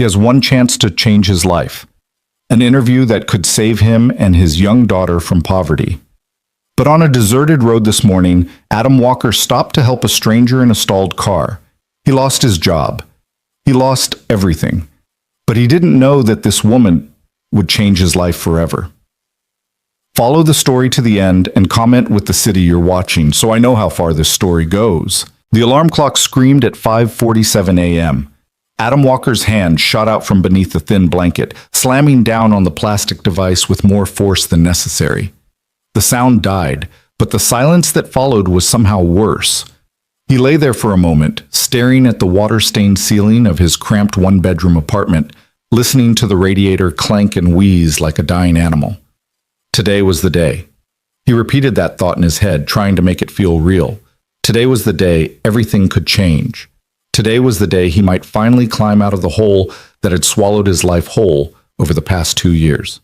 He has one chance to change his life. An interview that could save him and his young daughter from poverty. But on a deserted road this morning, Adam Walker stopped to help a stranger in a stalled car. He lost his job. He lost everything. But he didn't know that this woman would change his life forever. Follow the story to the end and comment with the city you're watching so I know how far this story goes. The alarm clock screamed at 5:47 a.m. Adam Walker's hand shot out from beneath the thin blanket, slamming down on the plastic device with more force than necessary. The sound died, but the silence that followed was somehow worse. He lay there for a moment, staring at the water-stained ceiling of his cramped one-bedroom apartment, listening to the radiator clank and wheeze like a dying animal. Today was the day. He repeated that thought in his head, trying to make it feel real. Today was the day everything could change. Today was the day he might finally climb out of the hole that had swallowed his life whole over the past 2 years.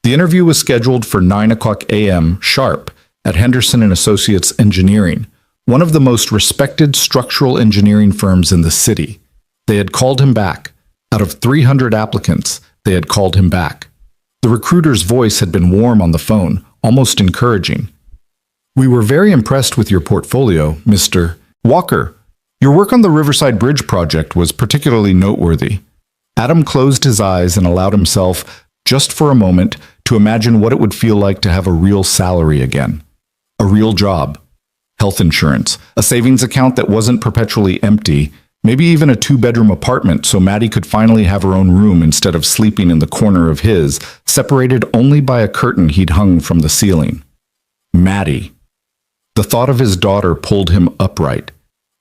The interview was scheduled for 9 a.m. sharp at Henderson & Associates Engineering, one of the most respected structural engineering firms in the city. They had called him back. Out of 300 applicants, they had called him back. The recruiter's voice had been warm on the phone, almost encouraging. "We were very impressed with your portfolio, Mr. Walker. Your work on the Riverside Bridge project was particularly noteworthy." Adam closed his eyes and allowed himself, just for a moment, to imagine what it would feel like to have a real salary again. A real job. Health insurance. A savings account that wasn't perpetually empty. Maybe even a 2-bedroom apartment so Maddie could finally have her own room instead of sleeping in the corner of his, separated only by a curtain he'd hung from the ceiling. Maddie. The thought of his daughter pulled him upright.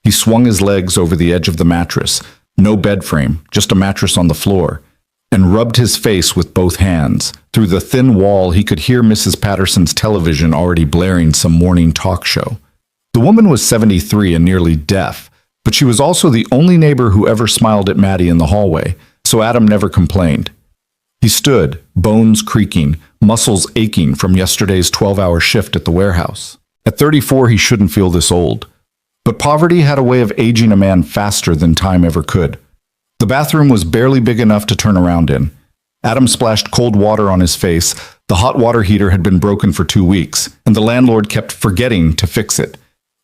He swung his legs over the edge of the mattress, no bed frame, just a mattress on the floor, and rubbed his face with both hands. Through the thin wall, he could hear Mrs. Patterson's television already blaring some morning talk show. The woman was 73 and nearly deaf, but she was also the only neighbor who ever smiled at Maddie in the hallway, so Adam never complained. He stood, bones creaking, muscles aching from yesterday's 12-hour shift at the warehouse. At 34, he shouldn't feel this old. But poverty had a way of aging a man faster than time ever could. The bathroom was barely big enough to turn around in. Adam splashed cold water on his face. The hot water heater had been broken for 2 weeks, and the landlord kept forgetting to fix it,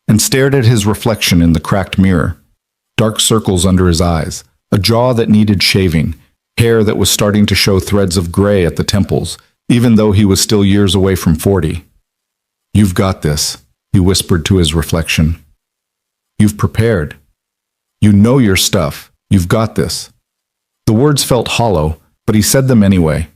and stared at his reflection in the cracked mirror. Dark circles under his eyes, a jaw that needed shaving, hair that was starting to show threads of gray at the temples, even though he was still years away from 40. "You've got this," he whispered to his reflection. "You've prepared. You know your stuff. You've got this." The words felt hollow, but he said them anyway.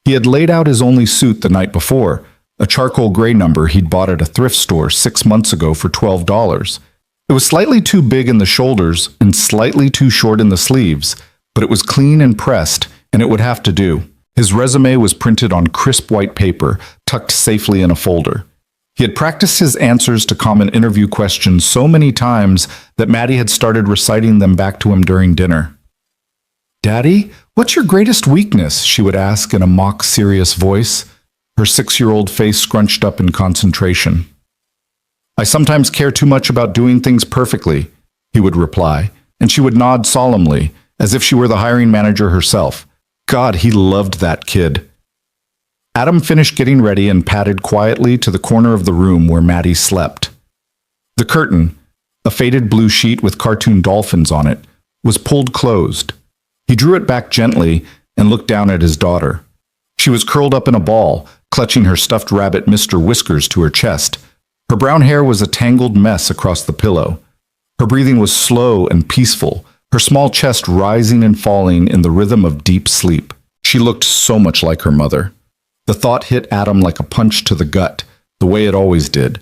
He had laid out his only suit the night before, a charcoal gray number he'd bought at a thrift store 6 months ago for $12. It was slightly too big in the shoulders and slightly too short in the sleeves, but it was clean and pressed, and it would have to do. His resume was printed on crisp white paper, tucked safely in a folder. He had practiced his answers to common interview questions so many times that Maddie had started reciting them back to him during dinner. "Daddy, what's your greatest weakness?" she would ask in a mock serious voice, her 6-year-old face scrunched up in concentration. "I sometimes care too much about doing things perfectly," he would reply, and she would nod solemnly, as if she were the hiring manager herself. God, he loved that kid. Adam finished getting ready and padded quietly to the corner of the room where Maddie slept. The curtain, a faded blue sheet with cartoon dolphins on it, was pulled closed. He drew it back gently and looked down at his daughter. She was curled up in a ball, clutching her stuffed rabbit Mr. Whiskers to her chest. Her brown hair was a tangled mess across the pillow. Her breathing was slow and peaceful, her small chest rising and falling in the rhythm of deep sleep. She looked so much like her mother. The thought hit Adam like a punch to the gut, the way it always did.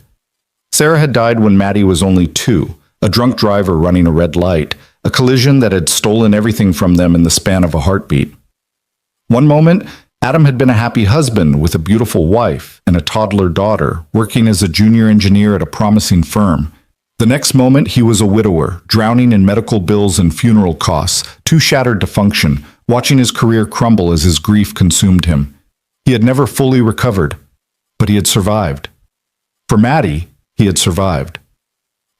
Sarah had died when Maddie was only 2, a drunk driver running a red light, a collision that had stolen everything from them in the span of a heartbeat. One moment, Adam had been a happy husband with a beautiful wife and a toddler daughter, working as a junior engineer at a promising firm. The next moment, he was a widower, drowning in medical bills and funeral costs, too shattered to function, watching his career crumble as his grief consumed him. He had never fully recovered, but he had survived. For Maddie, he had survived.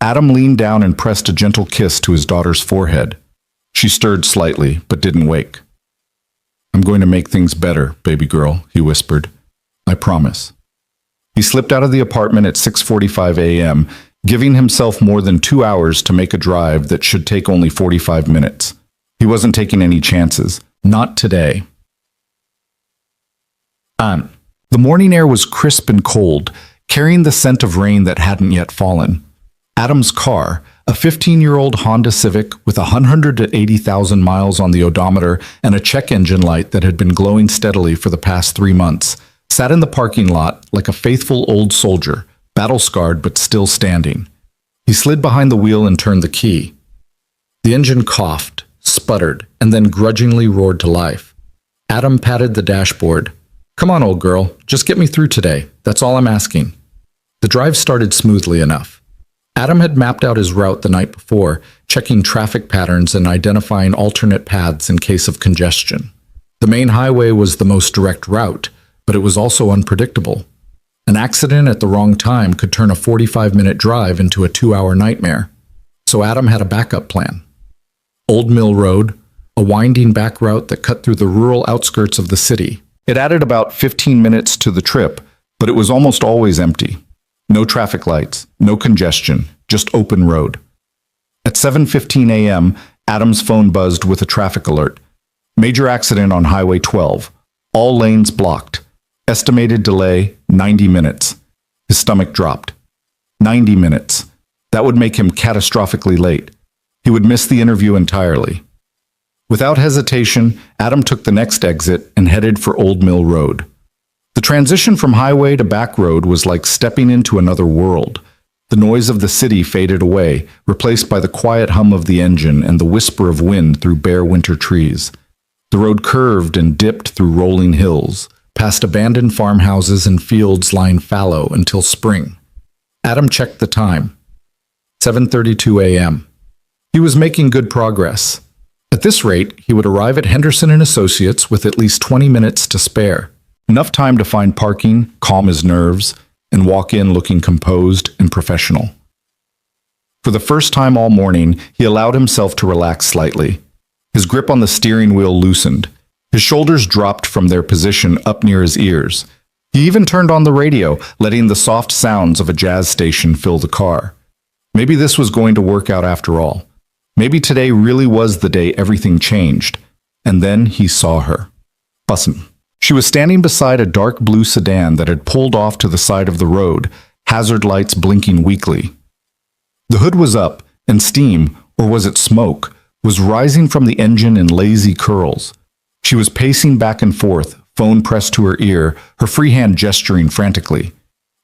Adam leaned down and pressed a gentle kiss to his daughter's forehead. She stirred slightly, but didn't wake. "I'm going to make things better, baby girl," he whispered. "I promise." He slipped out of the apartment at 6:45 a.m., giving himself more than 2 hours to make a drive that should take only 45 minutes. He wasn't taking any chances. Not today. The morning air was crisp and cold, carrying the scent of rain that hadn't yet fallen. Adam's car, a 15-year-old Honda Civic with 180,000 miles on the odometer and a check engine light that had been glowing steadily for the past 3 months, sat in the parking lot like a faithful old soldier, battle-scarred but still standing. He slid behind the wheel and turned the key. The engine coughed, sputtered, and then grudgingly roared to life. Adam patted the dashboard. "Come on, old girl, just get me through today. That's all I'm asking." The drive started smoothly enough. Adam had mapped out his route the night before, checking traffic patterns and identifying alternate paths in case of congestion. The main highway was the most direct route, but it was also unpredictable. An accident at the wrong time could turn a 45-minute drive into a 2-hour nightmare. So Adam had a backup plan. Old Mill Road, a winding back route that cut through the rural outskirts of the city. It added about 15 minutes to the trip, but it was almost always empty. No traffic lights, no congestion, just open road. At 7:15 a.m., Adam's phone buzzed with a traffic alert. Major accident on Highway 12. All lanes blocked. Estimated delay, 90 minutes. His stomach dropped. 90 minutes. That would make him catastrophically late. He would miss the interview entirely. Without hesitation, Adam took the next exit and headed for Old Mill Road. The transition from highway to back road was like stepping into another world. The noise of the city faded away, replaced by the quiet hum of the engine and the whisper of wind through bare winter trees. The road curved and dipped through rolling hills, past abandoned farmhouses and fields lying fallow until spring. Adam checked the time. 7:32 a.m. He was making good progress. At this rate, he would arrive at Henderson & Associates with at least 20 minutes to spare. Enough time to find parking, calm his nerves, and walk in looking composed and professional. For the first time all morning, he allowed himself to relax slightly. His grip on the steering wheel loosened. His shoulders dropped from their position up near his ears. He even turned on the radio, letting the soft sounds of a jazz station fill the car. Maybe this was going to work out after all. Maybe today really was the day everything changed. And then he saw her. Bussin'. She was standing beside a dark blue sedan that had pulled off to the side of the road, hazard lights blinking weakly. The hood was up, and steam, or was it smoke, was rising from the engine in lazy curls. She was pacing back and forth, phone pressed to her ear, her free hand gesturing frantically.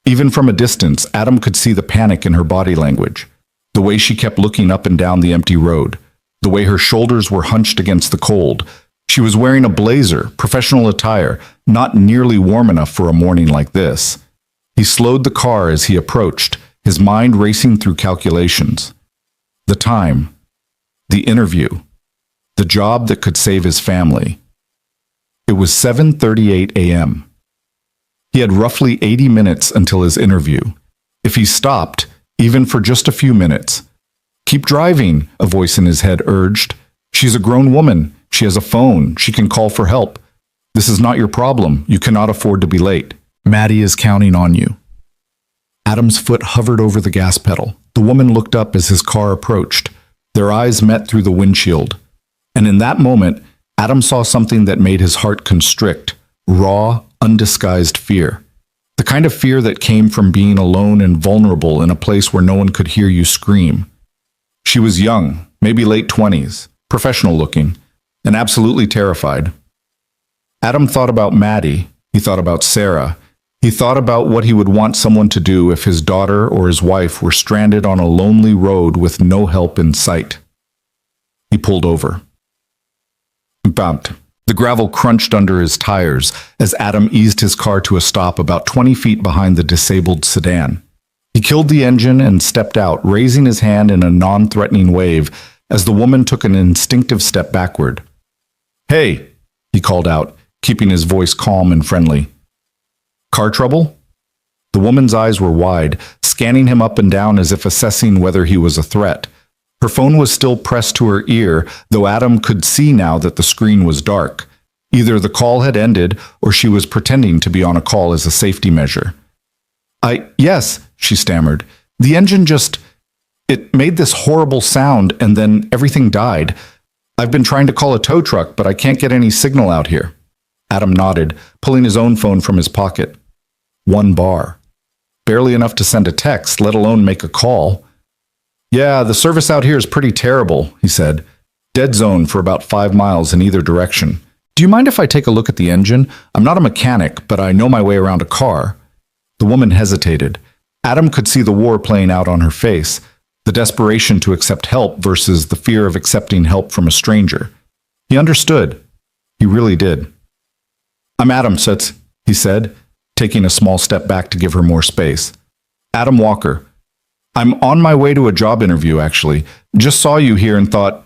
Even from a distance, Adam could see the panic in her body language. The way she kept looking up and down the empty road. The way her shoulders were hunched against the cold. She was wearing a blazer, professional attire, not nearly warm enough for a morning like this. He slowed the car as he approached, his mind racing through calculations. The time. The interview. The job that could save his family. It was 7:38 a.m. He had roughly 80 minutes until his interview. If he stopped, even for just a few minutes. "Keep driving," a voice in his head urged. "She's a grown woman. She has a phone. She can call for help. This is not your problem. You cannot afford to be late. Maddie is counting on you." Adam's foot hovered over the gas pedal. The woman looked up as his car approached. Their eyes met through the windshield. And in that moment, Adam saw something that made his heart constrict. Raw, undisguised fear. The kind of fear that came from being alone and vulnerable in a place where no one could hear you scream. She was young, maybe late 20s, professional looking, and absolutely terrified. Adam thought about Maddie. He thought about Sarah. He thought about what he would want someone to do if his daughter or his wife were stranded on a lonely road with no help in sight. He pulled over. Bumped. The gravel crunched under his tires as Adam eased his car to a stop about 20 feet behind the disabled sedan. He killed the engine and stepped out, raising his hand in a non-threatening wave as the woman took an instinctive step backward. "Hey," he called out, keeping his voice calm and friendly. "Car trouble?" The woman's eyes were wide, scanning him up and down as if assessing whether he was a threat. Her Her phone was still pressed to her ear, though Adam could see now that the screen was dark. Either the call had ended, or she was pretending to be on a call as a safety measure. Yes, she stammered. The engine it made this horrible sound, and then everything died. I've been trying to call a tow truck, but I can't get any signal out here. Adam nodded, pulling his own phone from his pocket. 1 bar. Barely enough to send a text, let alone make a call. Yeah, the service out here is pretty terrible, he said. Dead zone for about 5 miles in either direction. Do you mind if I take a look at the engine? I'm not a mechanic, but I know my way around a car. The woman hesitated. Adam could see the war playing out on her face, the desperation to accept help versus the fear of accepting help from a stranger. He understood. He really did. I'm Adam Sutz, he said, taking a small step back to give her more space. Adam Walker. I'm on my way to a job interview, actually. Just saw you here and thought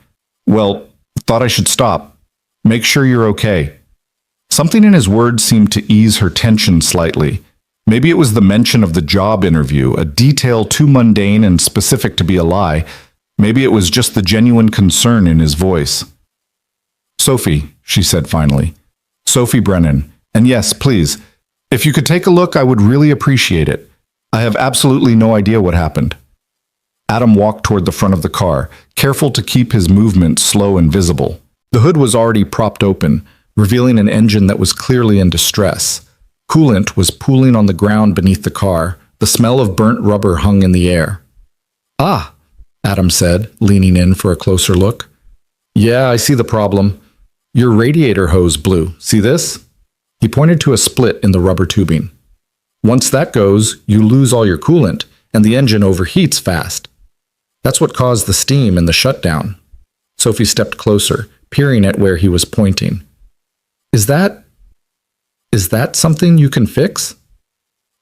I should stop. Make sure you're okay. Something in his words seemed to ease her tension slightly. Maybe it was the mention of the job interview, a detail too mundane and specific to be a lie. Maybe it was just the genuine concern in his voice. Sophie, she said finally. Sophie Brennan. And yes, please, if you could take a look, I would really appreciate it. I have absolutely no idea what happened. Adam walked toward the front of the car, careful to keep his movement slow and visible. The hood was already propped open, revealing an engine that was clearly in distress. Coolant was pooling on the ground beneath the car. The smell of burnt rubber hung in the air. Ah, Adam said, leaning in for a closer look. Yeah, I see the problem. Your radiator hose blew. See this? He pointed to a split in the rubber tubing. Once that goes, you lose all your coolant, and the engine overheats fast. That's what caused the steam and the shutdown. Sophie stepped closer, peering at where he was pointing. Is that something you can fix?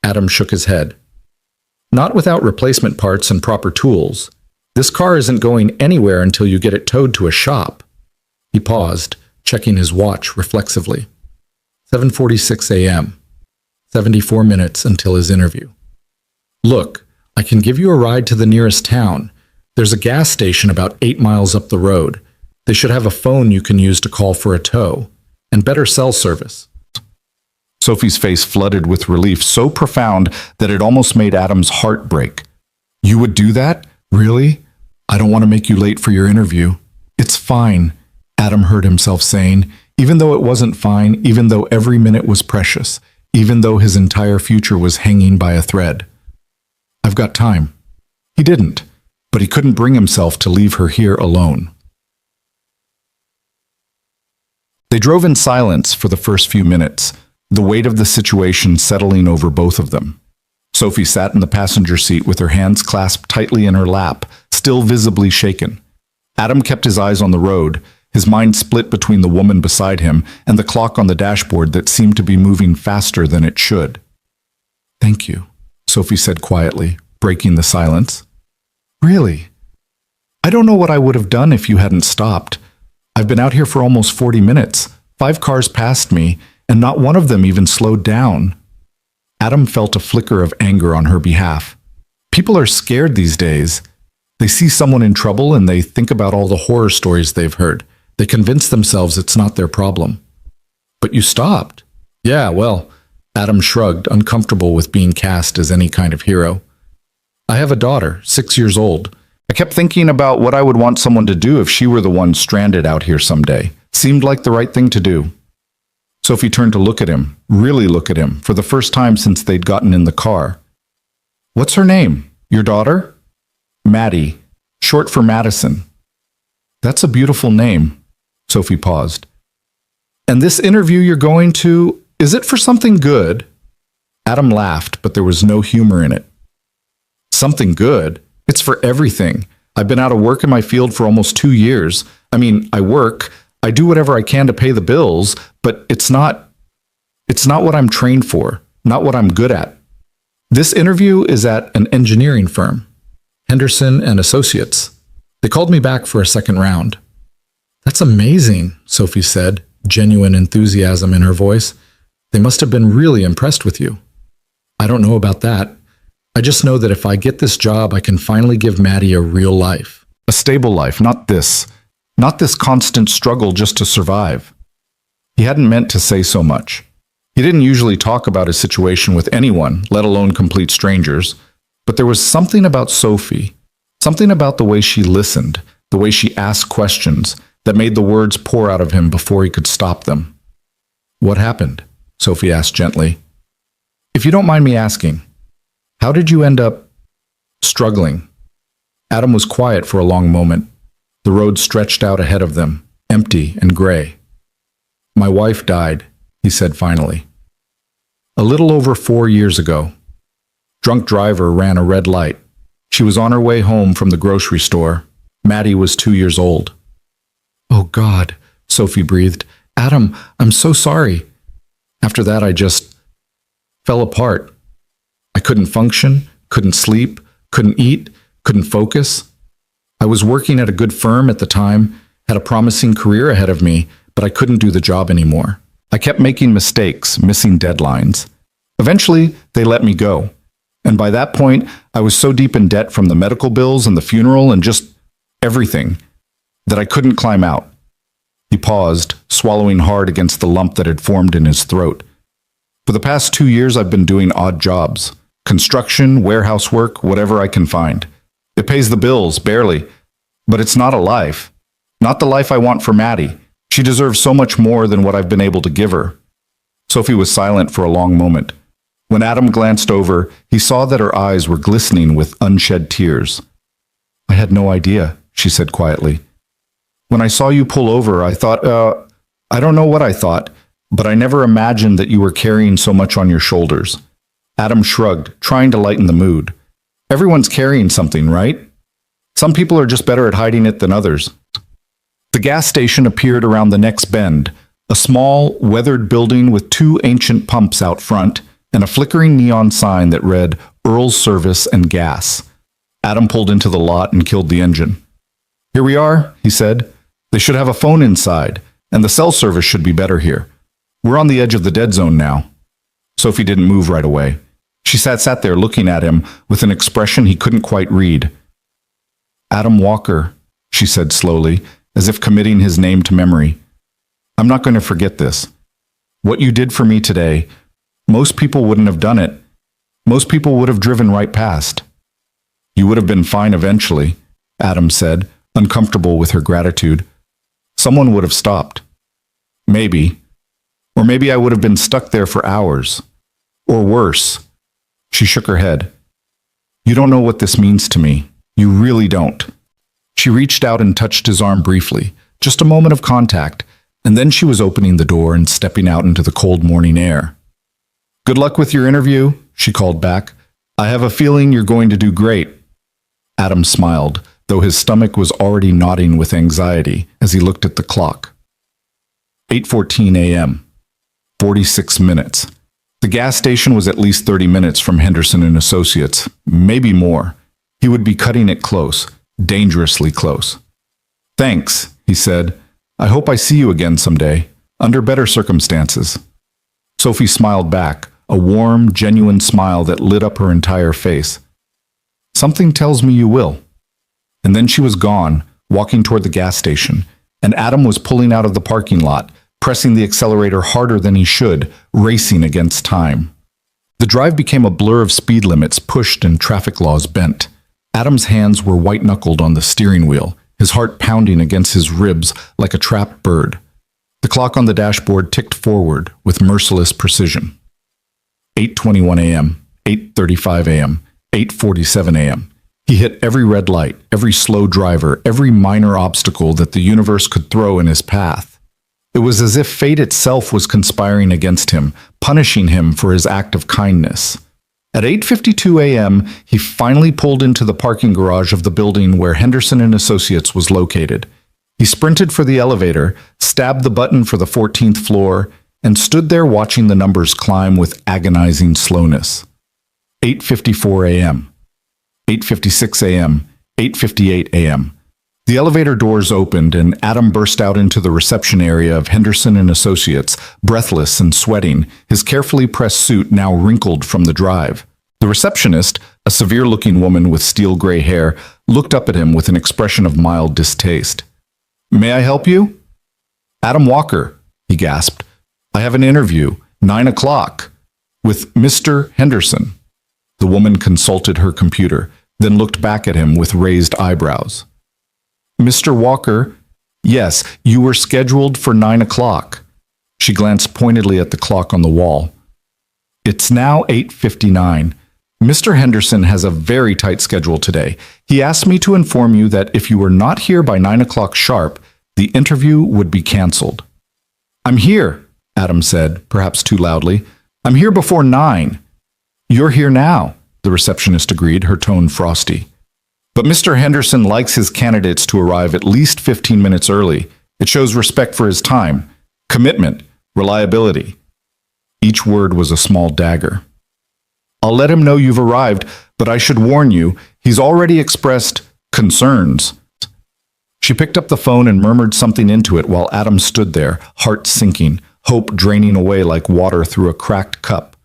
Adam shook his head. Not without replacement parts and proper tools. This car isn't going anywhere until you get it towed to a shop. He paused, checking his watch reflexively. 7:46 a.m. 74 minutes until his interview. Look, I can give you a ride to the nearest town. There's a gas station about 8 miles up the road. They should have a phone you can use to call for a tow, and better cell service. Sophie's face flooded with relief so profound that it almost made Adam's heart break. You would do that? Really? I don't want to make you late for your interview. It's fine, Adam heard himself saying, even though it wasn't fine, even though every minute was precious, even though his entire future was hanging by a thread. I've got time. He didn't, but he couldn't bring himself to leave her here alone. They drove in silence for the first few minutes, the weight of the situation settling over both of them. Sophie sat in the passenger seat with her hands clasped tightly in her lap, still visibly shaken. Adam kept his eyes on the road, his mind split between the woman beside him and the clock on the dashboard that seemed to be moving faster than it should. Thank you, Sophie said quietly, breaking the silence. Really? I don't know what I would have done if you hadn't stopped. I've been out here for almost 40 minutes. 5 cars passed me, and not one of them even slowed down. Adam felt a flicker of anger on her behalf. People are scared these days. They see someone in trouble and they think about all the horror stories they've heard. They convince themselves it's not their problem. But you stopped. Yeah, well, Adam shrugged, uncomfortable with being cast as any kind of hero. I have a daughter, 6 years old. I kept thinking about what I would want someone to do if she were the one stranded out here someday. Seemed like the right thing to do. Sophie turned to look at him, really look at him, for the first time since they'd gotten in the car. What's her name? Your daughter? Maddie, short for Madison. That's a beautiful name. Sophie paused. And this interview you're going to, is it for something good? Adam laughed, but there was no humor in it. Something good? It's for everything. I've been out of work in my field for almost 2 years. I mean, I work, I do whatever I can to pay the bills, but it's not what I'm trained for, not what I'm good at. This interview is at an engineering firm, Henderson and Associates. They called me back for a second round. That's amazing, Sophie said, genuine enthusiasm in her voice. They must have been really impressed with you. I don't know about that. I just know that if I get this job, I can finally give Maddie a real life. A stable life, not this. Not this constant struggle just to survive. He hadn't meant to say so much. He didn't usually talk about his situation with anyone, let alone complete strangers. But there was something about Sophie, something about the way she listened, the way she asked questions, that made the words pour out of him before he could stop them. "What happened?" Sophie asked gently. "If you don't mind me asking, how did you end up struggling?" Adam was quiet for a long moment. The road stretched out ahead of them, empty and gray. "My wife died," he said finally. "A little over 4 years ago. Drunk driver ran a red light. She was on her way home from the grocery store. Maddie was 2 years old." "Oh God," Sophie breathed. "Adam, I'm so sorry." After that, I just fell apart. I couldn't function, couldn't sleep, couldn't eat, couldn't focus. I was working at a good firm at the time, had a promising career ahead of me, but I couldn't do the job anymore. I kept making mistakes, missing deadlines. Eventually, they let me go. And by that point, I was so deep in debt from the medical bills and the funeral and just everything that I couldn't climb out. He paused, swallowing hard against the lump that had formed in his throat. "For the past 2 years, I've been doing odd jobs. Construction, warehouse work, whatever I can find. It pays the bills, barely. But it's not a life. Not the life I want for Maddie. She deserves so much more than what I've been able to give her." Sophie was silent for a long moment. When Adam glanced over, he saw that her eyes were glistening with unshed tears. "I had no idea," she said quietly. "When I saw you pull over, I thought, I don't know what I thought, but I never imagined that you were carrying so much on your shoulders." Adam shrugged, trying to lighten the mood. "Everyone's carrying something, right? Some people are just better at hiding it than others." The gas station appeared around the next bend, a small, weathered building with 2 ancient pumps out front and a flickering neon sign that read Earl's Service and Gas. Adam pulled into the lot and killed the engine. "Here we are," he said. "They should have a phone inside, and the cell service should be better here. We're on the edge of the dead zone now." Sophie didn't move right away. She sat there looking at him with an expression he couldn't quite read. "Adam Walker," she said slowly, as if committing his name to memory. "I'm not going to forget this. What you did for me today, most people wouldn't have done it. Most people would have driven right past." "You would have been fine eventually," Adam said, uncomfortable with her gratitude. "Someone would have stopped. Maybe. Or maybe I would have been stuck there for hours. Or worse." She shook her head. "You don't know what this means to me. You really don't." She reached out and touched his arm briefly, just a moment of contact, and then she was opening the door and stepping out into the cold morning air. "Good luck with your interview," she called back. "I have a feeling you're going to do great." Adam smiled, though his stomach was already knotting with anxiety as he looked at the clock. 8:14 a.m. 46 minutes. The gas station was at least 30 minutes from Henderson and Associates, maybe more. He would be cutting it close, dangerously close. "Thanks," he said. "I hope I see you again someday, under better circumstances." Sophie smiled back, a warm, genuine smile that lit up her entire face. "Something tells me you will." And then she was gone, walking toward the gas station, and Adam was pulling out of the parking lot, pressing the accelerator harder than he should, racing against time. The drive became a blur of speed limits pushed and traffic laws bent. Adam's hands were white-knuckled on the steering wheel, his heart pounding against his ribs like a trapped bird. The clock on the dashboard ticked forward with merciless precision. 8:21 a.m., 8:35 a.m., 8:47 a.m. He hit every red light, every slow driver, every minor obstacle that the universe could throw in his path. It was as if fate itself was conspiring against him, punishing him for his act of kindness. At 8:52 a.m., he finally pulled into the parking garage of the building where Henderson and Associates was located. He sprinted for the elevator, stabbed the button for the 14th floor, and stood there watching the numbers climb with agonizing slowness. 8:54 a.m., 8:56 a.m., 8:58 a.m. The elevator doors opened and Adam burst out into the reception area of Henderson and Associates, breathless and sweating, his carefully pressed suit now wrinkled from the drive. The receptionist, a severe-looking woman with steel gray hair, looked up at him with an expression of mild distaste. "May I help you?" "Adam Walker," he gasped. "I have an interview, 9 o'clock, with Mr. Henderson." The woman consulted her computer, then looked back at him with raised eyebrows. "Mr. Walker, yes, you were scheduled for 9 o'clock." She glanced pointedly at the clock on the wall. "It's now 8:59. Mr. Henderson has a very tight schedule today. He asked me to inform you that if you were not here by 9 o'clock sharp, the interview would be canceled." "I'm here," Adam said, perhaps too loudly. "I'm here before 9. "You're here now," the receptionist agreed, her tone frosty. "But Mr. Henderson likes his candidates to arrive at least 15 minutes early. It shows respect for his time, commitment, reliability." Each word was a small dagger. "I'll let him know you've arrived, but I should warn you, he's already expressed concerns." She picked up the phone and murmured something into it while Adam stood there, heart sinking, hope draining away like water through a cracked cup.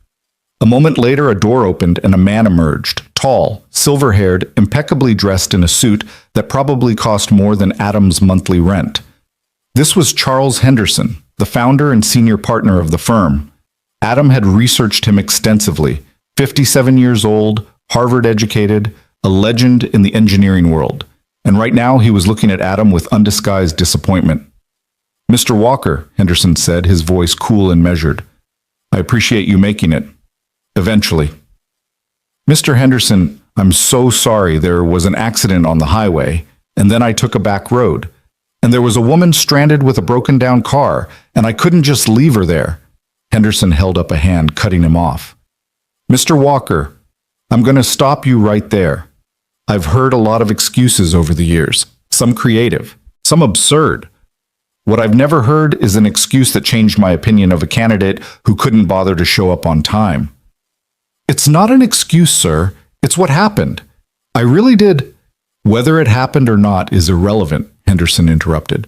A moment later, a door opened and a man emerged, tall, silver-haired, impeccably dressed in a suit that probably cost more than Adam's monthly rent. This was Charles Henderson, the founder and senior partner of the firm. Adam had researched him extensively. 57 years old, Harvard-educated, a legend in the engineering world. And right now he was looking at Adam with undisguised disappointment. "Mr. Walker," Henderson said, his voice cool and measured, "I appreciate you making it. Eventually." "Mr. Henderson, I'm so sorry. There was an accident on the highway, and then I took a back road. And there was a woman stranded with a broken-down car, and I couldn't just leave her there." Henderson held up a hand, cutting him off. "Mr. Walker, I'm going to stop you right there. I've heard a lot of excuses over the years, some creative, some absurd. What I've never heard is an excuse that changed my opinion of a candidate who couldn't bother to show up on time." "It's not an excuse, sir. It's what happened. I really did." "Whether it happened or not is irrelevant," Henderson interrupted.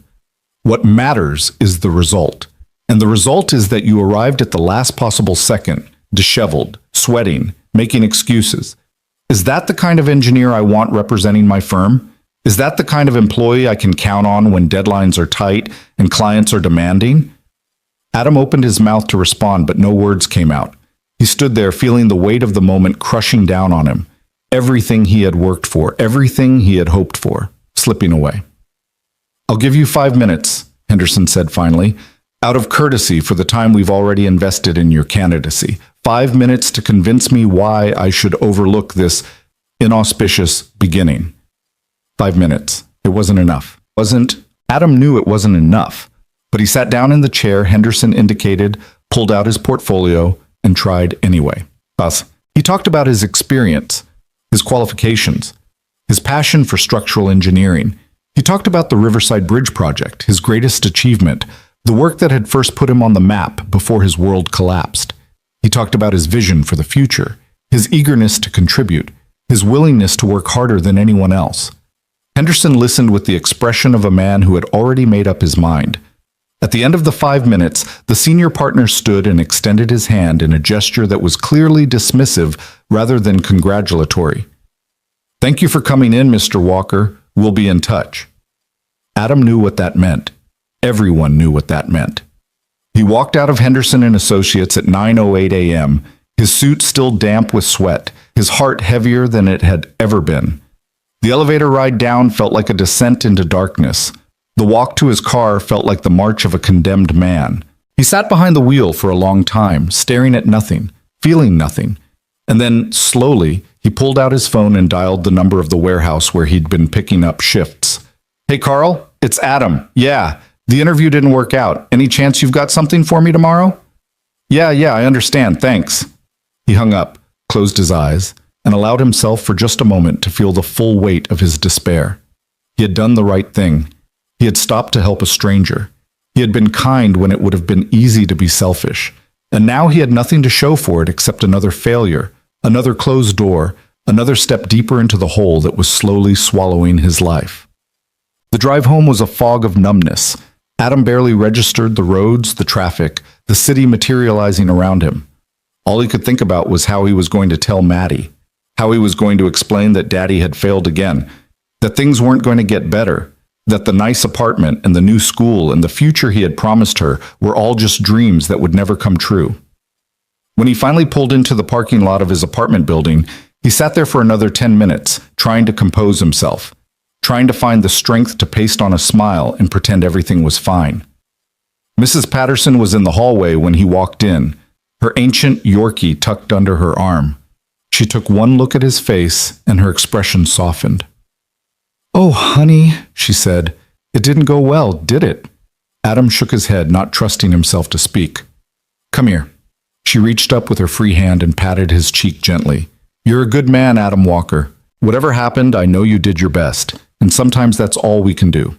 "What matters is the result. And the result is that you arrived at the last possible second, disheveled, sweating, making excuses. Is that the kind of engineer I want representing my firm? Is that the kind of employee I can count on when deadlines are tight and clients are demanding?" Adam opened his mouth to respond, but no words came out. He stood there feeling the weight of the moment crushing down on him. Everything he had worked for, everything he had hoped for, slipping away. "I'll give you 5 minutes," Henderson said finally, "out of courtesy for the time we've already invested in your candidacy. 5 minutes to convince me why I should overlook this inauspicious beginning." 5 minutes. It wasn't enough. Adam knew it wasn't enough, but he sat down in the chair Henderson indicated, pulled out his portfolio, and tried anyway. He talked about his experience, his qualifications, his passion for structural engineering. He talked about the Riverside Bridge project, his greatest achievement, the work that had first put him on the map before his world collapsed. He talked about his vision for the future, his eagerness to contribute, his willingness to work harder than anyone else. Henderson listened with the expression of a man who had already made up his mind. At the end of the 5 minutes, the senior partner stood and extended his hand in a gesture that was clearly dismissive rather than congratulatory. "Thank you for coming in, Mr. Walker. We'll be in touch." Adam knew what that meant. Everyone knew what that meant. He walked out of Henderson and Associates at 9:08 a.m., his suit still damp with sweat, his heart heavier than it had ever been. The elevator ride down felt like a descent into darkness. The walk to his car felt like the march of a condemned man. He sat behind the wheel for a long time, staring at nothing, feeling nothing. And then, slowly, he pulled out his phone and dialed the number of the warehouse where he'd been picking up shifts. "Hey, Carl, it's Adam. Yeah, the interview didn't work out. Any chance you've got something for me tomorrow?" Yeah, I understand. Thanks." He hung up, closed his eyes, and allowed himself for just a moment to feel the full weight of his despair. He had done the right thing. He had stopped to help a stranger. He had been kind when it would have been easy to be selfish. And now he had nothing to show for it except another failure, another closed door, another step deeper into the hole that was slowly swallowing his life. The drive home was a fog of numbness. Adam barely registered the roads, the traffic, the city materializing around him. All he could think about was how he was going to tell Maddie, how he was going to explain that Daddy had failed again, that things weren't going to get better, that the nice apartment and the new school and the future he had promised her were all just dreams that would never come true. When he finally pulled into the parking lot of his apartment building, he sat there for another 10 minutes, trying to compose himself, trying to find the strength to paste on a smile and pretend everything was fine. Mrs. Patterson was in the hallway when he walked in, her ancient Yorkie tucked under her arm. She took one look at his face, and her expression softened. "Oh, honey," she said, "it didn't go well, did it?" Adam shook his head, not trusting himself to speak. "Come here." She reached up with her free hand and patted his cheek gently. "You're a good man, Adam Walker. Whatever happened, I know you did your best, and sometimes that's all we can do."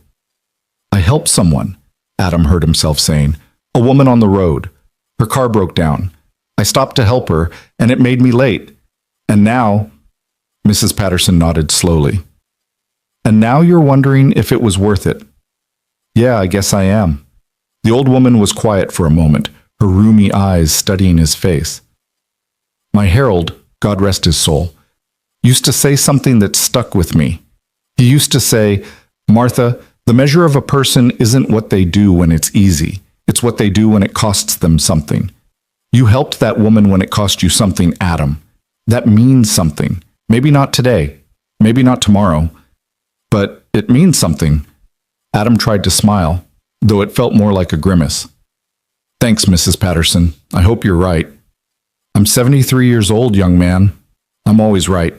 "I helped someone," Adam heard himself saying. "A woman on the road. Her car broke down. I stopped to help her, and it made me late. And now—" Mrs. Patterson nodded slowly. "And now you're wondering if it was worth it." "Yeah, I guess I am." The old woman was quiet for a moment, her rheumy eyes studying his face. "My Harold, God rest his soul, used to say something that stuck with me. He used to say, 'Martha, the measure of a person isn't what they do when it's easy. It's what they do when it costs them something.' You helped that woman when it cost you something, Adam. That means something. Maybe not today, maybe not tomorrow, but it means something." Adam tried to smile, though it felt more like a grimace. "Thanks, Mrs. Patterson. I hope you're right." "I'm 73 years old, young man. I'm always right."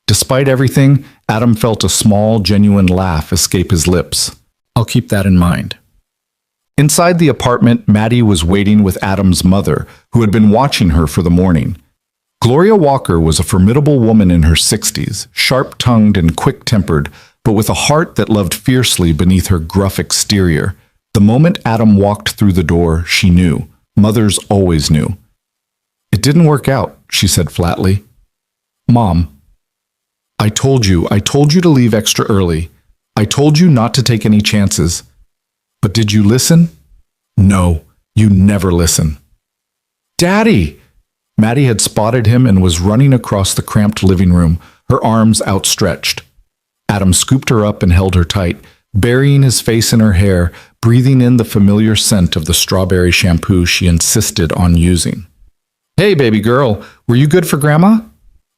Despite everything, Adam felt a small, genuine laugh escape his lips. "I'll keep that in mind." Inside the apartment, Maddie was waiting with Adam's mother, who had been watching her for the morning. Gloria Walker was a formidable woman in her 60s, sharp-tongued and quick-tempered, but with a heart that loved fiercely beneath her gruff exterior. The moment Adam walked through the door, she knew. Mothers always knew. "It didn't work out," she said flatly. "Mom, I told you to leave extra early. I told you not to take any chances. But did you listen? No, you never listen." "Daddy!" Maddie had spotted him and was running across the cramped living room, her arms outstretched. Adam scooped her up and held her tight, burying his face in her hair, breathing in the familiar scent of the strawberry shampoo she insisted on using. "Hey, baby girl, were you good for Grandma?"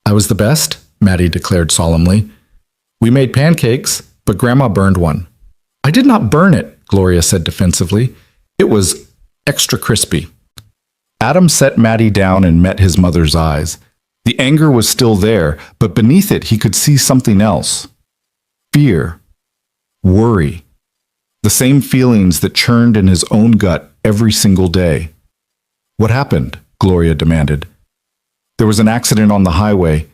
"I was the best," Maddie declared solemnly. "We made pancakes, but Grandma burned one." "I did not burn it," Gloria said defensively. "It was extra crispy." Adam set Maddie down and met his mother's eyes. The anger was still there, but beneath it he could see something else. Fear. Worry. The same feelings that churned in his own gut every single day. "What happened?" Gloria demanded. "There was an accident on the highway.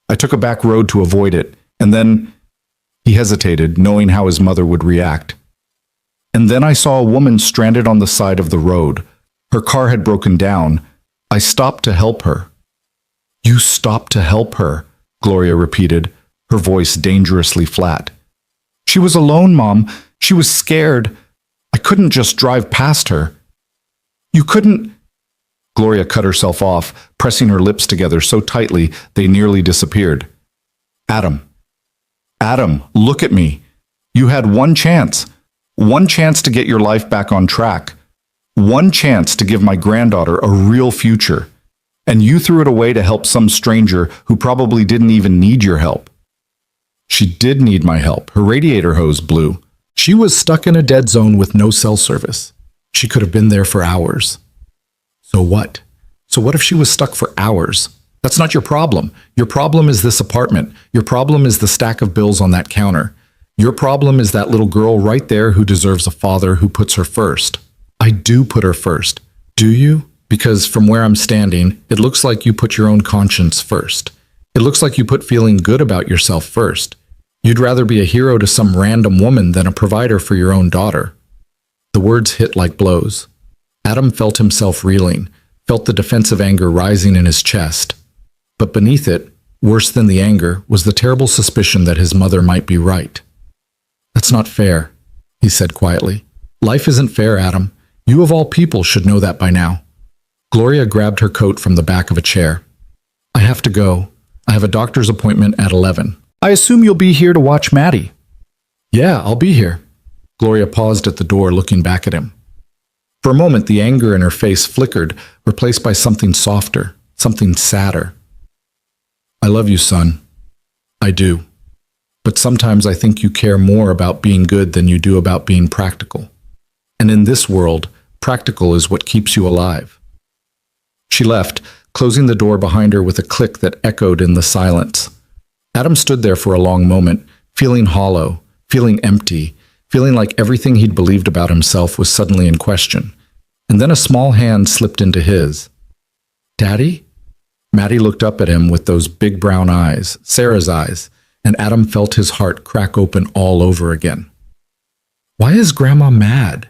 I took a back road to avoid it, and then—" He hesitated, knowing how his mother would react. "And then I saw a woman stranded on the side of the road. Her car had broken down. I stopped to help her." "You stopped to help her," Gloria repeated, her voice dangerously flat. "She was alone, Mom. She was scared. I couldn't just drive past her." "You couldn't—" Gloria cut herself off, pressing her lips together so tightly they nearly disappeared. Adam, look at me. You had one chance to get your life back on track. One chance to give my granddaughter a real future. And you threw it away to help some stranger who probably didn't even need your help." She did need my help. Her radiator hose blew. She was stuck in a dead zone with no cell service. She could have been there for hours. So what? So what if she was stuck for hours? That's not your problem. Your problem is this apartment. Your problem is the stack of bills on that counter. Your problem is that little girl right there who deserves a father who puts her first. I do put her first. Do you? Because from where I'm standing, it looks like you put your own conscience first. It looks like you put feeling good about yourself first. You'd rather be a hero to some random woman than a provider for your own daughter. The words hit like blows. Adam felt himself reeling, felt the defensive anger rising in his chest. But beneath it, worse than the anger, was the terrible suspicion that his mother might be right. "That's not fair," he said quietly. "Life isn't fair, Adam. You of all people should know that by now." Gloria grabbed her coat from the back of a chair. I have to go. I have a doctor's appointment at 11. I assume you'll be here to watch Maddie. Yeah, I'll be here. Gloria paused at the door, looking back at him. For a moment, the anger in her face flickered, replaced by something softer, something sadder. I love you, son. I do. But sometimes I think you care more about being good than you do about being practical. And in this world, practical is what keeps you alive. She left, closing the door behind her with a click that echoed in the silence. Adam stood there for a long moment, feeling hollow, feeling empty, feeling like everything he'd believed about himself was suddenly in question. And then a small hand slipped into his. Daddy? Maddie looked up at him with those big brown eyes, Sarah's eyes, and Adam felt his heart crack open all over again. Why is Grandma mad?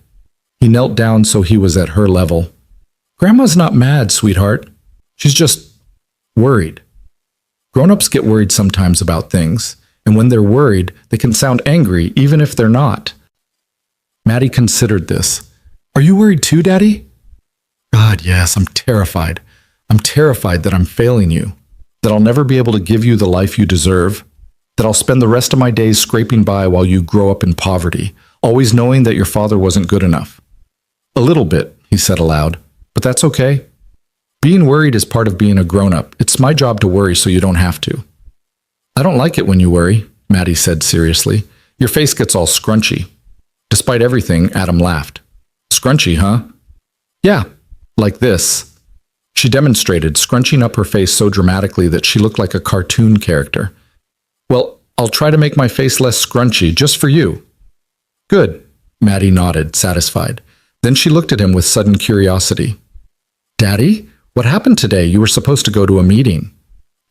He knelt down so he was at her level. Grandma's not mad, sweetheart. She's just worried. Grown-ups get worried sometimes about things, and when they're worried, they can sound angry even if they're not. Maddie considered this. Are you worried too, Daddy? God, yes, I'm terrified. I'm terrified that I'm failing you, that I'll never be able to give you the life you deserve, that I'll spend the rest of my days scraping by while you grow up in poverty, always knowing that your father wasn't good enough. A little bit, he said aloud, but that's okay. Being worried is part of being a grown-up. It's my job to worry so you don't have to. I don't like it when you worry, Maddie said seriously. Your face gets all scrunchy. Despite everything, Adam laughed. Scrunchy, huh? Yeah, like this. She demonstrated, scrunching up her face so dramatically that she looked like a cartoon character. Well, I'll try to make my face less scrunchy, just for you. Good, Maddie nodded, satisfied. Then she looked at him with sudden curiosity. Daddy, what happened today? You were supposed to go to a meeting.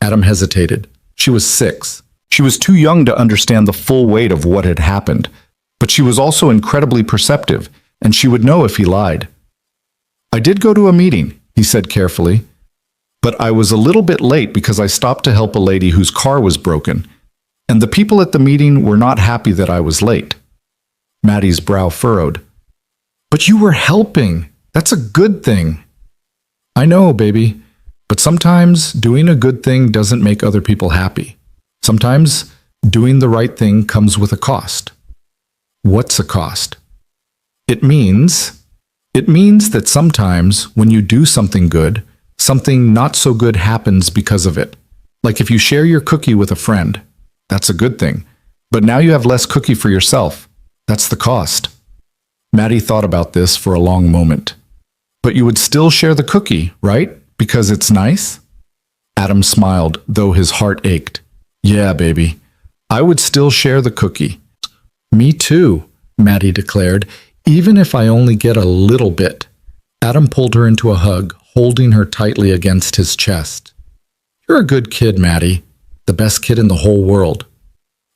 Adam hesitated. She was 6. She was too young to understand the full weight of what had happened, but she was also incredibly perceptive, and she would know if he lied. I did go to a meeting, he said carefully, but I was a little bit late because I stopped to help a lady whose car was broken, and the people at the meeting were not happy that I was late. Maddie's brow furrowed. But you were helping. That's a good thing. I know, baby, but sometimes doing a good thing doesn't make other people happy. Sometimes doing the right thing comes with a cost. What's a cost? It means that sometimes when you do something good, something not so good happens because of it. Like if you share your cookie with a friend, that's a good thing. But now you have less cookie for yourself. That's the cost. Maddie thought about this for a long moment. But you would still share the cookie, right? Because it's nice? Adam smiled, though his heart ached. Yeah, baby. I would still share the cookie. Me too, Maddie declared, even if I only get a little bit. Adam pulled her into a hug, holding her tightly against his chest. You're a good kid, Maddie. The best kid in the whole world.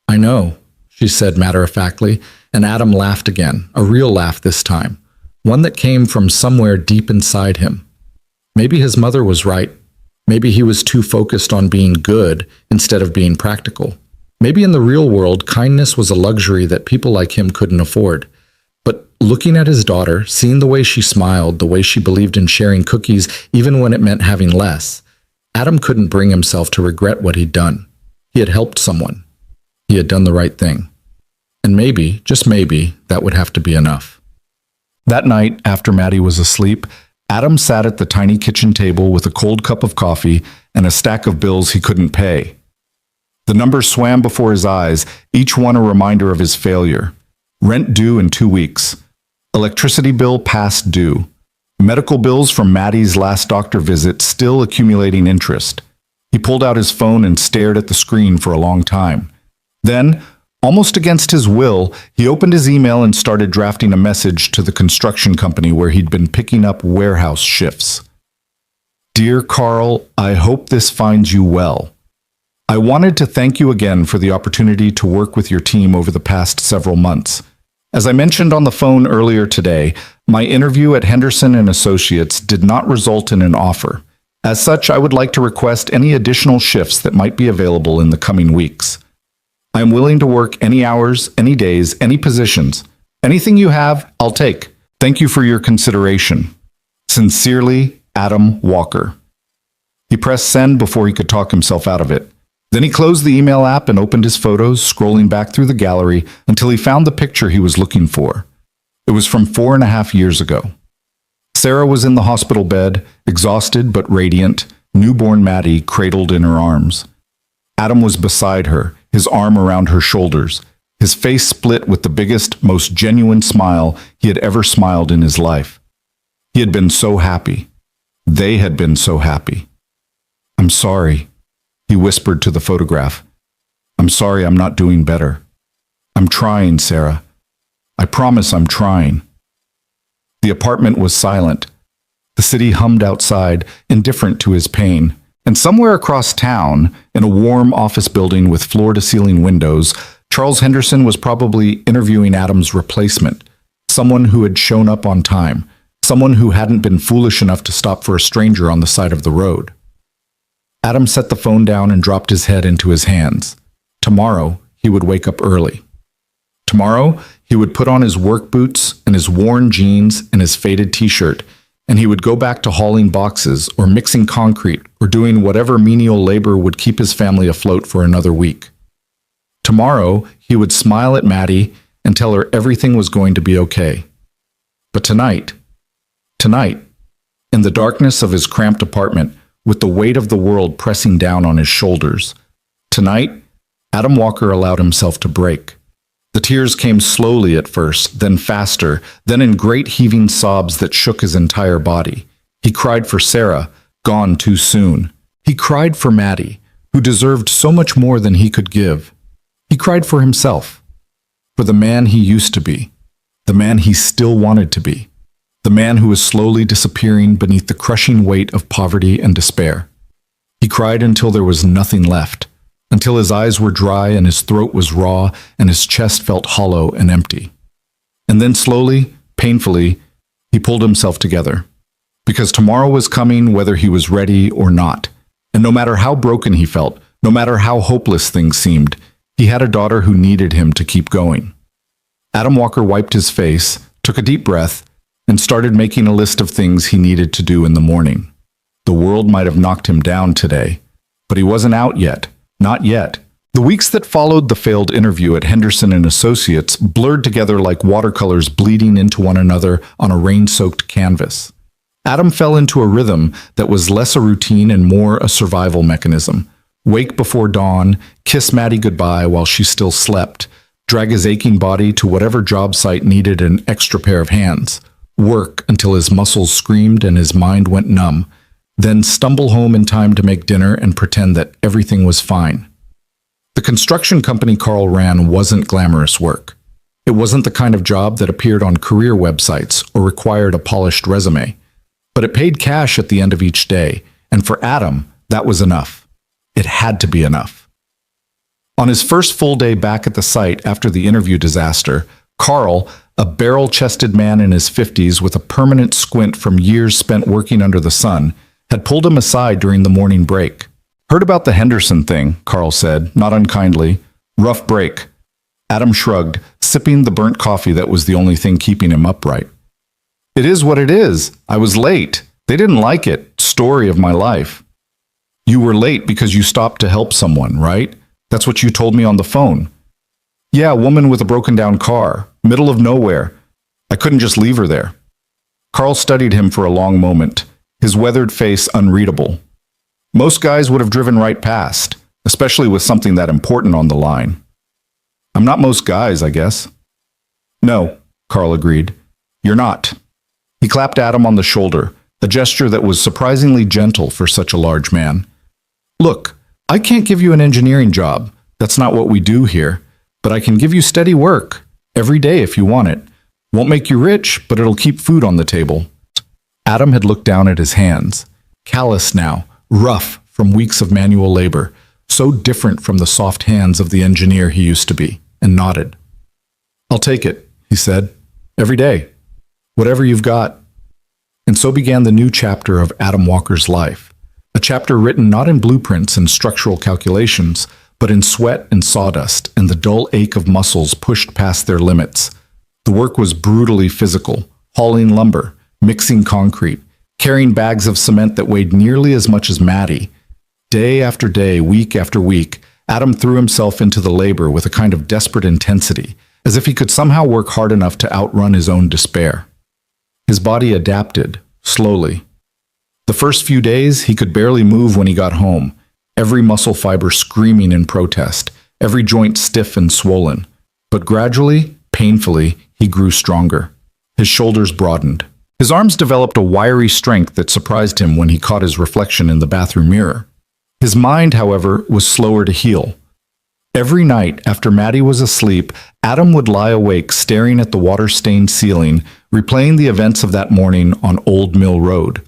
I know, she said matter-of-factly, and Adam laughed again, a real laugh this time, one that came from somewhere deep inside him. Maybe his mother was right. Maybe he was too focused on being good instead of being practical. Maybe in the real world, kindness was a luxury that people like him couldn't afford. But looking at his daughter, seeing the way she smiled, the way she believed in sharing cookies even when it meant having less, Adam couldn't bring himself to regret what he'd done. He had helped someone. He had done the right thing. And maybe, just maybe, that would have to be enough. That night, after Maddie was asleep, Adam sat at the tiny kitchen table with a cold cup of coffee and a stack of bills he couldn't pay. The numbers swam before his eyes, each one a reminder of his failure. Rent due in 2 weeks. Electricity bill past due. Medical bills from Maddie's last doctor visit still accumulating interest. He pulled out his phone and stared at the screen for a long time. Then, almost against his will, he opened his email and started drafting a message to the construction company where he'd been picking up warehouse shifts. Dear Carl, I hope this finds you well. I wanted to thank you again for the opportunity to work with your team over the past several months. As I mentioned on the phone earlier today, my interview at Henderson & Associates did not result in an offer. As such, I would like to request any additional shifts that might be available in the coming weeks. I am willing to work any hours, any days, any positions. Anything you have, I'll take. Thank you for your consideration. Sincerely, Adam Walker. He pressed send before he could talk himself out of it. Then he closed the email app and opened his photos, scrolling back through the gallery until he found the picture he was looking for. It was from 4.5 years ago. Sarah was in the hospital bed, exhausted but radiant, newborn Maddie cradled in her arms. Adam was beside her, his arm around her shoulders, his face split with the biggest, most genuine smile he had ever smiled in his life. He had been so happy. They had been so happy. "I'm sorry," he whispered to the photograph. "I'm sorry I'm not doing better. I'm trying, Sarah. I promise I'm trying." The apartment was silent. The city hummed outside, indifferent to his pain. And somewhere across town, in a warm office building with floor-to-ceiling windows, Charles Henderson was probably interviewing Adam's replacement, someone who had shown up on time, someone who hadn't been foolish enough to stop for a stranger on the side of the road. Adam set the phone down and dropped his head into his hands. Tomorrow, he would wake up early. Tomorrow, he would put on his work boots and his worn jeans and his faded t-shirt, and he would go back to hauling boxes or mixing concrete or doing whatever menial labor would keep his family afloat for another week. Tomorrow, he would smile at Maddie and tell her everything was going to be okay. But tonight, in the darkness of his cramped apartment, with the weight of the world pressing down on his shoulders, tonight, Adam Walker allowed himself to break. The tears came slowly at first, then faster, then in great heaving sobs that shook his entire body. He cried for Sarah, gone too soon. He cried for Maddie, who deserved so much more than he could give. He cried for himself, for the man he used to be, the man he still wanted to be, the man who was slowly disappearing beneath the crushing weight of poverty and despair. He cried until there was nothing left, until his eyes were dry and his throat was raw and his chest felt hollow and empty. And then slowly, painfully, he pulled himself together. Because tomorrow was coming whether he was ready or not. And no matter how broken he felt, no matter how hopeless things seemed, he had a daughter who needed him to keep going. Adam Walker wiped his face, took a deep breath, and started making a list of things he needed to do in the morning. The world might have knocked him down today, but he wasn't out yet. Not yet. The weeks that followed the failed interview at Henderson and Associates blurred together like watercolors bleeding into one another on a rain-soaked canvas. Adam fell into a rhythm that was less a routine and more a survival mechanism. Wake before dawn, kiss Maddie goodbye while she still slept, drag his aching body to whatever job site needed an extra pair of hands, work until his muscles screamed and his mind went numb, then stumble home in time to make dinner and pretend that everything was fine. The construction company Carl ran wasn't glamorous work. It wasn't the kind of job that appeared on career websites or required a polished resume. But it paid cash at the end of each day, and for Adam, that was enough. It had to be enough. On his first full day back at the site after the interview disaster, Carl, a barrel-chested man in his 50s with a permanent squint from years spent working under the sun, had pulled him aside during the morning break. "Heard about the Henderson thing," Carl said, not unkindly. "Rough break." Adam shrugged, sipping the burnt coffee that was the only thing keeping him upright. "It is what it is. I was late. They didn't like it. Story of my life." "You were late because you stopped to help someone, right? That's what you told me on the phone." "Yeah, a woman with a broken-down car. Middle of nowhere. I couldn't just leave her there." Carl studied him for a long moment, his weathered face unreadable. "Most guys would have driven right past, especially with something that important on the line." "I'm not most guys, I guess." "No," Carl agreed. "You're not." He clapped Adam on the shoulder, a gesture that was surprisingly gentle for such a large man. "Look, I can't give you an engineering job. That's not what we do here. But I can give you steady work, every day if you want it. Won't make you rich, but it'll keep food on the table." Adam had looked down at his hands, callous now, rough from weeks of manual labor, so different from the soft hands of the engineer he used to be, and nodded. "I'll take it," he said. "Every day. Whatever you've got." And so began the new chapter of Adam Walker's life, a chapter written not in blueprints and structural calculations, but in sweat and sawdust and the dull ache of muscles pushed past their limits. The work was brutally physical, hauling lumber, mixing concrete, carrying bags of cement that weighed nearly as much as Maddie. Day after day, week after week, Adam threw himself into the labor with a kind of desperate intensity, as if he could somehow work hard enough to outrun his own despair. His body adapted, slowly. The first few days, he could barely move when he got home, every muscle fiber screaming in protest, every joint stiff and swollen. But gradually, painfully, he grew stronger. His shoulders broadened. His arms developed a wiry strength that surprised him when he caught his reflection in the bathroom mirror. His mind, however, was slower to heal. Every night after Maddie was asleep, Adam would lie awake staring at the water-stained ceiling, replaying the events of that morning on Old Mill Road.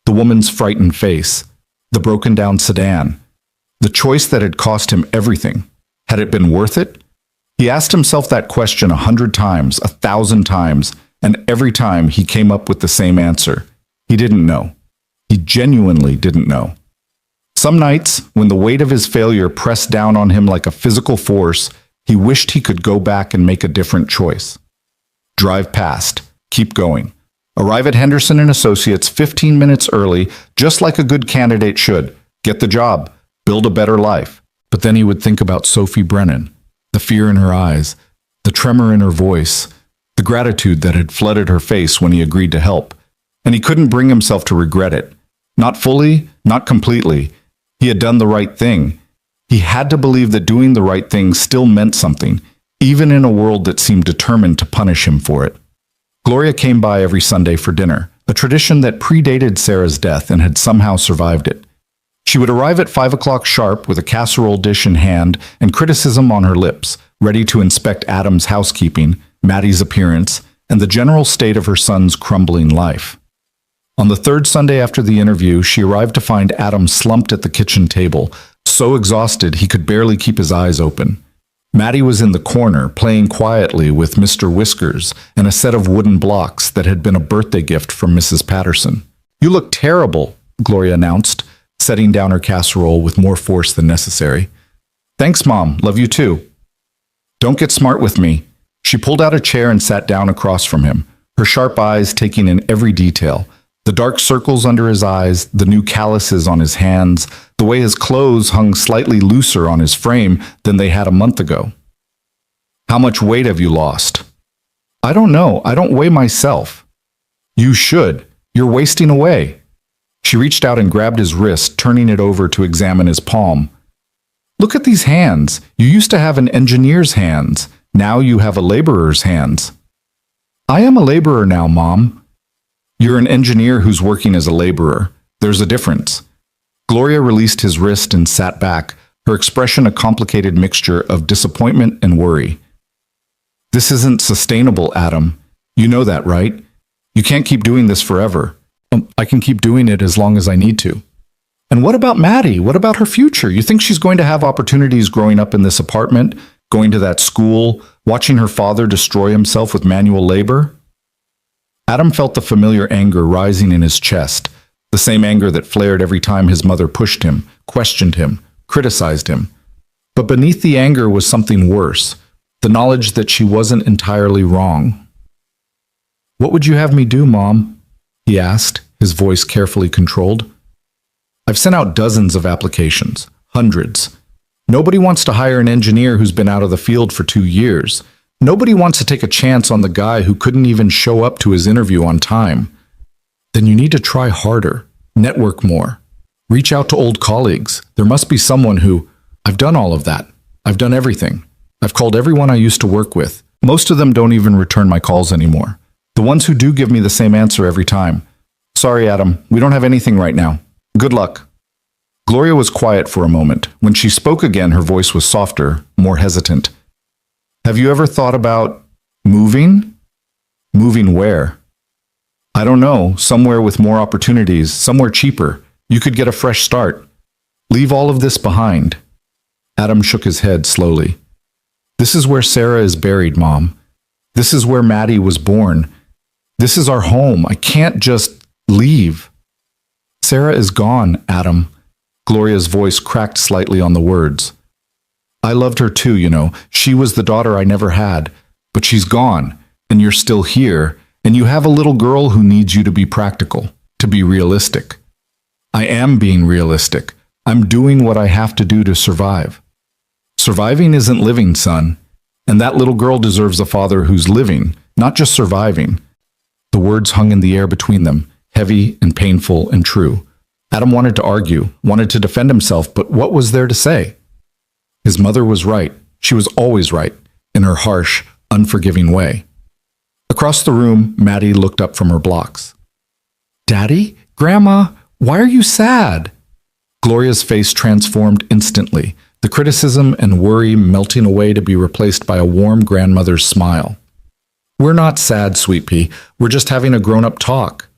The woman's frightened face, the broken-down sedan, the choice that had cost him everything. Had it been worth it? He asked himself that question 100 times, 1,000 times, and every time he came up with the same answer. He didn't know. He genuinely didn't know. Some nights, when the weight of his failure pressed down on him like a physical force, he wished he could go back and make a different choice. Drive past. Keep going. Arrive at Henderson & Associates 15 minutes early, just like a good candidate should. Get the job. Build a better life. But then he would think about Sophie Brennan, the fear in her eyes, the tremor in her voice, the gratitude that had flooded her face when he agreed to help. And he couldn't bring himself to regret it. Not fully, not completely. He had done the right thing. He had to believe that doing the right thing still meant something, even in a world that seemed determined to punish him for it. Gloria came by every Sunday for dinner, a tradition that predated Sarah's death and had somehow survived it. She would arrive at 5 o'clock sharp with a casserole dish in hand and criticism on her lips, ready to inspect Adam's housekeeping, Maddie's appearance, and the general state of her son's crumbling life. On the third Sunday after the interview, she arrived to find Adam slumped at the kitchen table, so exhausted he could barely keep his eyes open. Maddie was in the corner, playing quietly with Mr. Whiskers and a set of wooden blocks that had been a birthday gift from Mrs. Patterson. "You look terrible," Gloria announced, setting down her casserole with more force than necessary. "Thanks, Mom. Love you too." "Don't get smart with me." She pulled out a chair and sat down across from him, her sharp eyes taking in every detail. The dark circles under his eyes, the new calluses on his hands, the way his clothes hung slightly looser on his frame than they had a month ago. "How much weight have you lost?" "I don't know. I don't weigh myself." "You should. You're wasting away." She reached out and grabbed his wrist, turning it over to examine his palm. "Look at these hands. You used to have an engineer's hands. Now you have a laborer's hands." "I am a laborer now, Mom." "You're an engineer who's working as a laborer. There's a difference." Gloria released his wrist and sat back, her expression a complicated mixture of disappointment and worry. "This isn't sustainable, Adam. You know that, right? You can't keep doing this forever." "I can keep doing it as long as I need to." "And what about Maddie? What about her future? You think she's going to have opportunities growing up in this apartment, going to that school, watching her father destroy himself with manual labor?" Adam felt the familiar anger rising in his chest, the same anger that flared every time his mother pushed him, questioned him, criticized him. But beneath the anger was something worse, the knowledge that she wasn't entirely wrong. "What would you have me do, Mom?" he asked, his voice carefully controlled. "I've sent out dozens of applications, hundreds. Nobody wants to hire an engineer who's been out of the field for 2 years. Nobody wants to take a chance on the guy who couldn't even show up to his interview on time." "Then you need to try harder, network more, reach out to old colleagues. There must be someone who—" "I've done all of that. I've done everything. I've called everyone I used to work with. Most of them don't even return my calls anymore. The ones who do give me the same answer every time. Sorry, Adam, we don't have anything right now. Good luck." Gloria was quiet for a moment. When she spoke again, her voice was softer, more hesitant. "Have you ever thought about moving?" "Moving where?" "I don't know, somewhere with more opportunities, somewhere cheaper. You could get a fresh start. Leave all of this behind." Adam shook his head slowly. "This is where Sarah is buried, Mom. This is where Maddie was born. This is our home. I can't just leave." "Sarah is gone, Adam." Gloria's voice cracked slightly on the words. "I loved her too, you know. She was the daughter I never had. But she's gone, and you're still here, and you have a little girl who needs you to be practical, to be realistic. I am being realistic. I'm doing what I have to do to survive. Surviving isn't living, son. And that little girl deserves a father who's living, not just surviving. The words hung in the air between them, heavy and painful and true. Adam wanted to argue, wanted to defend himself, but what was there to say? His mother was right. She was always right, in her harsh, unforgiving way. Across the room, Maddie looked up from her blocks. "Daddy? Grandma? Why are you sad?" Gloria's face transformed instantly, the criticism and worry melting away to be replaced by a warm grandmother's smile. "We're not sad, sweet pea. We're just having a grown-up talk.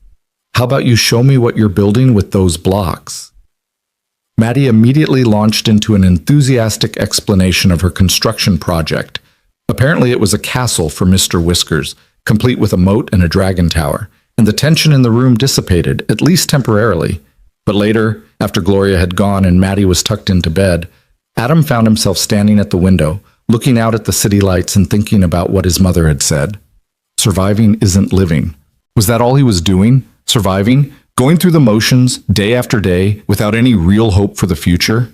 How about you show me what you're building with those blocks?" Maddie immediately launched into an enthusiastic explanation of her construction project. Apparently it was a castle for Mr. Whiskers, complete with a moat and a dragon tower, and the tension in the room dissipated, at least temporarily. But later, after Gloria had gone and Maddie was tucked into bed, Adam found himself standing at the window, looking out at the city lights and thinking about what his mother had said. Surviving isn't living. Was that all he was doing? Surviving? Going through the motions, day after day, without any real hope for the future?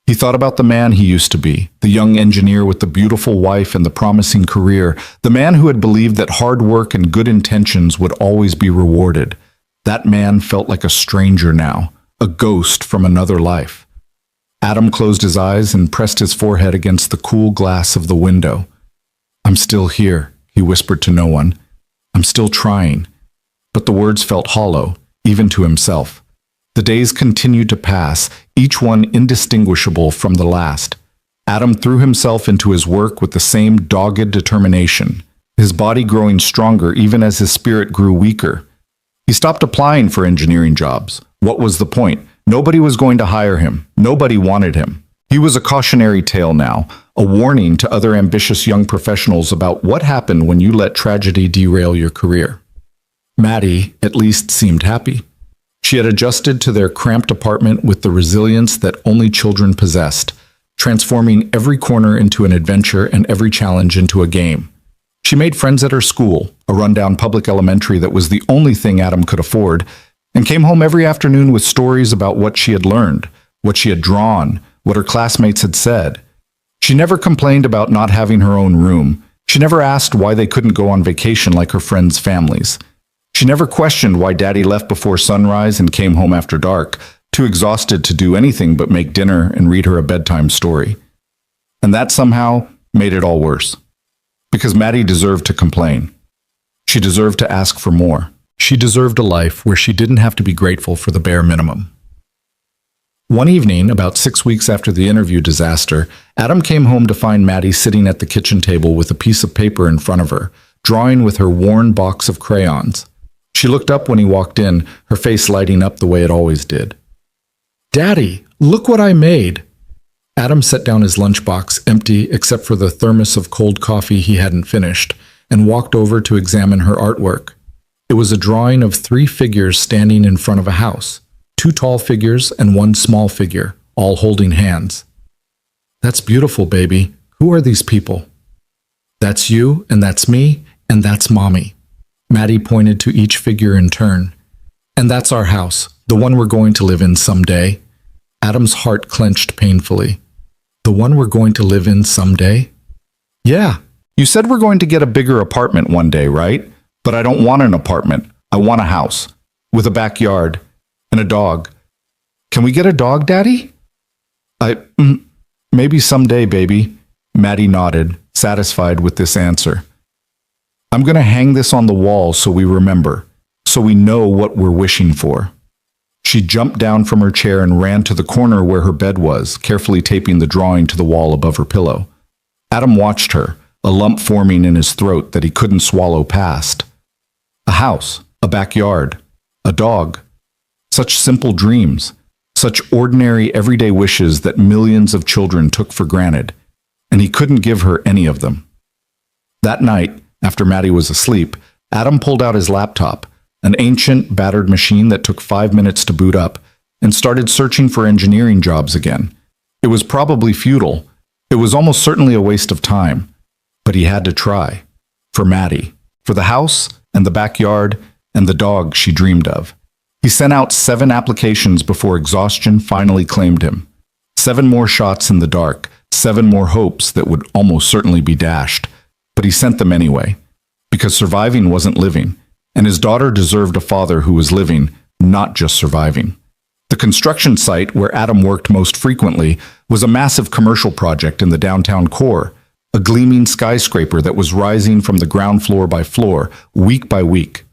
He thought about the man he used to be, the young engineer with the beautiful wife and the promising career, the man who had believed that hard work and good intentions would always be rewarded. That man felt like a stranger now, a ghost from another life. Adam closed his eyes and pressed his forehead against the cool glass of the window. "I'm still here," he whispered to no one. "I'm still trying." But the words felt hollow, even to himself. The days continued to pass, each one indistinguishable from the last. Adam threw himself into his work with the same dogged determination, his body growing stronger even as his spirit grew weaker. He stopped applying for engineering jobs. What was the point? Nobody was going to hire him. Nobody wanted him. He was a cautionary tale now, a warning to other ambitious young professionals about what happened when you let tragedy derail your career. Maddie, at least, seemed happy. She had adjusted to their cramped apartment with the resilience that only children possessed, transforming every corner into an adventure and every challenge into a game. She made friends at her school, a rundown public elementary that was the only thing Adam could afford, and came home every afternoon with stories about what she had learned, what she had drawn, what her classmates had said. She never complained about not having her own room. She never asked why they couldn't go on vacation like her friends' families. She never questioned why Daddy left before sunrise and came home after dark, too exhausted to do anything but make dinner and read her a bedtime story. And that somehow made it all worse. Because Maddie deserved to complain. She deserved to ask for more. She deserved a life where she didn't have to be grateful for the bare minimum. One evening, about 6 weeks after the interview disaster, Adam came home to find Maddie sitting at the kitchen table with a piece of paper in front of her, drawing with her worn box of crayons. She looked up when he walked in, her face lighting up the way it always did. "Daddy, look what I made!" Adam set down his lunchbox, empty except for the thermos of cold coffee he hadn't finished, and walked over to examine her artwork. It was a drawing of 3 figures standing in front of a house, 2 tall figures and 1 small figure, all holding hands. "That's beautiful, baby. Who are these people?" "That's you, and that's me, and that's Mommy." Maddie pointed to each figure in turn. "And that's our house, the one we're going to live in someday." Adam's heart clenched painfully. "The one we're going to live in someday?" "Yeah. You said we're going to get a bigger apartment one day, right? But I don't want an apartment. I want a house. With a backyard. And a dog. Can we get a dog, Daddy?" Maybe someday, baby." Maddie nodded, satisfied with this answer. "I'm going to hang this on the wall so we remember, so we know what we're wishing for." She jumped down from her chair and ran to the corner where her bed was, carefully taping the drawing to the wall above her pillow. Adam watched her, a lump forming in his throat that he couldn't swallow past. A house, a backyard, a dog. Such simple dreams, such ordinary everyday wishes that millions of children took for granted, and he couldn't give her any of them. That night, after Maddie was asleep, Adam pulled out his laptop, an ancient, battered machine that took 5 minutes to boot up, and started searching for engineering jobs again. It was probably futile. It was almost certainly a waste of time. But he had to try. For Maddie. For the house, and the backyard, and the dog she dreamed of. He sent out 7 applications before exhaustion finally claimed him. 7 more shots in the dark, 7 more hopes that would almost certainly be dashed. But he sent them anyway, because surviving wasn't living, and his daughter deserved a father who was living, not just surviving. The construction site where Adam worked most frequently was a massive commercial project in the downtown core, a gleaming skyscraper that was rising from the ground floor by floor, week by week.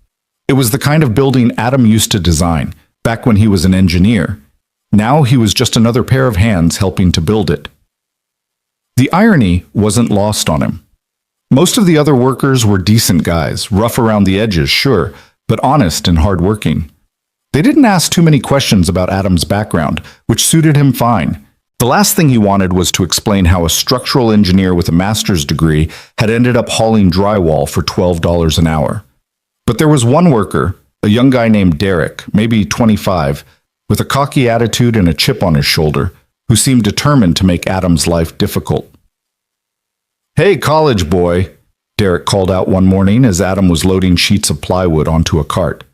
It was the kind of building Adam used to design, back when he was an engineer. Now he was just another pair of hands helping to build it. The irony wasn't lost on him. Most of the other workers were decent guys, rough around the edges, sure, but honest and hardworking. They didn't ask too many questions about Adam's background, which suited him fine. The last thing he wanted was to explain how a structural engineer with a master's degree had ended up hauling drywall for $12 an hour. But there was one worker, a young guy named Derek, maybe 25, with a cocky attitude and a chip on his shoulder, who seemed determined to make Adam's life difficult. "Hey, college boy," Derek called out one morning as Adam was loading sheets of plywood onto a cart.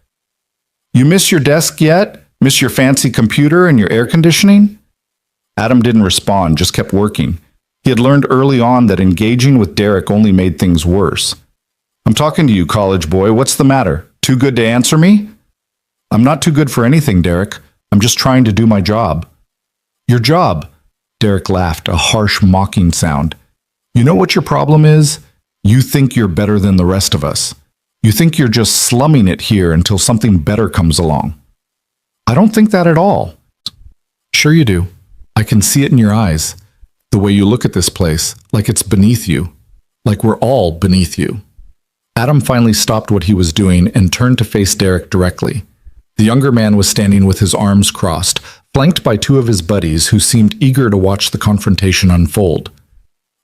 "You miss your desk yet? Miss your fancy computer and your air conditioning?" Adam didn't respond, just kept working. He had learned early on that engaging with Derek only made things worse. "I'm talking to you, college boy. What's the matter? Too good to answer me?" "I'm not too good for anything, Derek. I'm just trying to do my job." "Your job?" Derek laughed, a harsh, mocking sound. "You know what your problem is? You think you're better than the rest of us. You think you're just slumming it here until something better comes along." "I don't think that at all." "Sure you do. I can see it in your eyes. The way you look at this place, like it's beneath you. Like we're all beneath you." Adam finally stopped what he was doing and turned to face Derek directly. The younger man was standing with his arms crossed, flanked by 2 of his buddies who seemed eager to watch the confrontation unfold.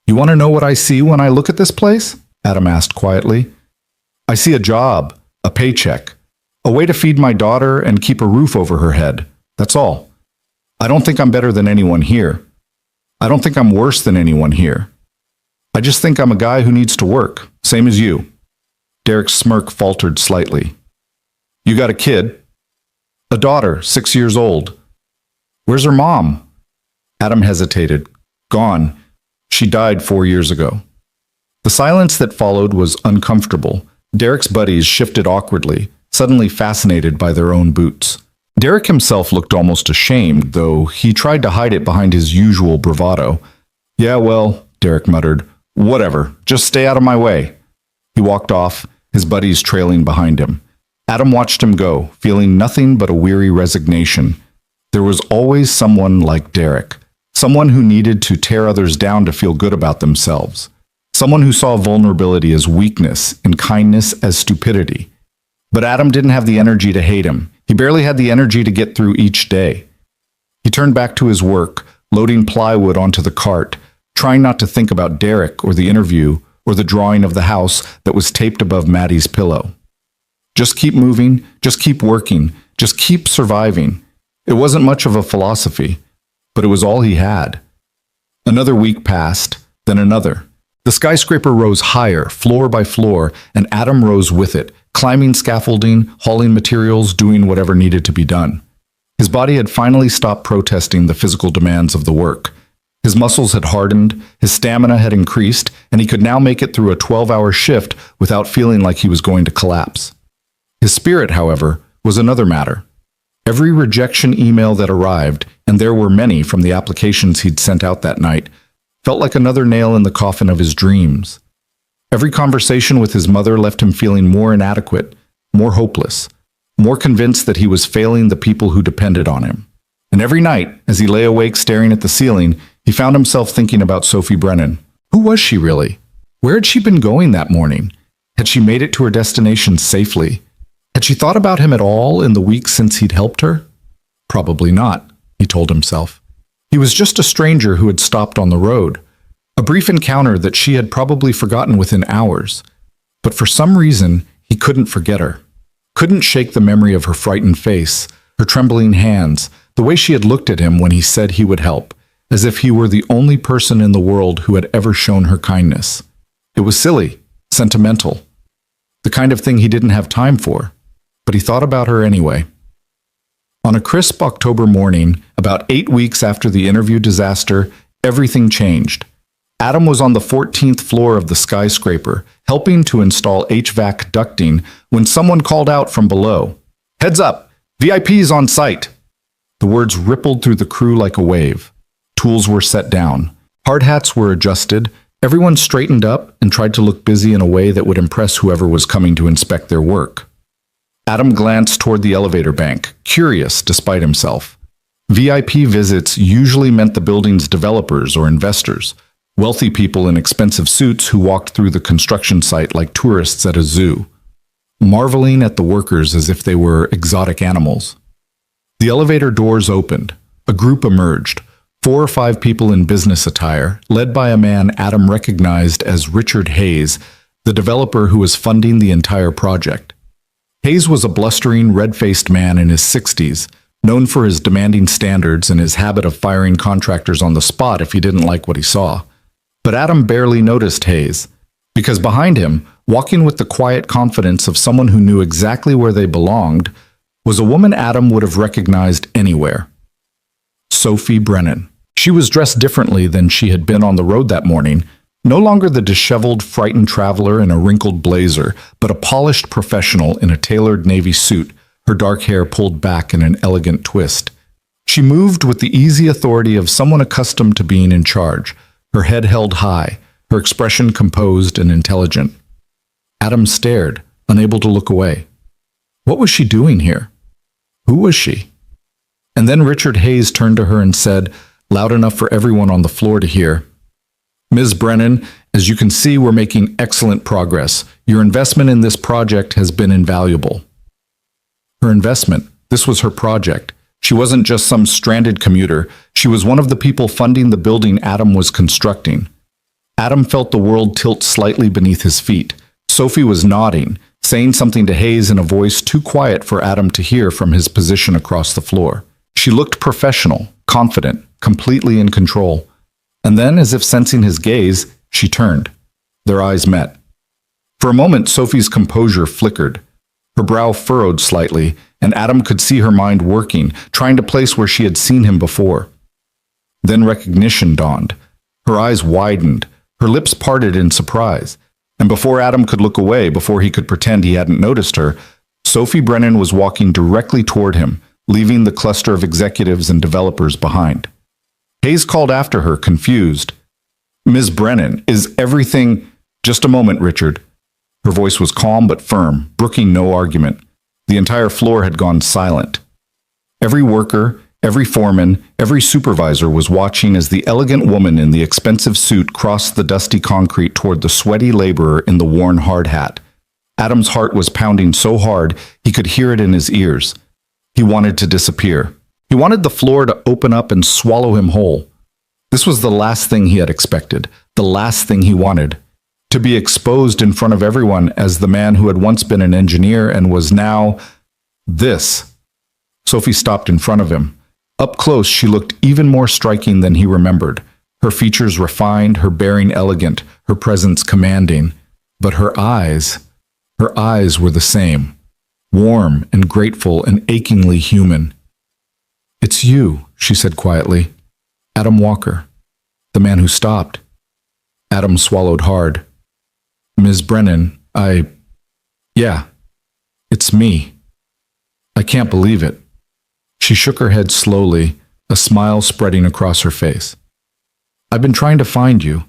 "You want to know what I see when I look at this place?" Adam asked quietly. "I see a job, a paycheck, a way to feed my daughter and keep a roof over her head. That's all. I don't think I'm better than anyone here. I don't think I'm worse than anyone here. I just think I'm a guy who needs to work, same as you." Derek's smirk faltered slightly. "You got a kid?" "A daughter, 6 years old." "Where's her mom?" Adam hesitated. "Gone. She died 4 years ago." The silence that followed was uncomfortable. Derek's buddies shifted awkwardly, suddenly fascinated by their own boots. Derek himself looked almost ashamed, though he tried to hide it behind his usual bravado. "Yeah, well," Derek muttered, "whatever. Just stay out of my way." He walked off, his buddies trailing behind him. Adam watched him go, feeling nothing but a weary resignation. There was always someone like Derek, someone who needed to tear others down to feel good about themselves. Someone who saw vulnerability as weakness and kindness as stupidity. But Adam didn't have the energy to hate him. He barely had the energy to get through each day. He turned back to his work, loading plywood onto the cart, trying not to think about Derek or the interview or the drawing of the house that was taped above Maddie's pillow. Just keep moving, just keep working, just keep surviving. It wasn't much of a philosophy, but it was all he had. Another week passed, then another. The skyscraper rose higher, floor by floor, and Adam rose with it, climbing scaffolding, hauling materials, doing whatever needed to be done. His body had finally stopped protesting the physical demands of the work. His muscles had hardened, his stamina had increased, and he could now make it through a 12-hour shift without feeling like he was going to collapse. His spirit, however, was another matter. Every rejection email that arrived, and there were many from the applications he'd sent out that night, felt like another nail in the coffin of his dreams. Every conversation with his mother left him feeling more inadequate, more hopeless, more convinced that he was failing the people who depended on him. And every night, as he lay awake staring at the ceiling, he found himself thinking about Sophie Brennan. Who was she really? Where had she been going that morning? Had she made it to her destination safely? Had she thought about him at all in the weeks since he'd helped her? Probably not, he told himself. He was just a stranger who had stopped on the road. A brief encounter that she had probably forgotten within hours. But for some reason, he couldn't forget her. Couldn't shake the memory of her frightened face, her trembling hands, the way she had looked at him when he said he would help, as if he were the only person in the world who had ever shown her kindness. It was silly, sentimental, the kind of thing he didn't have time for, but he thought about her anyway. On a crisp October morning, about 8 weeks after the interview disaster, everything changed. Adam was on the 14th floor of the skyscraper, helping to install HVAC ducting when someone called out from below. "Heads up! VIPs on site!" The words rippled through the crew like a wave. Tools were set down. Hard hats were adjusted. Everyone straightened up and tried to look busy in a way that would impress whoever was coming to inspect their work. Adam glanced toward the elevator bank, curious despite himself. VIP visits usually meant the building's developers or investors, wealthy people in expensive suits who walked through the construction site like tourists at a zoo, marveling at the workers as if they were exotic animals. The elevator doors opened. A group emerged, 4 or 5 people in business attire, led by a man Adam recognized as Richard Hayes, the developer who was funding the entire project. Hayes was a blustering, red-faced man in his 60s, known for his demanding standards and his habit of firing contractors on the spot if he didn't like what he saw. But Adam barely noticed Hayes, because behind him, walking with the quiet confidence of someone who knew exactly where they belonged, was a woman Adam would have recognized anywhere. Sophie Brennan. She was dressed differently than she had been on the road that morning, no longer the disheveled, frightened traveler in a wrinkled blazer, but a polished professional in a tailored navy suit, her dark hair pulled back in an elegant twist. She moved with the easy authority of someone accustomed to being in charge, her head held high, her expression composed and intelligent. Adam stared, unable to look away. What was she doing here? Who was she? And then Richard Hayes turned to her and said, loud enough for everyone on the floor to hear, "Ms. Brennan, as you can see, we're making excellent progress. Your investment in this project has been invaluable." Her investment. This was her project. She wasn't just some stranded commuter. She was one of the people funding the building Adam was constructing. Adam felt the world tilt slightly beneath his feet. Sophie was nodding, saying something to Hayes in a voice too quiet for Adam to hear from his position across the floor. She looked professional, confident, completely in control. And then, as if sensing his gaze, she turned. Their eyes met. For a moment, Sophie's composure flickered. Her brow furrowed slightly, and Adam could see her mind working, trying to place where she had seen him before. Then recognition dawned. Her eyes widened, her lips parted in surprise. And before Adam could look away, before he could pretend he hadn't noticed her, Sophie Brennan was walking directly toward him, leaving the cluster of executives and developers behind. Hayes called after her, confused. "Ms. Brennan, is everything—" "Just a moment, Richard." Her voice was calm but firm, brooking no argument. The entire floor had gone silent. Every worker, every foreman, every supervisor was watching as the elegant woman in the expensive suit crossed the dusty concrete toward the sweaty laborer in the worn hard hat. Adam's heart was pounding so hard he could hear it in his ears. He wanted to disappear. He wanted the floor to open up and swallow him whole. This was the last thing he had expected, the last thing he wanted. To be exposed in front of everyone as the man who had once been an engineer and was now this. Sophie stopped in front of him. Up close, she looked even more striking than he remembered. Her features refined, her bearing elegant, her presence commanding. But her eyes were the same. Warm and grateful and achingly human. "It's you," she said quietly. "Adam Walker, the man who stopped." Adam swallowed hard. "Ms. Brennan, yeah, it's me. I can't believe it." She shook her head slowly, a smile spreading across her face. "I've been trying to find you.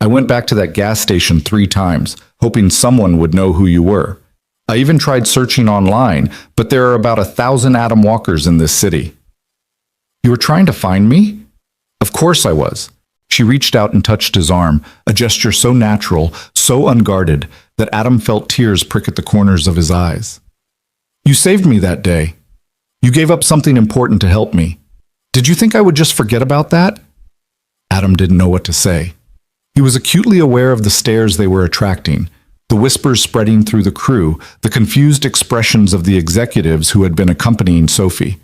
I went back to that gas station 3 times, hoping someone would know who you were. I even tried searching online, but there are about 1,000 Adam Walkers in this city." "You were trying to find me?" "Of course I was." She reached out and touched his arm, a gesture so natural, so unguarded, that Adam felt tears prick at the corners of his eyes. "You saved me that day. You gave up something important to help me. Did you think I would just forget about that?" Adam didn't know what to say. He was acutely aware of the stares they were attracting, the whispers spreading through the crew, the confused expressions of the executives who had been accompanying Sophie.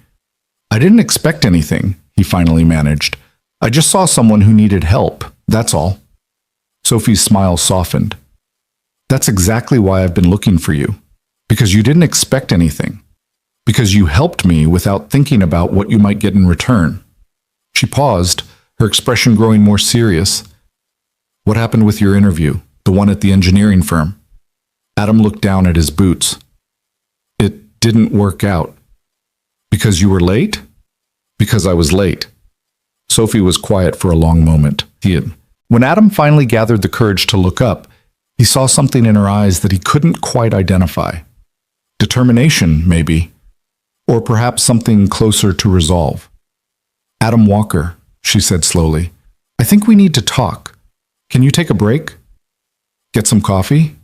"I didn't expect anything," he finally managed. "I just saw someone who needed help, that's all." Sophie's smile softened. "That's exactly why I've been looking for you, because you didn't expect anything. Because you helped me without thinking about what you might get in return. She paused, her expression growing more serious. What happened with your interview, the one at the engineering firm? Adam looked down at his boots. It didn't work out. Because you were late? Because I was late. Sophie was quiet for a long moment. When Adam finally gathered the courage to look up, he saw something in her eyes that he couldn't quite identify. Determination, maybe. Or perhaps something closer to resolve. Adam Walker, she said slowly, I think we need to talk. Can you take a break? Get some coffee?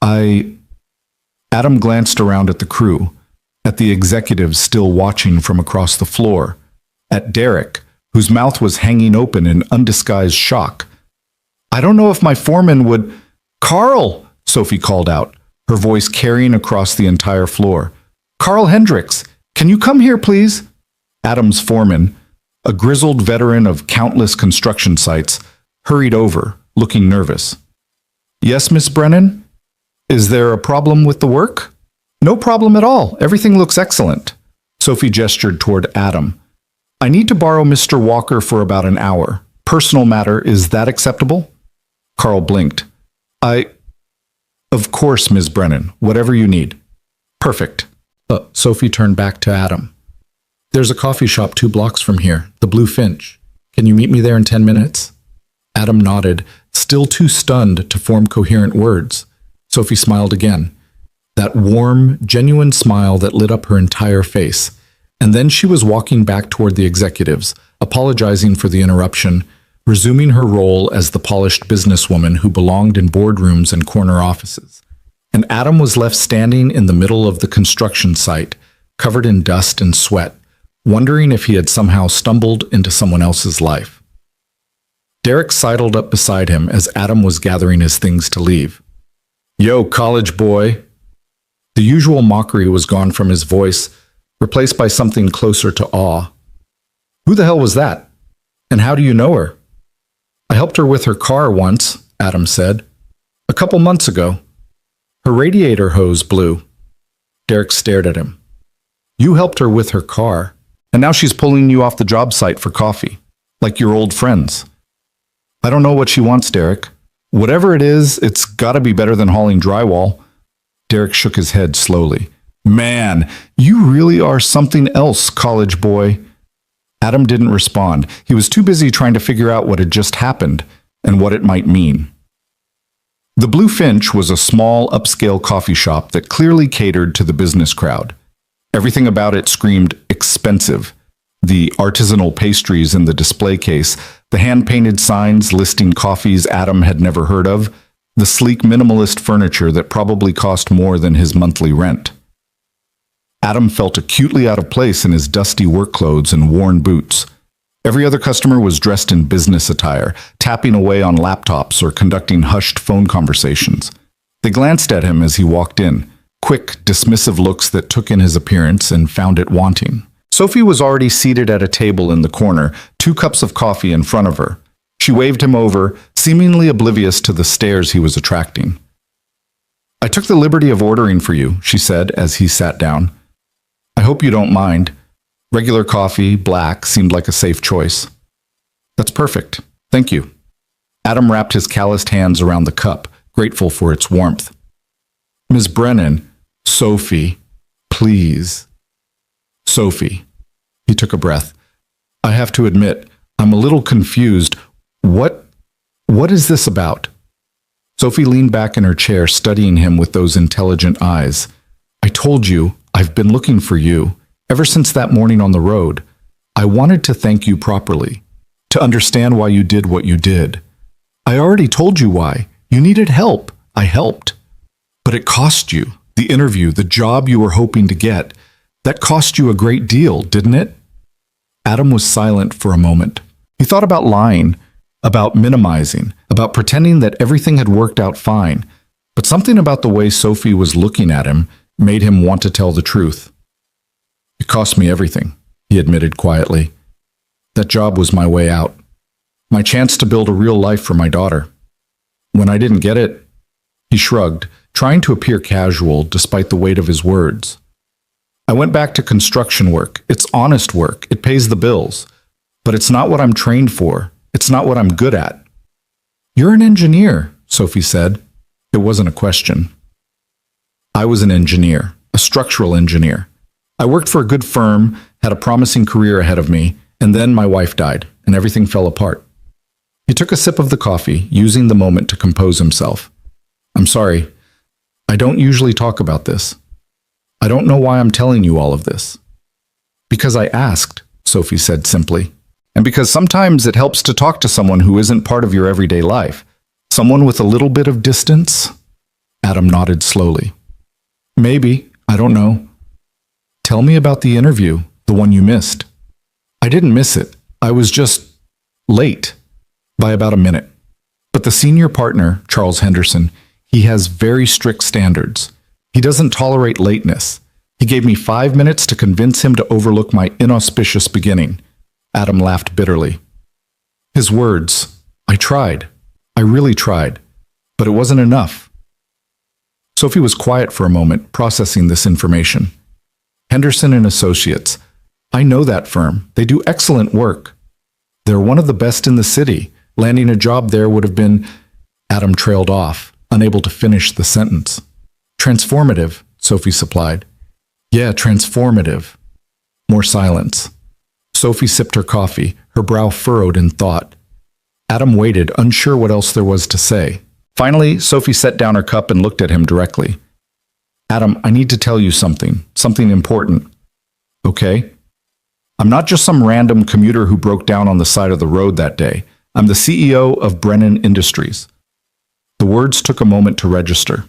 Adam glanced around at the crew, at the executives still watching from across the floor, at Derek, whose mouth was hanging open in undisguised shock. I don't know if my foreman would... Carl! Sophie called out, her voice carrying across the entire floor. Carl Hendricks, can you come here, please? Adam's foreman, a grizzled veteran of countless construction sites, hurried over, looking nervous. Yes, Miss Brennan? Is there a problem with the work? No problem at all. Everything looks excellent. Sophie gestured toward Adam. I need to borrow Mr. Walker for about an hour. Personal matter, is that acceptable? Carl blinked. Of course, Ms. Brennan. Whatever you need. Perfect. Sophie turned back to Adam. There's a coffee shop 2 blocks from here, the Blue Finch. Can you meet me there in 10 minutes? Adam nodded, still too stunned to form coherent words. Sophie smiled again. That warm, genuine smile that lit up her entire face. And then she was walking back toward the executives, apologizing for the interruption, resuming her role as the polished businesswoman who belonged in boardrooms and corner offices. And Adam was left standing in the middle of the construction site, covered in dust and sweat, wondering if he had somehow stumbled into someone else's life. Derek sidled up beside him as Adam was gathering his things to leave. Yo, college boy. The usual mockery was gone from his voice, replaced by something closer to awe. Who the hell was that? And how do you know her? I helped her with her car once, Adam said. A couple months ago. Her radiator hose blew. Derek stared at him. You helped her with her car, and now she's pulling you off the job site for coffee, like your old friends. I don't know what she wants, Derek. Whatever it is, it's gotta be better than hauling drywall. Derek shook his head slowly. Man, you really are something else, college boy. Adam didn't respond. He was too busy trying to figure out what had just happened and what it might mean. The Blue Finch was a small, upscale coffee shop that clearly catered to the business crowd. Everything about it screamed expensive. The artisanal pastries in the display case, the hand-painted signs listing coffees Adam had never heard of, the sleek minimalist furniture that probably cost more than his monthly rent. Adam felt acutely out of place in his dusty work clothes and worn boots. Every other customer was dressed in business attire, tapping away on laptops or conducting hushed phone conversations. They glanced at him as he walked in, quick, dismissive looks that took in his appearance and found it wanting. Sophie was already seated at a table in the corner, 2 cups of coffee in front of her. She waved him over, seemingly oblivious to the stares he was attracting. I took the liberty of ordering for you, she said as he sat down. I hope you don't mind. Regular coffee, black, seemed like a safe choice. That's perfect. Thank you. Adam wrapped his calloused hands around the cup, grateful for its warmth. Ms. Brennan, Sophie, please. Sophie. He took a breath. I have to admit, I'm a little confused. What is this about? Sophie leaned back in her chair, studying him with those intelligent eyes. I told you, I've been looking for you. Ever since that morning on the road, I wanted to thank you properly, to understand why you did what you did. I already told you why. You needed help. I helped. But it cost you. The interview, the job you were hoping to get, that cost you a great deal, didn't it? Adam was silent for a moment. He thought about lying, about minimizing, about pretending that everything had worked out fine. But something about the way Sophie was looking at him made him want to tell the truth. It cost me everything, he admitted quietly. That job was my way out, my chance to build a real life for my daughter. When I didn't get it, he shrugged, trying to appear casual despite the weight of his words. I went back to construction work. It's honest work. It pays the bills. But it's not what I'm trained for. It's not what I'm good at. You're an engineer, Sophie said. It wasn't a question. I was an engineer, a structural engineer. I worked for a good firm, had a promising career ahead of me, and then my wife died, and everything fell apart. He took a sip of the coffee, using the moment to compose himself. I'm sorry. I don't usually talk about this. I don't know why I'm telling you all of this. Because I asked, Sophie said simply. And because sometimes it helps to talk to someone who isn't part of your everyday life. Someone with a little bit of distance? Adam nodded slowly. Maybe. I don't know. Tell me about the interview, the one you missed. I didn't miss it. I was just late by about a minute. But the senior partner, Charles Henderson, he has very strict standards. He doesn't tolerate lateness. He gave me 5 minutes to convince him to overlook my inauspicious beginning. Adam laughed bitterly. His words, I tried. I really tried. But it wasn't enough. Sophie was quiet for a moment, processing this information. Henderson and Associates. I know that firm. They do excellent work. They're one of the best in the city. Landing a job there would have been... Adam trailed off, unable to finish the sentence. Transformative, Sophie supplied. Yeah, transformative. More silence. Sophie sipped her coffee, her brow furrowed in thought. Adam waited, unsure what else there was to say. Finally, Sophie set down her cup and looked at him directly. Adam, I need to tell you something important. Okay? I'm not just some random commuter who broke down on the side of the road that day. I'm the CEO of Brennan Industries. The words took a moment to register.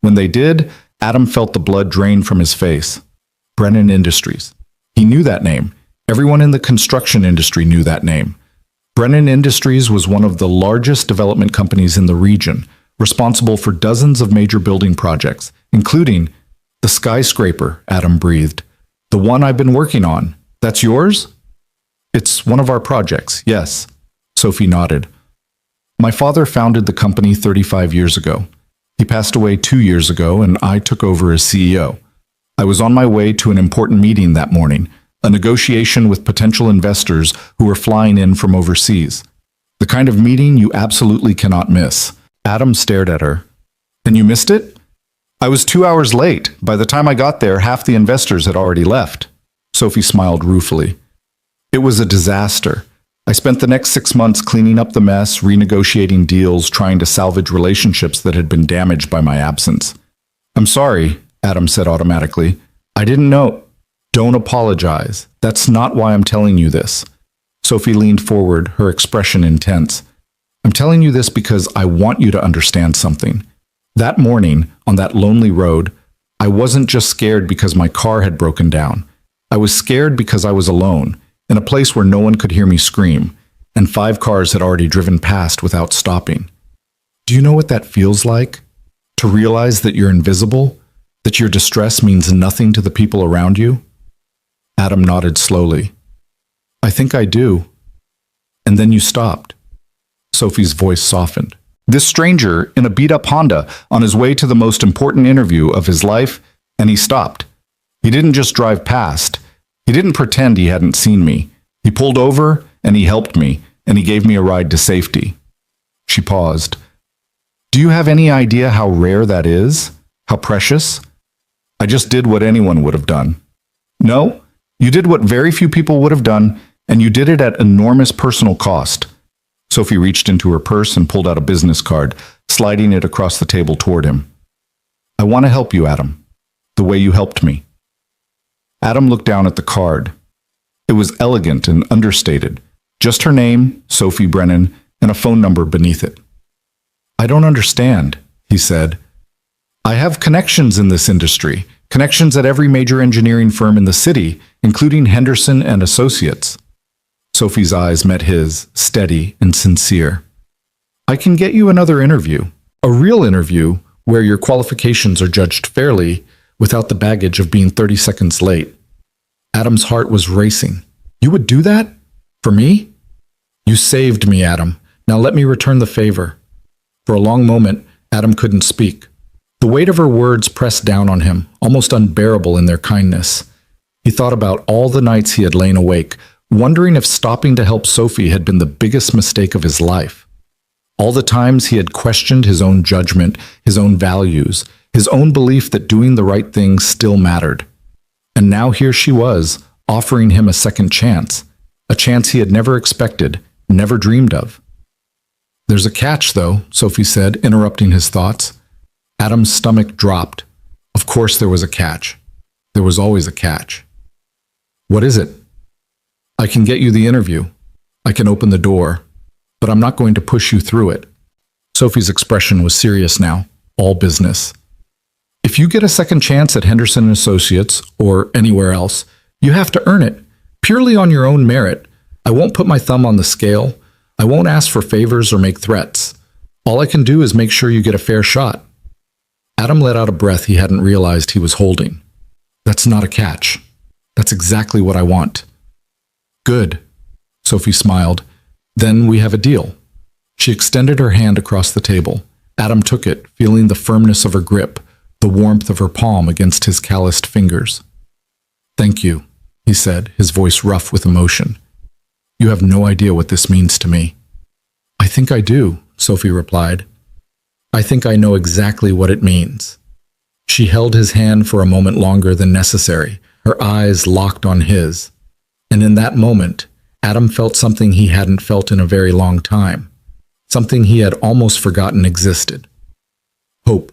When they did, Adam felt the blood drain from his face. Brennan Industries. He knew that name. Everyone in the construction industry knew that name. Brennan Industries was one of the largest development companies in the region, responsible for dozens of major building projects, including the skyscraper, Adam breathed. The one I've been working on. That's yours? It's one of our projects, yes. Sophie nodded. My father founded the company 35 years ago. He passed away 2 years ago, and I took over as CEO. I was on my way to an important meeting that morning, a negotiation with potential investors who were flying in from overseas. The kind of meeting you absolutely cannot miss. Adam stared at her. And you missed it? I was 2 hours late. By the time I got there, half the investors had already left. Sophie smiled ruefully. It was a disaster. I spent the next 6 months cleaning up the mess, renegotiating deals, trying to salvage relationships that had been damaged by my absence. I'm sorry, Adam said automatically. I didn't know. Don't apologize. That's not why I'm telling you this. Sophie leaned forward, her expression intense. I'm telling you this because I want you to understand something. That morning, on that lonely road, I wasn't just scared because my car had broken down. I was scared because I was alone, in a place where no one could hear me scream, and 5 cars had already driven past without stopping. Do you know what that feels like? To realize that you're invisible? That your distress means nothing to the people around you? Adam nodded slowly. I think I do. And then you stopped. Sophie's voice softened. This stranger in a beat-up Honda on his way to the most important interview of his life, and he stopped. He didn't just drive past. He didn't pretend he hadn't seen me. He pulled over, and he helped me, and he gave me a ride to safety. She paused. Do you have any idea how rare that is? How precious? I just did what anyone would have done. No, you did what very few people would have done, and you did it at enormous personal cost. Sophie reached into her purse and pulled out a business card, sliding it across the table toward him. I want to help you, Adam, the way you helped me. Adam looked down at the card. It was elegant and understated. Just her name, Sophie Brennan, and a phone number beneath it. I don't understand, he said. I have connections in this industry, connections at every major engineering firm in the city, including Henderson and Associates. Sophie's eyes met his, steady and sincere. I can get you another interview, a real interview where your qualifications are judged fairly without the baggage of being 30 seconds late. Adam's heart was racing. You would do that? For me? You saved me, Adam. Now let me return the favor. For a long moment, Adam couldn't speak. The weight of her words pressed down on him, almost unbearable in their kindness. He thought about all the nights he had lain awake, wondering if stopping to help Sophie had been the biggest mistake of his life. All the times he had questioned his own judgment, his own values, his own belief that doing the right thing still mattered. And now here she was, offering him a second chance, a chance he had never expected, never dreamed of. "There's a catch, though," Sophie said, interrupting his thoughts. Adam's stomach dropped. Of course there was a catch. There was always a catch. "What is it?" "I can get you the interview. I can open the door. But I'm not going to push you through it." Sophie's expression was serious now, all business. "If you get a second chance at Henderson & Associates, or anywhere else, you have to earn it, purely on your own merit. I won't put my thumb on the scale. I won't ask for favors or make threats. All I can do is make sure you get a fair shot." Adam let out a breath he hadn't realized he was holding. "That's not a catch. That's exactly what I want." "Good," Sophie smiled. "Then we have a deal." She extended her hand across the table. Adam took it, feeling the firmness of her grip, the warmth of her palm against his calloused fingers. "Thank you," he said, his voice rough with emotion. "You have no idea what this means to me." "I think I do," Sophie replied. "I think I know exactly what it means." She held his hand for a moment longer than necessary, her eyes locked on his. And in that moment, Adam felt something he hadn't felt in a very long time, something he had almost forgotten existed. Hope.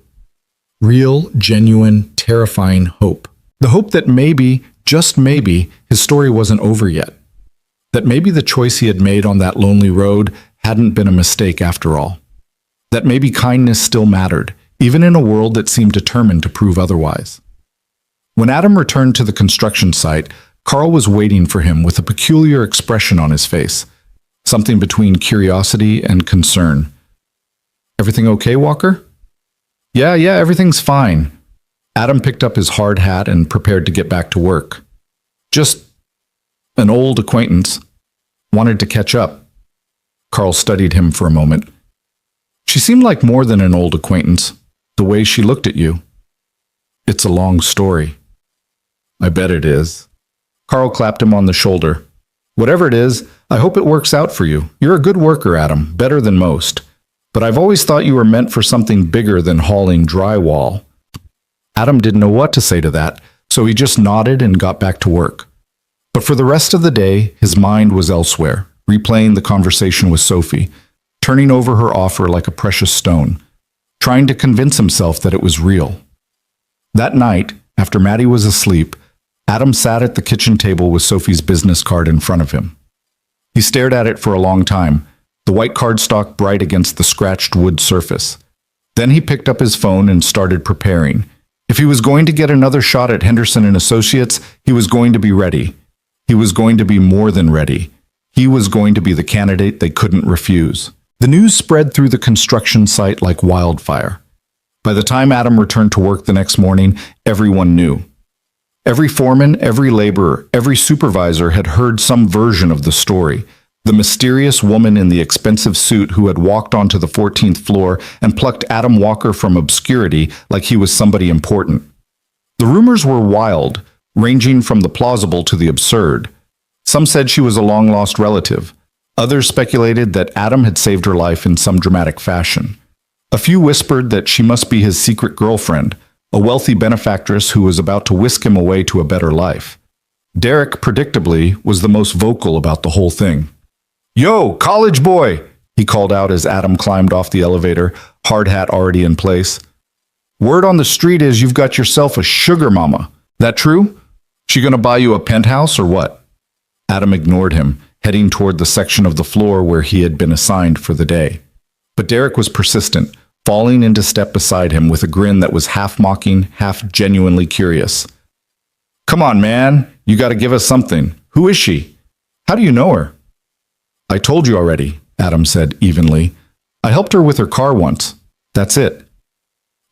Real, genuine, terrifying hope. The hope that maybe, just maybe, his story wasn't over yet. That maybe the choice he had made on that lonely road hadn't been a mistake after all. That maybe kindness still mattered, even in a world that seemed determined to prove otherwise. When Adam returned to the construction site, Carl was waiting for him with a peculiar expression on his face, something between curiosity and concern. "Everything okay, Walker?" Yeah, everything's fine." Adam picked up his hard hat and prepared to get back to work. "Just an old acquaintance. Wanted to catch up." Carl studied him for a moment. "She seemed like more than an old acquaintance, the way she looked at you." "It's a long story." "I bet it is." Carl clapped him on the shoulder. "Whatever it is, I hope it works out for you. You're a good worker, Adam, better than most. But I've always thought you were meant for something bigger than hauling drywall." Adam didn't know what to say to that, so he just nodded and got back to work. But for the rest of the day, his mind was elsewhere, replaying the conversation with Sophie, turning over her offer like a precious stone, trying to convince himself that it was real. That night, after Maddie was asleep, Adam sat at the kitchen table with Sophie's business card in front of him. He stared at it for a long time, the white cardstock bright against the scratched wood surface. Then he picked up his phone and started preparing. If he was going to get another shot at Henderson & Associates, he was going to be ready. He was going to be more than ready. He was going to be the candidate they couldn't refuse. The news spread through the construction site like wildfire. By the time Adam returned to work the next morning, everyone knew. Every foreman, every laborer, every supervisor had heard some version of the story. The mysterious woman in the expensive suit who had walked onto the 14th floor and plucked Adam Walker from obscurity like he was somebody important. The rumors were wild, ranging from the plausible to the absurd. Some said she was a long-lost relative. Others speculated that Adam had saved her life in some dramatic fashion. A few whispered that she must be his secret girlfriend, a wealthy benefactress who was about to whisk him away to a better life. Derek, predictably, was the most vocal about the whole thing. "Yo, college boy!" he called out as Adam climbed off the elevator, hard hat already in place. "Word on the street is you've got yourself a sugar mama. That true? She gonna buy you a penthouse or what?" Adam ignored him, heading toward the section of the floor where he had been assigned for the day. But Derek was persistent, falling into step beside him with a grin that was half mocking, half genuinely curious. "Come on, man. You got to give us something. Who is she? How do you know her?" "I told you already," Adam said evenly. "I helped her with her car once. That's it."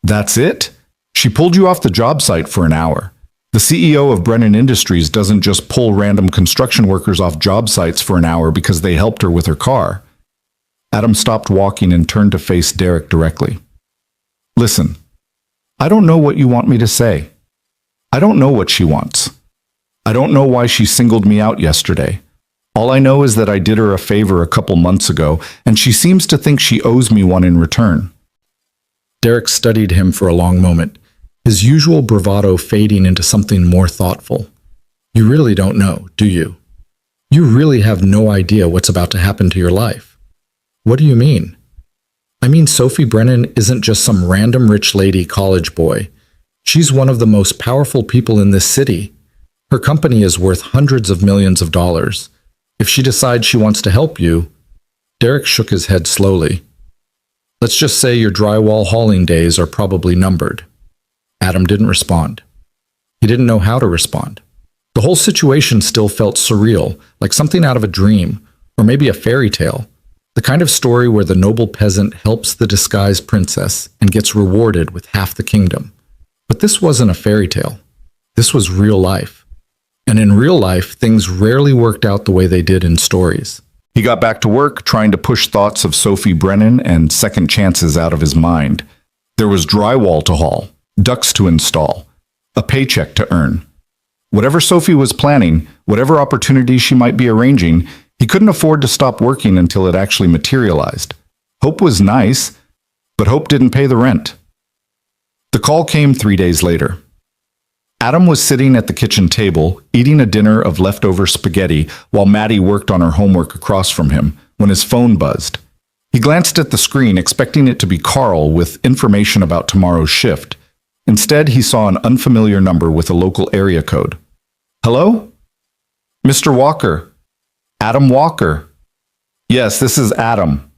"That's it? She pulled you off the job site for an hour. The CEO of Brennan Industries doesn't just pull random construction workers off job sites for an hour because they helped her with her car." Adam stopped walking and turned to face Derek directly. "Listen, I don't know what you want me to say. I don't know what she wants. I don't know why she singled me out yesterday. All I know is that I did her a favor a couple months ago, and she seems to think she owes me one in return." Derek studied him for a long moment, his usual bravado fading into something more thoughtful. "You really don't know, do you? You really have no idea what's about to happen to your life." "What do you mean?" "I mean, Sophie Brennan isn't just some random rich lady college boy. She's one of the most powerful people in this city. Her company is worth hundreds of millions of dollars. If she decides she wants to help you—" Derek shook his head slowly. "Let's just say your drywall hauling days are probably numbered." Adam didn't respond. He didn't know how to respond. The whole situation still felt surreal, like something out of a dream, or maybe a fairy tale. The kind of story where the noble peasant helps the disguised princess and gets rewarded with half the kingdom. But this wasn't a fairy tale. This was real life. And in real life, things rarely worked out the way they did in stories. He got back to work, trying to push thoughts of Sophie Brennan and second chances out of his mind. There was drywall to haul, ducts to install, a paycheck to earn. Whatever Sophie was planning, whatever opportunities she might be arranging, he couldn't afford to stop working until it actually materialized. Hope was nice, but hope didn't pay the rent. The call came 3 days later. Adam was sitting at the kitchen table, eating a dinner of leftover spaghetti while Maddie worked on her homework across from him, when his phone buzzed. He glanced at the screen, expecting it to be Carl with information about tomorrow's shift. Instead, he saw an unfamiliar number with a local area code. "Hello? Mr. Walker. Adam Walker." "Yes, this is Adam.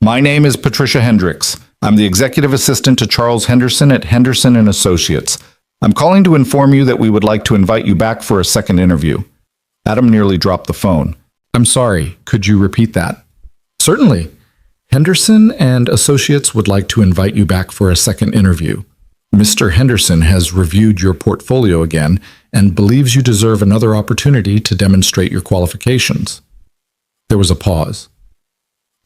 My name is Patricia Hendricks. I'm the executive assistant to Charles Henderson at Henderson and Associates. I'm calling to inform you that we would like to invite you back for a second interview." Adam nearly dropped the phone. "I'm sorry, could you repeat that?" "Certainly. Henderson and Associates would like to invite you back for a second interview. Mr. Henderson has reviewed your portfolio again and believes you deserve another opportunity to demonstrate your qualifications." There was a pause.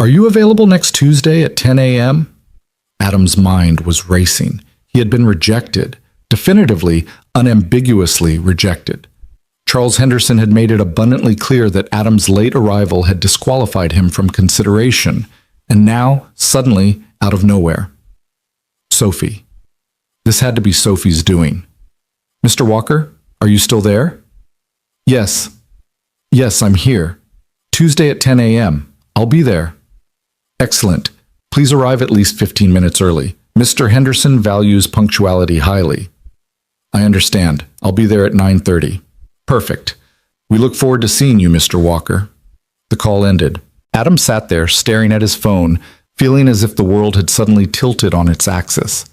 "Are you available next Tuesday at 10 a.m.? Adam's mind was racing. He had been rejected, definitively, unambiguously rejected. Charles Henderson had made it abundantly clear that Adam's late arrival had disqualified him from consideration, and now, suddenly, out of nowhere. Sophie. This had to be Sophie's doing. "Mr. Walker, are you still there?" Yes, I'm here. Tuesday at 10 a.m. I'll be there." "Excellent. Please arrive at least 15 minutes early. Mr. Henderson values punctuality highly." "I understand. I'll be there at 9:30. "Perfect. We look forward to seeing you, Mr. Walker." The call ended. Adam sat there, staring at his phone, feeling as if the world had suddenly tilted on its axis.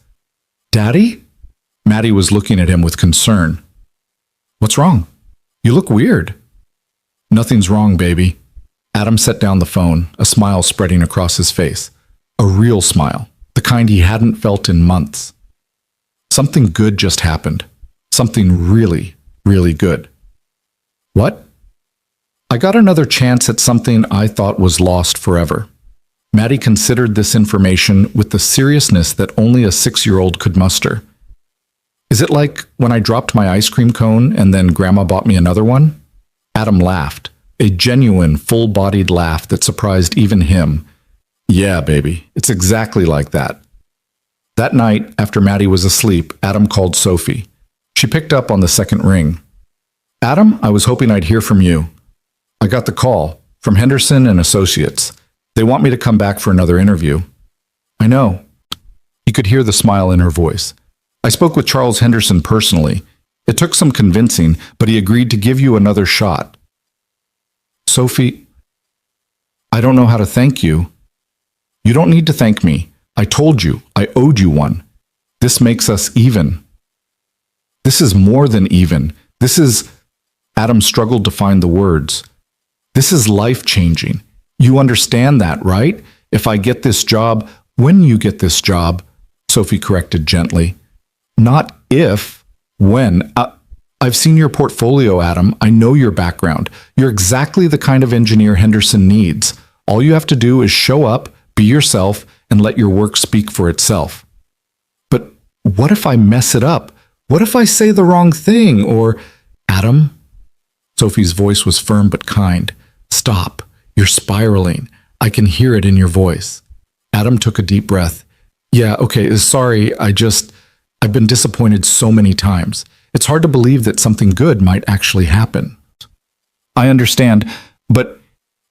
"Daddy?" Maddie was looking at him with concern. "What's wrong? You look weird." "Nothing's wrong, baby." Adam set down the phone, a smile spreading across his face. A real smile, the kind he hadn't felt in months. Something good just happened. Something really, really good. "What?" "I got another chance at something I thought was lost forever." Maddie considered this information with the seriousness that only a 6-year-old could muster. "Is it like when I dropped my ice cream cone and then Grandma bought me another one?" Adam laughed, a genuine, full-bodied laugh that surprised even him. "Yeah, baby, it's exactly like that." That night, after Maddie was asleep, Adam called Sophie. She picked up on the second ring. "Adam, I was hoping I'd hear from you. I got the call from Henderson and Associates. They want me to come back for another interview." "I know." He could hear the smile in her voice. "I spoke with Charles Henderson personally. It took some convincing, but he agreed to give you another shot." "Sophie, I don't know how to thank you." "You don't need to thank me. I told you I owed you one. This makes us even." "This is more than even. This is—" Adam struggled to find the words. "This is life-changing. You understand that, right? If I get this job, when you get this job," Sophie corrected gently. "Not if, when. I've seen your portfolio, Adam. I know your background. You're exactly the kind of engineer Henderson needs. All you have to do is show up, be yourself, and let your work speak for itself." "But what if I mess it up? What if I say the wrong thing? Or—" "Adam, Sophie's voice was firm but kind. Stop. You're spiraling. I can hear it in your voice. Adam took a deep breath. Yeah, okay, sorry, I've been disappointed so many times. It's hard to believe that something good might actually happen. I understand, but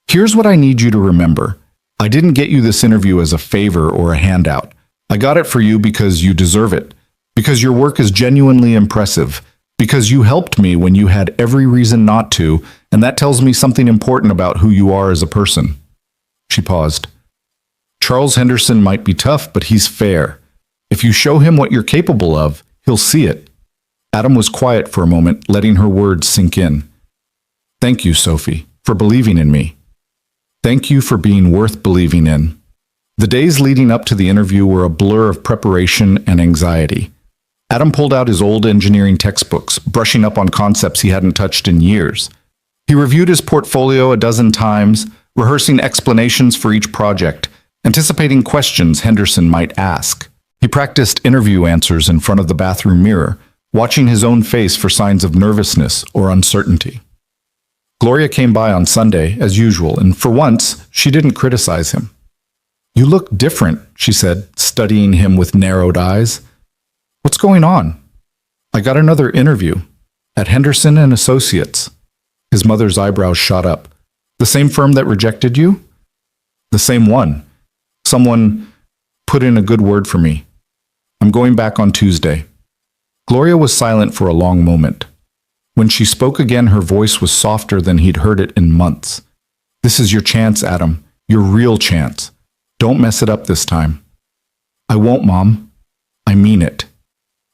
here's what I need you to remember. I didn't get you this interview as a favor or a handout. I got it for you because you deserve it, because your work is genuinely impressive, because you helped me when you had every reason not to, and that tells me something important about who you are as a person. She paused. Charles Henderson might be tough, but he's fair. If you show him what you're capable of, he'll see it. Adam was quiet for a moment, letting her words sink in. Thank you, Sophie, for believing in me. Thank you for being worth believing in. The days leading up to the interview were a blur of preparation and anxiety. Adam pulled out his old engineering textbooks, brushing up on concepts he hadn't touched in years. He reviewed his portfolio a dozen times, rehearsing explanations for each project, anticipating questions Henderson might ask. He practiced interview answers in front of the bathroom mirror, watching his own face for signs of nervousness or uncertainty. Gloria came by on Sunday, as usual, and for once, she didn't criticize him. You look different, she said, studying him with narrowed eyes. What's going on? I got another interview at Henderson and Associates. His mother's eyebrows shot up. The same firm that rejected you? The same one. Someone put in a good word for me. I'm going back on Tuesday. Gloria was silent for a long moment. When she spoke again, her voice was softer than he'd heard it in months. This is your chance, Adam. Your real chance. Don't mess it up this time. I won't, Mom. I mean it.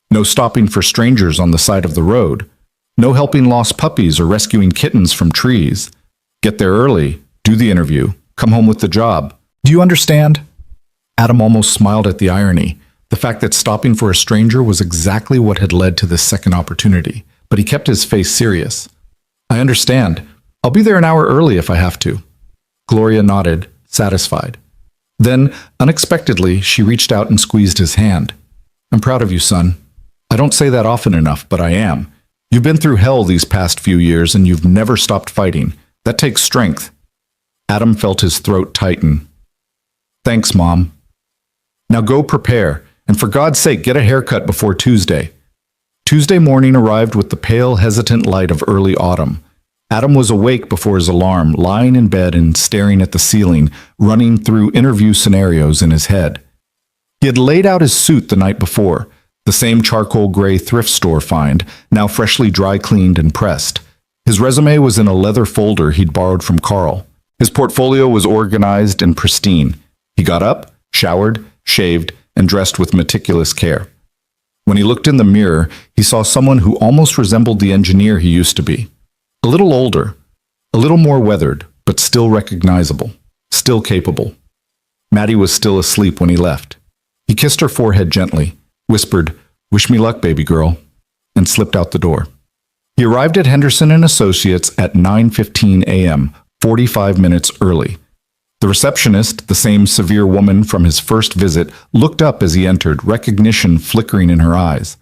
No stopping for strangers on the side of the road. No helping lost puppies or rescuing kittens from trees. Get there early, do the interview, come home with the job. Do you understand? Adam almost smiled at the irony. The fact that stopping for a stranger was exactly what had led to this second opportunity, but he kept his face serious. I understand. I'll be there an hour early if I have to. Gloria nodded, satisfied. Then, unexpectedly, she reached out and squeezed his hand. I'm proud of you, son. I don't say that often enough, but I am. You've been through hell these past few years, and you've never stopped fighting. That takes strength. Adam felt his throat tighten. Thanks, Mom. Now go prepare, and for God's sake, get a haircut before Tuesday. Tuesday morning arrived with the pale, hesitant light of early autumn. Adam was awake before his alarm, lying in bed and staring at the ceiling, running through interview scenarios in his head. He had laid out his suit the night before, the same charcoal gray thrift store find, now freshly dry cleaned and pressed. His resume was in a leather folder he'd borrowed from Carl. His portfolio was organized and pristine. He got up, showered, shaved, and dressed with meticulous care. When he looked in the mirror, he saw someone who almost resembled the engineer he used to be. A little older, a little more weathered, but still recognizable, still capable. Maddie was still asleep when he left. He kissed her forehead gently, whispered, "Wish me luck, baby girl," and slipped out the door. He arrived at Henderson and Associates at 9:15 a.m., 45 minutes early. The receptionist, the same severe woman from his first visit, looked up as he entered, recognition flickering in her eyes.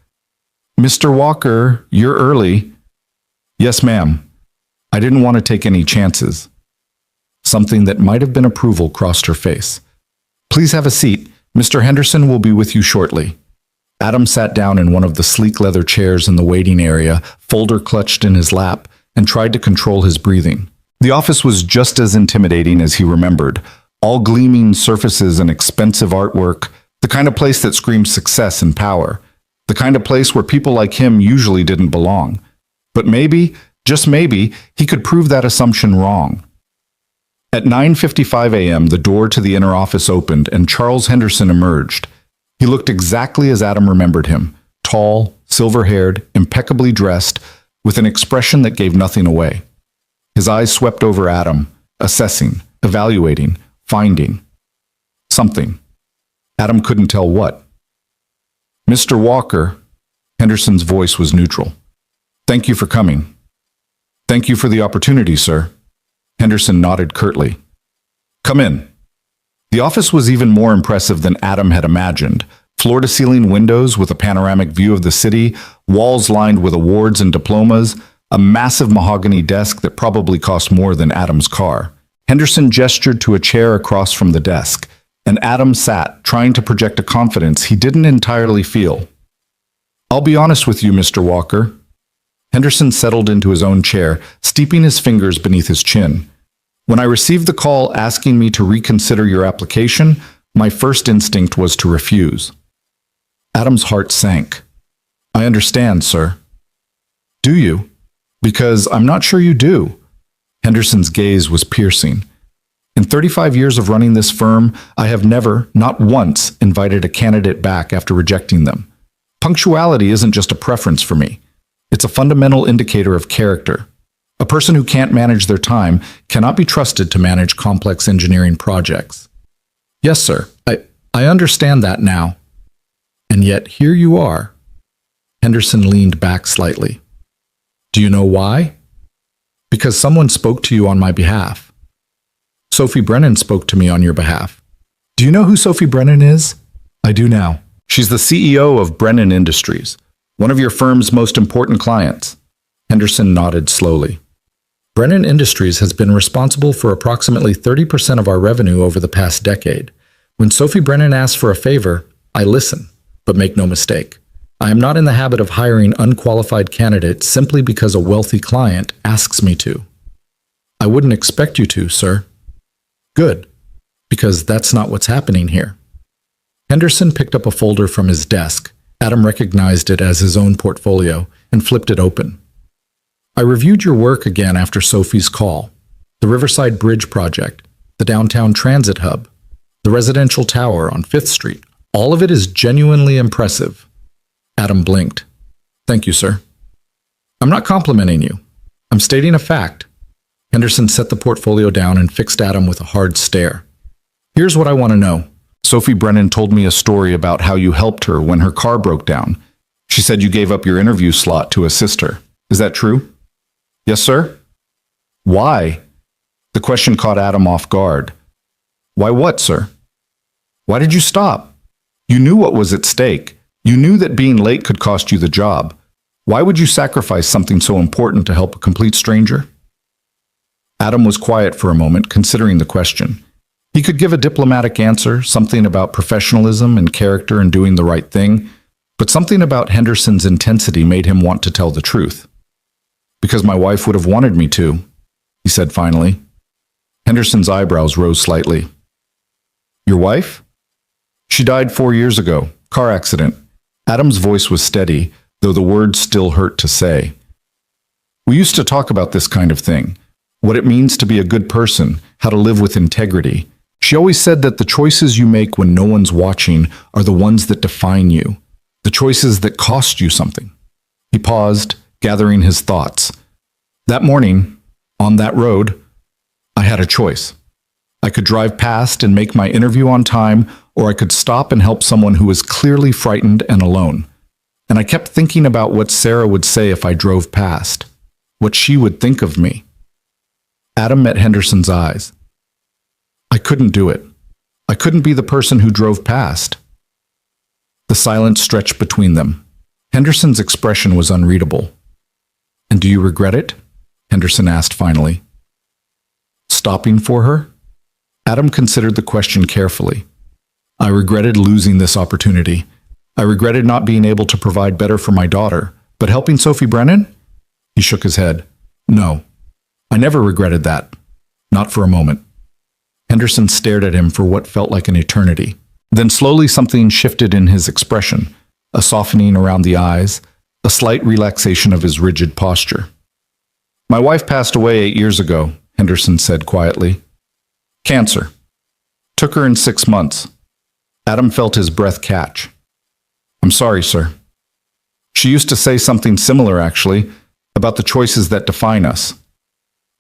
"Mr. Walker, you're early." "Yes, ma'am. I didn't want to take any chances." Something that might have been approval crossed her face. "Please have a seat. Mr. Henderson will be with you shortly." Adam sat down in one of the sleek leather chairs in the waiting area, folder clutched in his lap, and tried to control his breathing. The office was just as intimidating as he remembered. All gleaming surfaces and expensive artwork, the kind of place that screamed success and power, the kind of place where people like him usually didn't belong. But maybe, just maybe, he could prove that assumption wrong. At 9:55 a.m., the door to the inner office opened and Charles Henderson emerged. He looked exactly as Adam remembered him, tall, silver-haired, impeccably dressed, with an expression that gave nothing away. His eyes swept over Adam, assessing, evaluating, finding something. Adam couldn't tell what. "Mr. Walker," Henderson's voice was neutral. "Thank you for coming." "Thank you for the opportunity, sir." Henderson nodded curtly. "Come in." The office was even more impressive than Adam had imagined. Floor-to-ceiling windows with a panoramic view of the city, walls lined with awards and diplomas, a massive mahogany desk that probably cost more than Adam's car. Henderson gestured to a chair across from the desk, and Adam sat, trying to project a confidence he didn't entirely feel. "I'll be honest with you, Mr. Walker." Henderson settled into his own chair, steeping his fingers beneath his chin. "When I received the call asking me to reconsider your application, my first instinct was to refuse." Adam's heart sank. "I understand, sir." "Do you? Because I'm not sure you do." Henderson's gaze was piercing. "In 35 years of running this firm, I have never, not once, invited a candidate back after rejecting them. Punctuality isn't just a preference for me. It's a fundamental indicator of character. A person who can't manage their time cannot be trusted to manage complex engineering projects." "Yes, sir. I understand that now. And yet here you are." Henderson leaned back slightly. "Do you know why?" "Because someone spoke to you on my behalf." "Sophie Brennan spoke to me on your behalf." "Do you know who Sophie Brennan is?" "I do now. She's the CEO of Brennan Industries, one of your firm's most important clients." Henderson nodded slowly. "Brennan Industries has been responsible for approximately 30% of our revenue over the past decade. When Sophie Brennan asks for a favor, I listen, but make no mistake. I am not in the habit of hiring unqualified candidates simply because a wealthy client asks me to." "I wouldn't expect you to, sir." "Good, because that's not what's happening here." Henderson picked up a folder from his desk. Adam recognized it as his own portfolio and flipped it open. "I reviewed your work again after Sophie's call. The Riverside Bridge project, the downtown transit hub, the residential tower on 5th Street. All of it is genuinely impressive." Adam blinked. "Thank you, sir." "I'm not complimenting you. I'm stating a fact." Henderson set the portfolio down and fixed Adam with a hard stare. "Here's what I want to know. Sophie Brennan told me a story about how you helped her when her car broke down. She said you gave up your interview slot to assist her. Is that true?" "Yes, sir." "Why?" The question caught Adam off guard. "Why what, sir?" "Why did you stop? You knew what was at stake. You knew that being late could cost you the job. Why would you sacrifice something so important to help a complete stranger?" Adam was quiet for a moment, considering the question. He could give a diplomatic answer, something about professionalism and character and doing the right thing, but something about Henderson's intensity made him want to tell the truth. "Because my wife would have wanted me to," he said finally. Henderson's eyebrows rose slightly. "Your wife?" "She died 4 years ago. Car accident." Adam's voice was steady, though the words still hurt to say. "We used to talk about this kind of thing, what it means to be a good person, how to live with integrity. She always said that the choices you make when no one's watching are the ones that define you, the choices that cost you something." He paused, gathering his thoughts. "That morning, on that road, I had a choice. I could drive past and make my interview on time, or I could stop and help someone who was clearly frightened and alone. And I kept thinking about what Sarah would say if I drove past, what she would think of me." Adam met Henderson's eyes. "I couldn't do it. I couldn't be the person who drove past." The silence stretched between them. Henderson's expression was unreadable. "And do you regret it?" Henderson asked finally. "Stopping for her?" Adam considered the question carefully. "I regretted losing this opportunity. I regretted not being able to provide better for my daughter. But helping Sophie Brennan?" He shook his head. "No, I never regretted that. Not for a moment." Henderson stared at him for what felt like an eternity. Then slowly something shifted in his expression, a softening around the eyes, a slight relaxation of his rigid posture. "My wife passed away 8 years ago," Henderson said quietly. "Cancer. Took her in 6 months." Adam felt his breath catch. "I'm sorry, sir." "She used to say something similar, actually, about the choices that define us."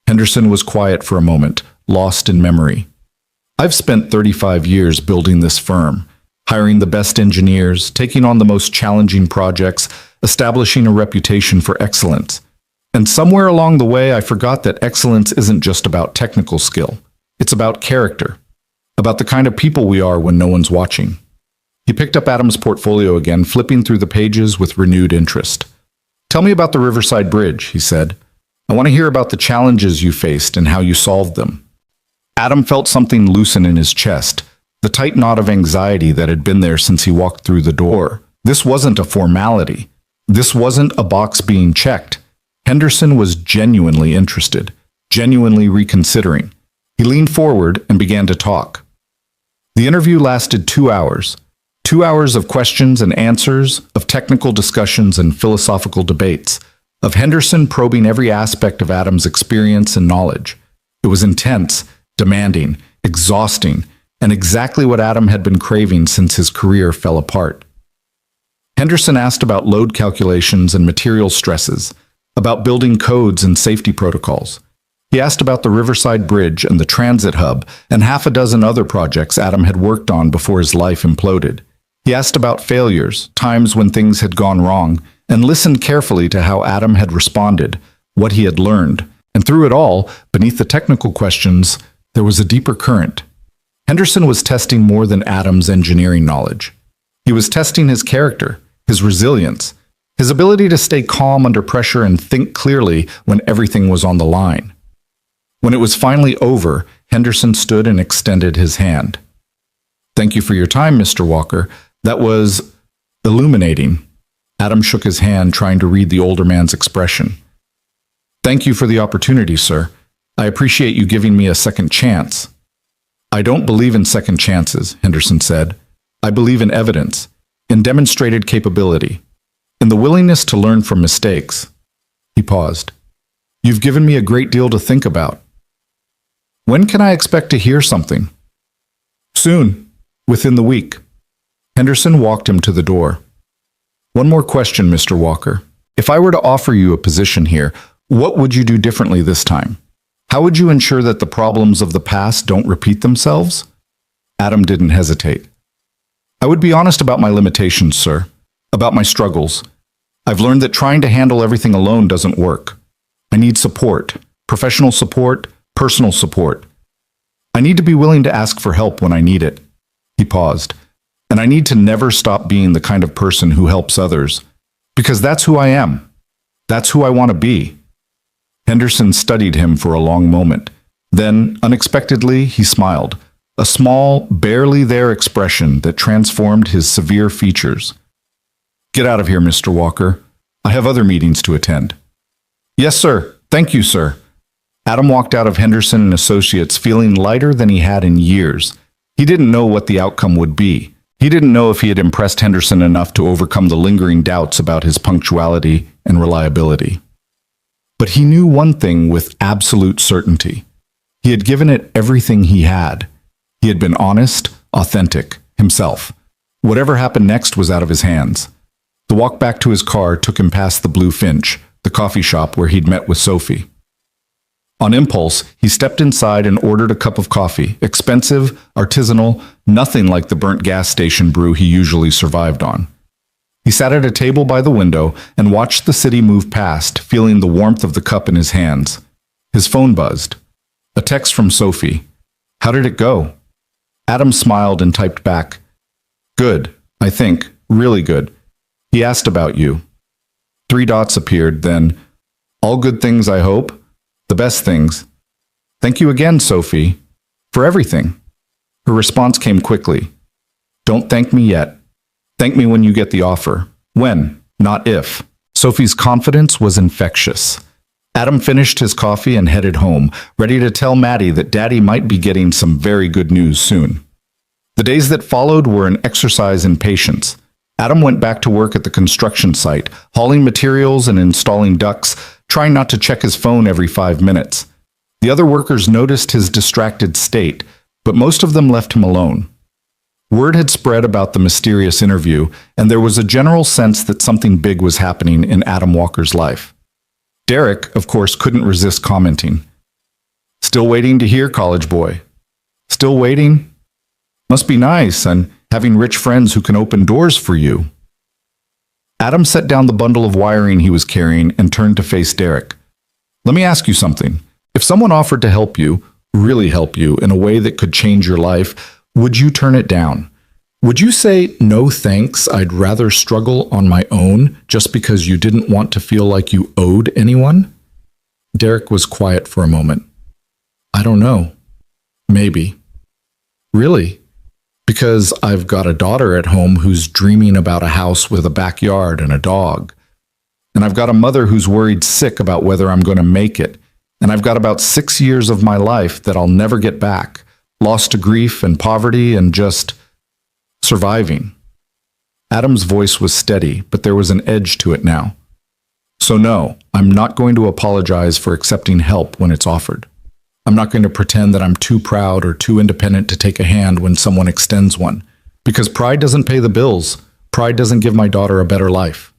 Henderson was quiet for a moment, lost in memory. "I've spent 35 years building this firm, hiring the best engineers, taking on the most challenging projects, establishing a reputation for excellence. And somewhere along the way, I forgot that excellence isn't just about technical skill. It's about character, about the kind of people we are when no one's watching." He picked up Adam's portfolio again, flipping through the pages with renewed interest. Tell me about the Riverside Bridge, he said. I want to hear about the challenges you faced and how you solved them. Adam felt something loosen in his chest, the tight knot of anxiety that had been there since he walked through the door. This wasn't a formality. This wasn't a box being checked. Henderson was genuinely interested, genuinely reconsidering. He leaned forward and began to talk. The interview lasted 2 hours. 2 hours of questions and answers, of technical discussions and philosophical debates, of Henderson probing every aspect of Adam's experience and knowledge. It was intense, demanding, exhausting, and exactly what Adam had been craving since his career fell apart. Henderson asked about load calculations and material stresses, about building codes and safety protocols. He asked about the Riverside Bridge and the transit hub and half a dozen other projects Adam had worked on before his life imploded. He asked about failures, times when things had gone wrong, and listened carefully to how Adam had responded, what he had learned. And through it all, beneath the technical questions, there was a deeper current. Henderson was testing more than Adam's engineering knowledge. He was testing his character, his resilience, his ability to stay calm under pressure and think clearly when everything was on the line. When it was finally over, Henderson stood and extended his hand. Thank you for your time, Mr. Walker. That was illuminating. Adam shook his hand, trying to read the older man's expression. Thank you for the opportunity, sir. I appreciate you giving me a second chance. I don't believe in second chances, Henderson said. I believe in evidence, in demonstrated capability, in the willingness to learn from mistakes. He paused. You've given me a great deal to think about. When can I expect to hear something? Soon, within the week. Henderson walked him to the door. One more question, Mr. Walker. If I were to offer you a position here, what would you do differently this time? How would you ensure that the problems of the past don't repeat themselves? Adam didn't hesitate. I would be honest about my limitations, sir, about my struggles. I've learned that trying to handle everything alone doesn't work. I need support, professional support, personal support. I need to be willing to ask for help when I need it. He paused. And I need to never stop being the kind of person who helps others, because that's who I am. That's who I want to be. Henderson studied him for a long moment. Then, unexpectedly, he smiled, a small, barely there expression that transformed his severe features. Get out of here, Mr. Walker. I have other meetings to attend. Yes, sir. Thank you, sir. Adam walked out of Henderson and Associates feeling lighter than he had in years. He didn't know what the outcome would be. He didn't know if he had impressed Henderson enough to overcome the lingering doubts about his punctuality and reliability. But he knew one thing with absolute certainty. He had given it everything he had. He had been honest, authentic, himself. Whatever happened next was out of his hands. The walk back to his car took him past the Blue Finch, the coffee shop where he'd met with Sophie. On impulse, he stepped inside and ordered a cup of coffee, expensive, artisanal, nothing like the burnt gas station brew he usually survived on. He sat at a table by the window and watched the city move past, feeling the warmth of the cup in his hands. His phone buzzed. A text from Sophie. How did it go? Adam smiled and typed back. Good, I think, really good. He asked about you. 3 dots appeared, then, all good things, I hope. The best things. Thank you again, Sophie, for everything. Her response came quickly. Don't thank me yet. Thank me when you get the offer. When, not if. Sophie's confidence was infectious. Adam finished his coffee and headed home, ready to tell Maddie that Daddy might be getting some very good news soon. The days that followed were an exercise in patience. Adam went back to work at the construction site, hauling materials and installing ducts, trying not to check his phone every 5 minutes. The other workers noticed his distracted state, but most of them left him alone. Word had spread about the mysterious interview, and there was a general sense that something big was happening in Adam Walker's life. Derek, of course, couldn't resist commenting. Still waiting to hear, college boy. Still waiting? Must be nice, and having rich friends who can open doors for you. Adam set down the bundle of wiring he was carrying and turned to face Derek. Let me ask you something. If someone offered to help you, really help you, in a way that could change your life, would you turn it down? Would you say, no thanks, I'd rather struggle on my own just because you didn't want to feel like you owed anyone? Derek was quiet for a moment. I don't know. Maybe. Really? Because I've got a daughter at home who's dreaming about a house with a backyard and a dog. And I've got a mother who's worried sick about whether I'm going to make it. And I've got about 6 years of my life that I'll never get back, lost to grief and poverty and just surviving. Adam's voice was steady, but there was an edge to it now. So no, I'm not going to apologize for accepting help when it's offered. I'm not going to pretend that I'm too proud or too independent to take a hand when someone extends one, because pride doesn't pay the bills. Pride doesn't give my daughter a better life.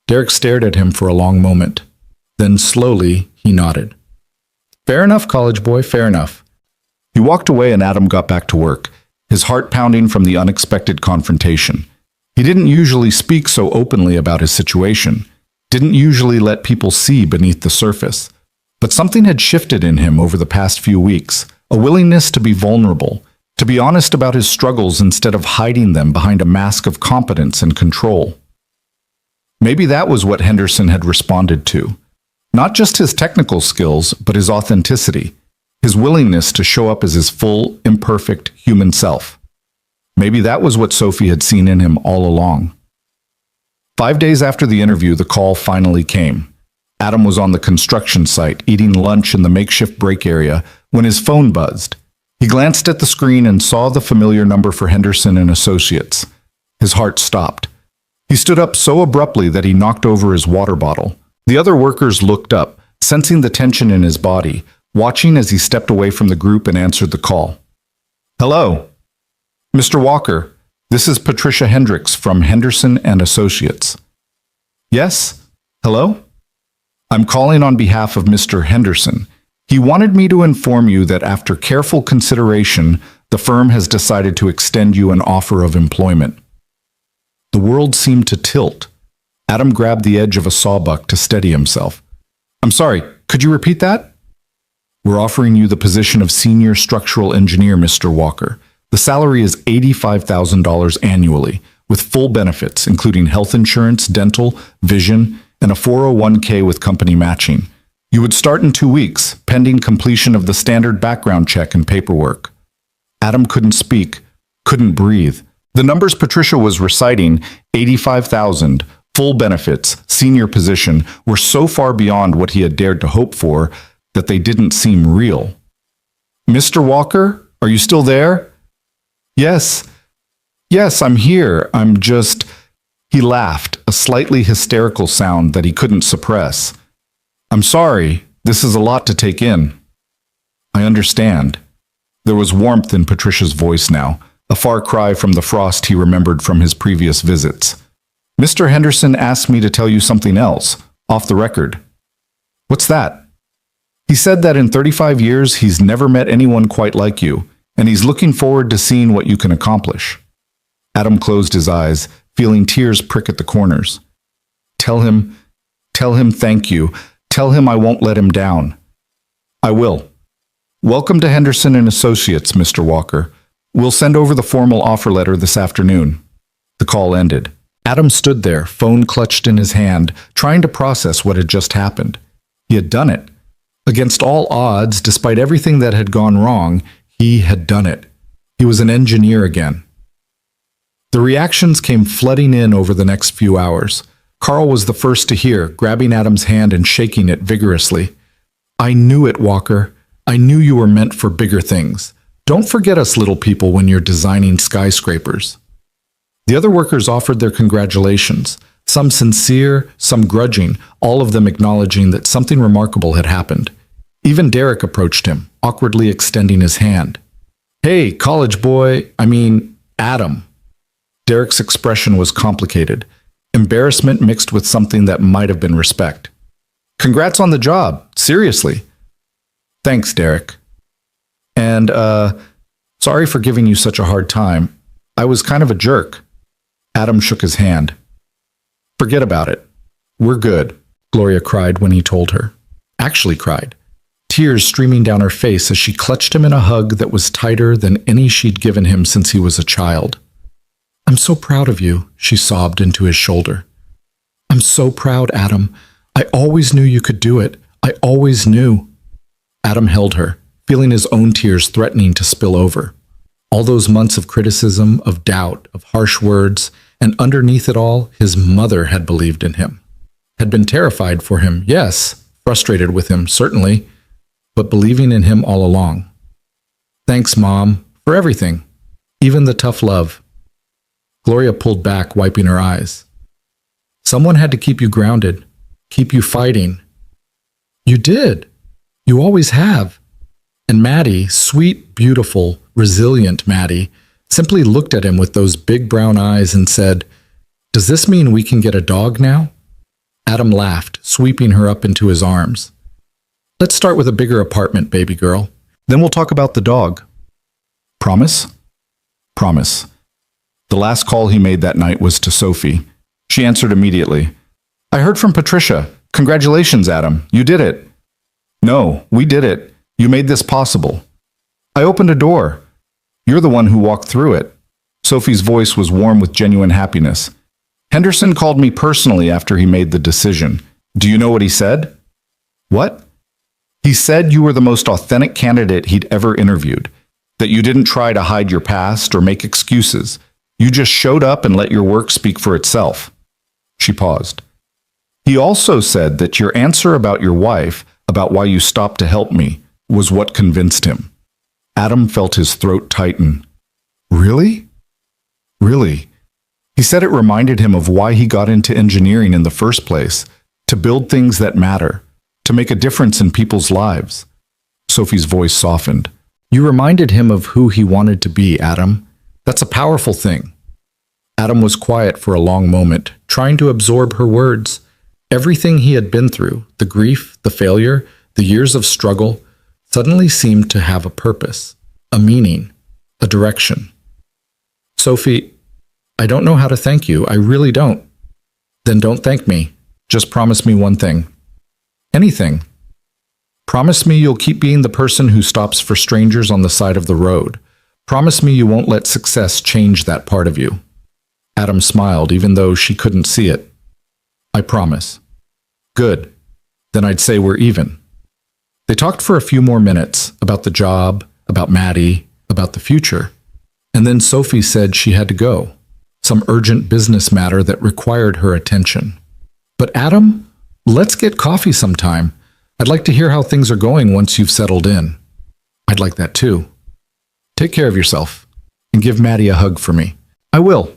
Derek stared at him for a long moment. Then slowly, he nodded. Fair enough, college boy, fair enough. He walked away and Adam got back to work, his heart pounding from the unexpected confrontation. He didn't usually speak so openly about his situation, didn't usually let people see beneath the surface. But something had shifted in him over the past few weeks, a willingness to be vulnerable, to be honest about his struggles instead of hiding them behind a mask of competence and control. Maybe that was what Henderson had responded to. Not just his technical skills, but his authenticity, his willingness to show up as his full, imperfect human self. Maybe that was what Sophie had seen in him all along. 5 days after the interview, the call finally came. Adam was on the construction site, eating lunch in the makeshift break area, when his phone buzzed. He glanced at the screen and saw the familiar number for Henderson and Associates. His heart stopped. He stood up so abruptly that he knocked over his water bottle. The other workers looked up, sensing the tension in his body, watching as he stepped away from the group and answered the call. Hello. Mr. Walker, this is Patricia Hendricks from Henderson and Associates. Yes? Hello? I'm calling on behalf of Mr. Henderson. He wanted me to inform you that after careful consideration, the firm has decided to extend you an offer of employment. The world seemed to tilt. Adam grabbed the edge of a sawbuck to steady himself. I'm sorry, could you repeat that? We're offering you the position of senior structural engineer, Mr. Walker. The salary is $85,000 annually, with full benefits, including health insurance, dental, vision, and a 401k with company matching. You would start in 2 weeks, pending completion of the standard background check and paperwork. Adam couldn't speak, couldn't breathe. The numbers Patricia was reciting, 85,000, full benefits, senior position, were so far beyond what he had dared to hope for that they didn't seem real. Mr. Walker, are you still there? Yes, I'm here. I'm just... He laughed, a slightly hysterical sound that he couldn't suppress. I'm sorry, this is a lot to take in. I understand. There was warmth in Patricia's voice now, a far cry from the frost he remembered from his previous visits. Mr. Henderson asked me to tell you something else, off the record. What's that? He said that in 35 years he's never met anyone quite like you, and he's looking forward to seeing what you can accomplish. Adam closed his eyes, feeling tears prick at the corners. Tell him thank you. Tell him I won't let him down. I will. Welcome to Henderson and Associates, Mr. Walker. We'll send over the formal offer letter this afternoon. The call ended. Adam stood there, phone clutched in his hand, trying to process what had just happened. He had done it. Against all odds, despite everything that had gone wrong, he had done it. He was an engineer again. The reactions came flooding in over the next few hours. Carl was the first to hear, grabbing Adam's hand and shaking it vigorously. I knew it, Walker. I knew you were meant for bigger things. Don't forget us little people when you're designing skyscrapers. The other workers offered their congratulations, some sincere, some grudging, all of them acknowledging that something remarkable had happened. Even Derek approached him, awkwardly extending his hand. Hey, college boy, Adam. Derek's expression was complicated, embarrassment mixed with something that might have been respect. Congrats on the job, seriously. Thanks, Derek. And, sorry for giving you such a hard time. I was kind of a jerk. Adam shook his hand. Forget about it. We're good, Gloria cried when he told her. Actually cried, tears streaming down her face as she clutched him in a hug that was tighter than any she'd given him since he was a child. I'm so proud of you, she sobbed into his shoulder. I'm so proud, Adam. I always knew you could do it. I always knew. Adam held her, feeling his own tears threatening to spill over. All those months of criticism, of doubt, of harsh words, and underneath it all, his mother had believed in him. Had been terrified for him, yes, frustrated with him, certainly, but believing in him all along. Thanks, Mom, for everything, even the tough love. Gloria pulled back, wiping her eyes. Someone had to keep you grounded, keep you fighting. You did. You always have. And Maddie, sweet, beautiful, resilient Maddie, simply looked at him with those big brown eyes and said, "Does this mean we can get a dog now?" Adam laughed, sweeping her up into his arms. "Let's start with a bigger apartment, baby girl. Then we'll talk about the dog. Promise?" Promise. The last call he made that night was to Sophie. She answered immediately. "I heard from Patricia. Congratulations, Adam. You did it." "No, we did it. You made this possible." "I opened a door. You're the one who walked through it." Sophie's voice was warm with genuine happiness. "Henderson called me personally after he made the decision. Do you know what he said?" "What?" "He said you were the most authentic candidate he'd ever interviewed, that you didn't try to hide your past or make excuses. You just showed up and let your work speak for itself." She paused. "He also said that your answer about your wife, about why you stopped to help me, was what convinced him." Adam felt his throat tighten. "Really?" "Really." He said it reminded him of why he got into engineering in the first place, to build things that matter, to make a difference in people's lives. Sophie's voice softened. "You reminded him of who he wanted to be, Adam. That's a powerful thing." Adam was quiet for a long moment, trying to absorb her words. Everything he had been through, the grief, the failure, the years of struggle, suddenly seemed to have a purpose, a meaning, a direction. "Sophie, I don't know how to thank you. I really don't." "Then don't thank me. Just promise me one thing." "Anything." "Promise me you'll keep being the person who stops for strangers on the side of the road. Promise me you won't let success change that part of you." Adam smiled, even though she couldn't see it. "I promise." "Good. Then I'd say we're even." They talked for a few more minutes about the job, about Maddie, about the future. And then Sophie said she had to go. Some urgent business matter that required her attention. "But Adam, let's get coffee sometime. I'd like to hear how things are going once you've settled in." "I'd like that too." "Take care of yourself, and give Maddie a hug for me." "I will."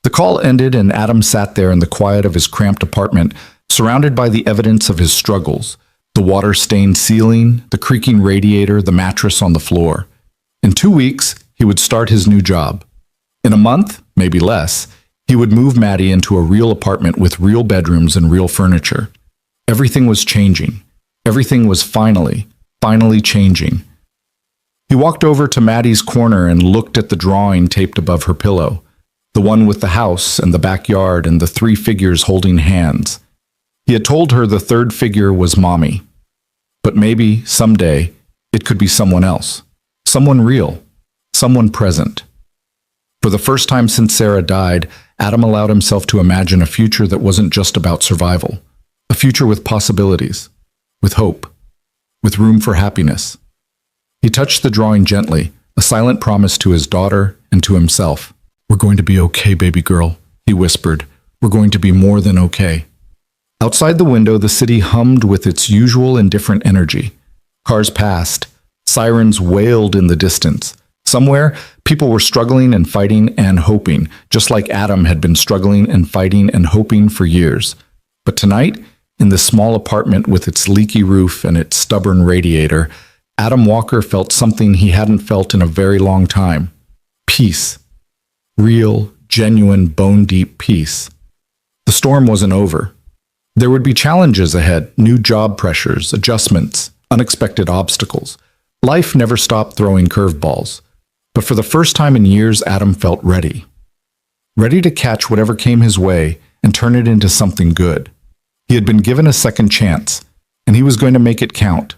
The call ended and Adam sat there in the quiet of his cramped apartment, surrounded by the evidence of his struggles. The water-stained ceiling, the creaking radiator, the mattress on the floor. In 2 weeks, he would start his new job. In a month, maybe less, he would move Maddie into a real apartment with real bedrooms and real furniture. Everything was changing. Everything was finally changing. He walked over to Maddie's corner and looked at the drawing taped above her pillow, the one with the house and the backyard and the 3 figures holding hands. He had told her the 3rd figure was Mommy. But maybe, someday, it could be someone else. Someone real. Someone present. For the first time since Sarah died, Adam allowed himself to imagine a future that wasn't just about survival. A future with possibilities, with hope, with room for happiness. He touched the drawing gently, a silent promise to his daughter and to himself. "We're going to be okay, baby girl," he whispered. "We're going to be more than okay." Outside the window, the city hummed with its usual indifferent energy. Cars passed. Sirens wailed in the distance. Somewhere, people were struggling and fighting and hoping, just like Adam had been struggling and fighting and hoping for years. But tonight, in this small apartment with its leaky roof and its stubborn radiator, Adam Walker felt something he hadn't felt in a very long time. Peace. Real, genuine, bone-deep peace. The storm wasn't over. There would be challenges ahead, new job pressures, adjustments, unexpected obstacles. Life never stopped throwing curveballs. But for the first time in years, Adam felt ready. Ready to catch whatever came his way and turn it into something good. He had been given a second chance, and he was going to make it count.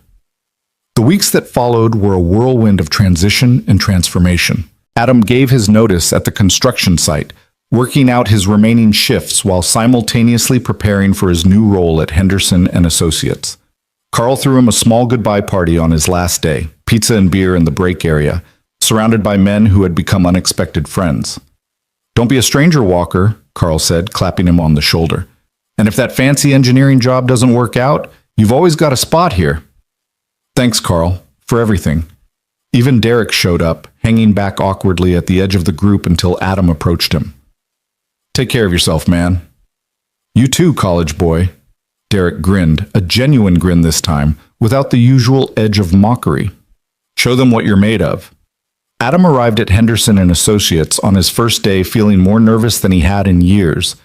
The weeks that followed were a whirlwind of transition and transformation. Adam gave his notice at the construction site, working out his remaining shifts while simultaneously preparing for his new role at Henderson and Associates. Carl threw him a small goodbye party on his last day, pizza and beer in the break area, surrounded by men who had become unexpected friends. "Don't be a stranger, Walker," Carl said, clapping him on the shoulder. "And if that fancy engineering job doesn't work out, you've always got a spot here." "Thanks, Carl, for everything." Even Derek showed up, hanging back awkwardly at the edge of the group until Adam approached him. "Take care of yourself, man." "You too, college boy." Derek grinned, a genuine grin this time, without the usual edge of mockery. "Show them what you're made of." Adam arrived at Henderson and Associates on his first day feeling more nervous than he had in years.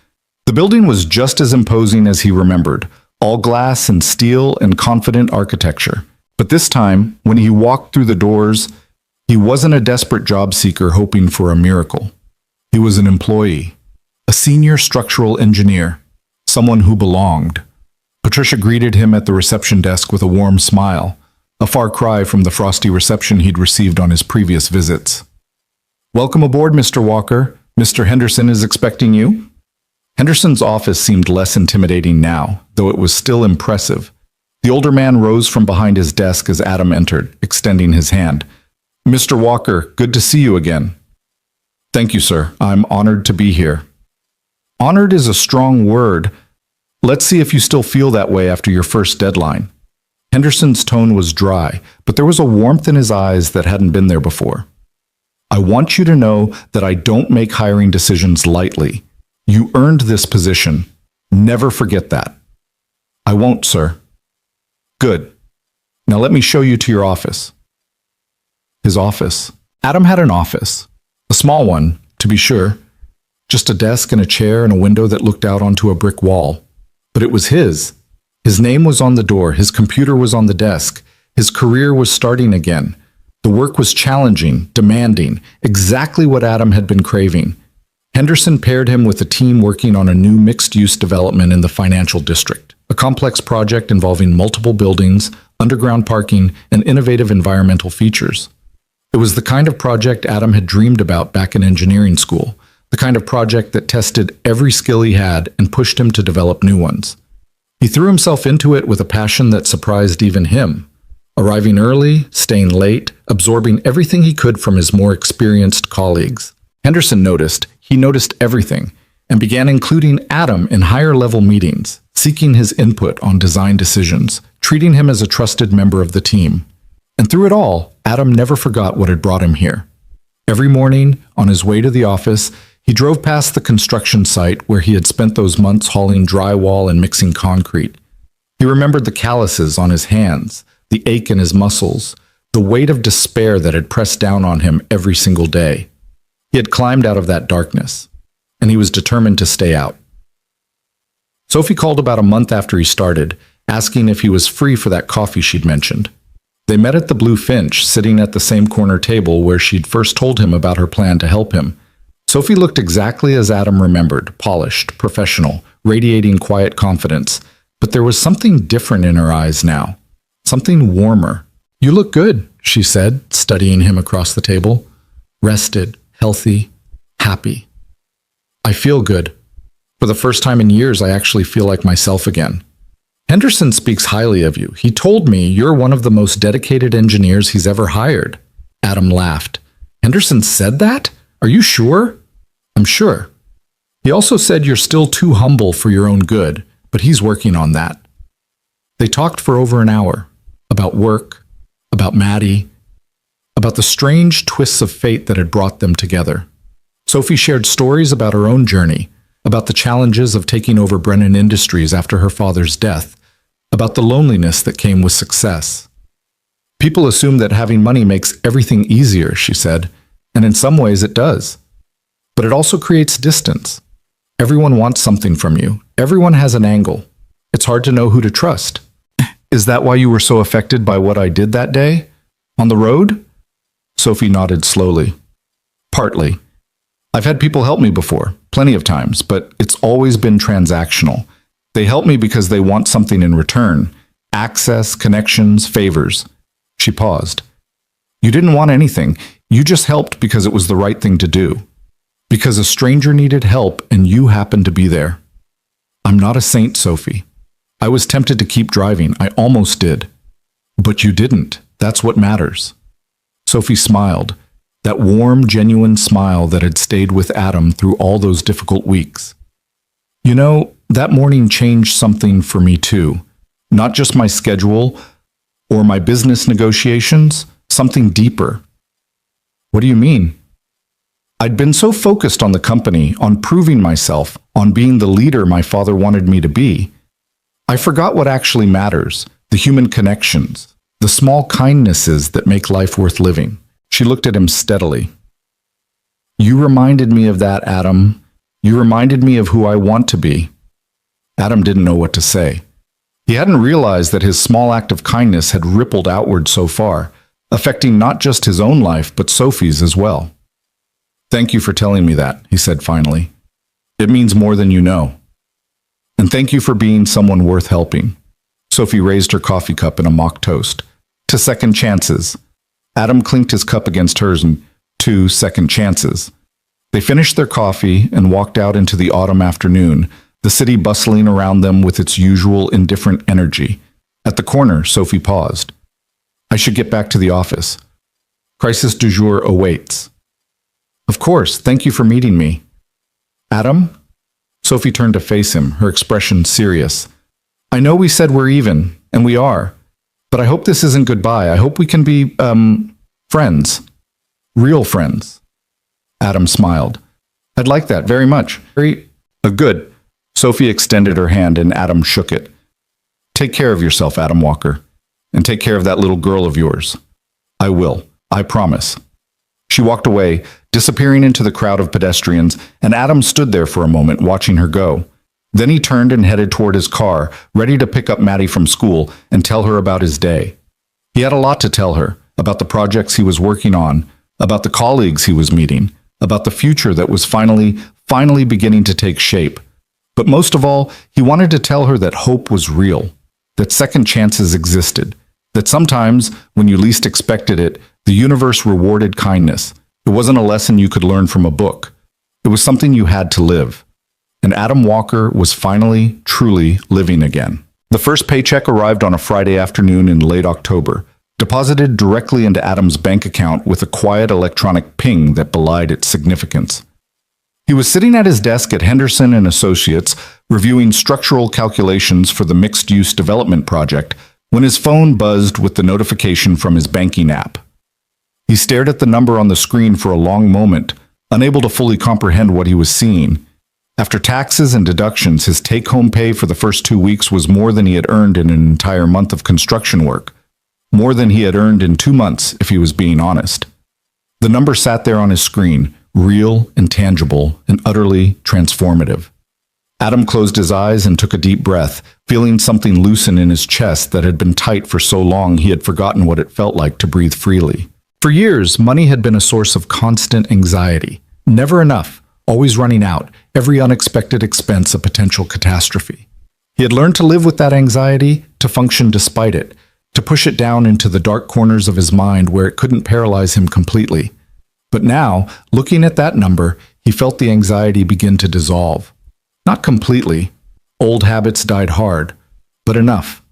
The building was just as imposing as he remembered, all glass and steel and confident architecture. But this time, when he walked through the doors, he wasn't a desperate job seeker hoping for a miracle. He was an employee, a senior structural engineer, someone who belonged. Patricia greeted him at the reception desk with a warm smile, a far cry from the frosty reception he'd received on his previous visits. "Welcome aboard, Mr. Walker. Mr. Henderson is expecting you." Henderson's office seemed less intimidating now, though it was still impressive. The older man rose from behind his desk as Adam entered, extending his hand. "Mr. Walker, good to see you again." "Thank you, sir. I'm honored to be here." "Honored is a strong word. Let's see if you still feel that way after your first deadline." Henderson's tone was dry, but there was a warmth in his eyes that hadn't been there before. "I want you to know that I don't make hiring decisions lightly. You earned this position. Never forget that." "I won't, sir." "Good. Now let me show you to your office." His office. Adam had an office. A small one, to be sure. Just a desk and a chair and a window that looked out onto a brick wall. But it was his. His name was on the door, his computer was on the desk, his career was starting again. The work was challenging, demanding, exactly what Adam had been craving. Henderson paired him with a team working on a new mixed-use development in the financial district, a complex project involving multiple buildings, underground parking, and innovative environmental features. It was the kind of project Adam had dreamed about back in engineering school, the kind of project that tested every skill he had and pushed him to develop new ones. He threw himself into it with a passion that surprised even him, arriving early, staying late, absorbing everything he could from his more experienced colleagues. Henderson noticed, he noticed everything, and began including Adam in higher-level meetings, seeking his input on design decisions, treating him as a trusted member of the team. And through it all, Adam never forgot what had brought him here. Every morning, on his way to the office, he drove past the construction site where he had spent those months hauling drywall and mixing concrete. He remembered the calluses on his hands, the ache in his muscles, the weight of despair that had pressed down on him every single day. He had climbed out of that darkness, and he was determined to stay out. Sophie called about a month after he started, asking if he was free for that coffee she'd mentioned. They met at the Blue Finch, sitting at the same corner table where she'd first told him about her plan to help him. Sophie looked exactly as Adam remembered, polished, professional, radiating quiet confidence, but there was something different in her eyes now, something warmer. "You look good," she said, studying him across the table. "Rested, healthy, happy." "I feel good. For the first time in years, I actually feel like myself again." "Henderson speaks highly of you. He told me you're one of the most dedicated engineers he's ever hired." Adam laughed. "Henderson said that? Are you sure?" "I'm sure. He also said you're still too humble for your own good, but he's working on that." They talked for over an hour, about work, about Maddie, about the strange twists of fate that had brought them together. Sophie shared stories about her own journey, about the challenges of taking over Brennan Industries after her father's death, about the loneliness that came with success. "People assume that having money makes everything easier," she said, "and in some ways it does. But it also creates distance. Everyone wants something from you. Everyone has an angle. It's hard to know who to trust." "Is that why you were so affected by what I did that day? On the road?" Sophie nodded slowly. "Partly. I've had people help me before, plenty of times, but it's always been transactional. They help me because they want something in return. Access, connections, favors." She paused. "You didn't want anything. You just helped because it was the right thing to do. Because a stranger needed help and you happened to be there. I'm not a saint, Sophie. I was tempted to keep driving. I almost did. But you didn't. That's what matters. Sophie smiled, that warm, genuine smile that had stayed with Adam through all those difficult weeks. You know, that morning changed something for me too. Not just my schedule or my business negotiations, something deeper. What do you mean? I'd been so focused on the company, on proving myself, on being the leader my father wanted me to be. I forgot what actually matters, the human connections, the small kindnesses that make life worth living. She looked at him steadily. You reminded me of that, Adam. You reminded me of who I want to be. Adam didn't know what to say. He hadn't realized that his small act of kindness had rippled outward so far, affecting not just his own life, but Sophie's as well. Thank you for telling me that, he said finally. It means more than you know. And thank you for being someone worth helping. Sophie raised her coffee cup in a mock toast. To second chances. Adam clinked his cup against hers and 2 second chances. They finished their coffee and walked out into the autumn afternoon, the city bustling around them with its usual indifferent energy. At the corner, Sophie paused. I should get back to the office. Crisis du jour awaits. Of course, thank you for meeting me. Adam? Sophie turned to face him, her expression serious. I know we said we're even, and we are, but I hope this isn't goodbye. I hope we can be, friends. Real friends. Adam smiled. I'd like that very much. Good. Sophie extended her hand and Adam shook it. Take care of yourself, Adam Walker, and take care of that little girl of yours. I will. I promise. She walked away, disappearing into the crowd of pedestrians, and Adam stood there for a moment watching her go. Then he turned and headed toward his car, ready to pick up Maddie from school and tell her about his day. He had a lot to tell her, about the projects he was working on, about the colleagues he was meeting, about the future that was finally beginning to take shape. But most of all, he wanted to tell her that hope was real, that second chances existed, that sometimes, when you least expected it, the universe rewarded kindness. It wasn't a lesson you could learn from a book. It was something you had to live. And Adam Walker was finally, truly living again. The first paycheck arrived on a Friday afternoon in late October, deposited directly into Adam's bank account with a quiet electronic ping that belied its significance. He was sitting at his desk at Henderson and Associates, reviewing structural calculations for the mixed-use development project, when his phone buzzed with the notification from his banking app. He stared at the number on the screen for a long moment, unable to fully comprehend what he was seeing. After taxes and deductions, his take-home pay for the first 2 weeks was more than he had earned in an entire month of construction work. More than he had earned in 2 months, if he was being honest. The number sat there on his screen, real and tangible and utterly transformative. Adam closed his eyes and took a deep breath, feeling something loosen in his chest that had been tight for so long he had forgotten what it felt like to breathe freely. For years, money had been a source of constant anxiety. Never enough, always running out, every unexpected expense a potential catastrophe. He had learned to live with that anxiety, to function despite it, to push it down into the dark corners of his mind where it couldn't paralyze him completely. But now, looking at that number, he felt the anxiety begin to dissolve. Not completely. Old habits died hard, but enough.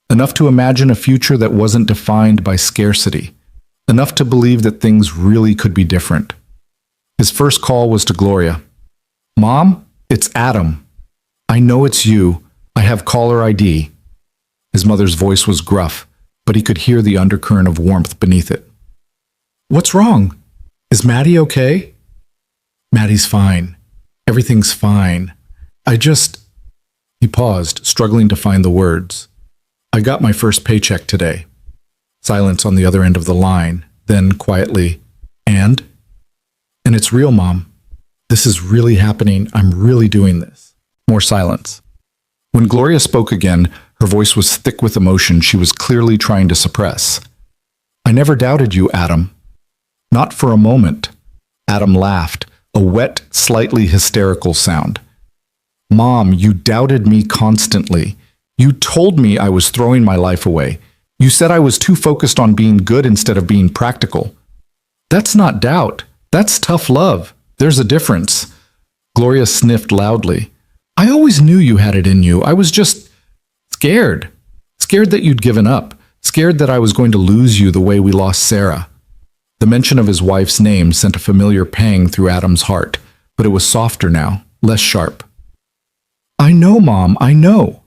Enough to imagine a future that wasn't defined by scarcity. Enough to believe that things really could be different. His first call was to Gloria. Mom, it's Adam. I know it's you. I have caller ID. His mother's voice was gruff, but he could hear the undercurrent of warmth beneath it. What's wrong? Is Maddie okay? Maddie's fine. Everything's fine. He paused, struggling to find the words. I got my first paycheck today. Silence on the other end of the line, then quietly, And it's real, Mom. This is really happening. I'm really doing this. More silence. When Gloria spoke again, her voice was thick with emotion she was clearly trying to suppress. I never doubted you, Adam. Not for a moment. Adam laughed, a wet, slightly hysterical sound. Mom, you doubted me constantly. You told me I was throwing my life away. You said I was too focused on being good instead of being practical. That's not doubt. That's tough love. There's a difference. Gloria sniffed loudly. I always knew you had it in you. I was just scared. Scared that you'd given up. Scared that I was going to lose you the way we lost Sarah. The mention of his wife's name sent a familiar pang through Adam's heart, but it was softer now, less sharp. I know, Mom, I know.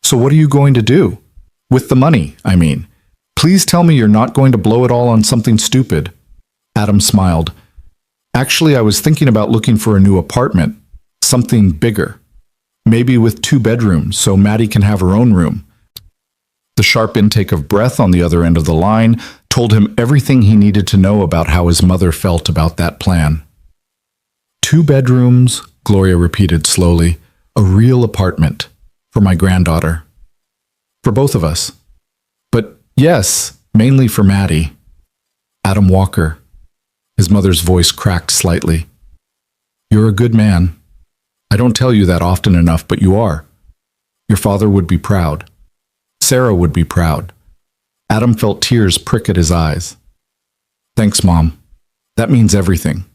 So what are you going to do? With the money, I mean. Please tell me you're not going to blow it all on something stupid. Adam smiled. Actually, I was thinking about looking for a new apartment. Something bigger. Maybe with 2 bedrooms, so Maddie can have her own room. The sharp intake of breath on the other end of the line told him everything he needed to know about how his mother felt about that plan. 2 bedrooms, Gloria repeated slowly. A real apartment. For my granddaughter. For both of us. But yes, mainly for Maddie. Adam Walker. His mother's voice cracked slightly. You're a good man. I don't tell you that often enough, but you are. Your father would be proud. Sarah would be proud. Adam felt tears prick at his eyes. Thanks, Mom. That means everything.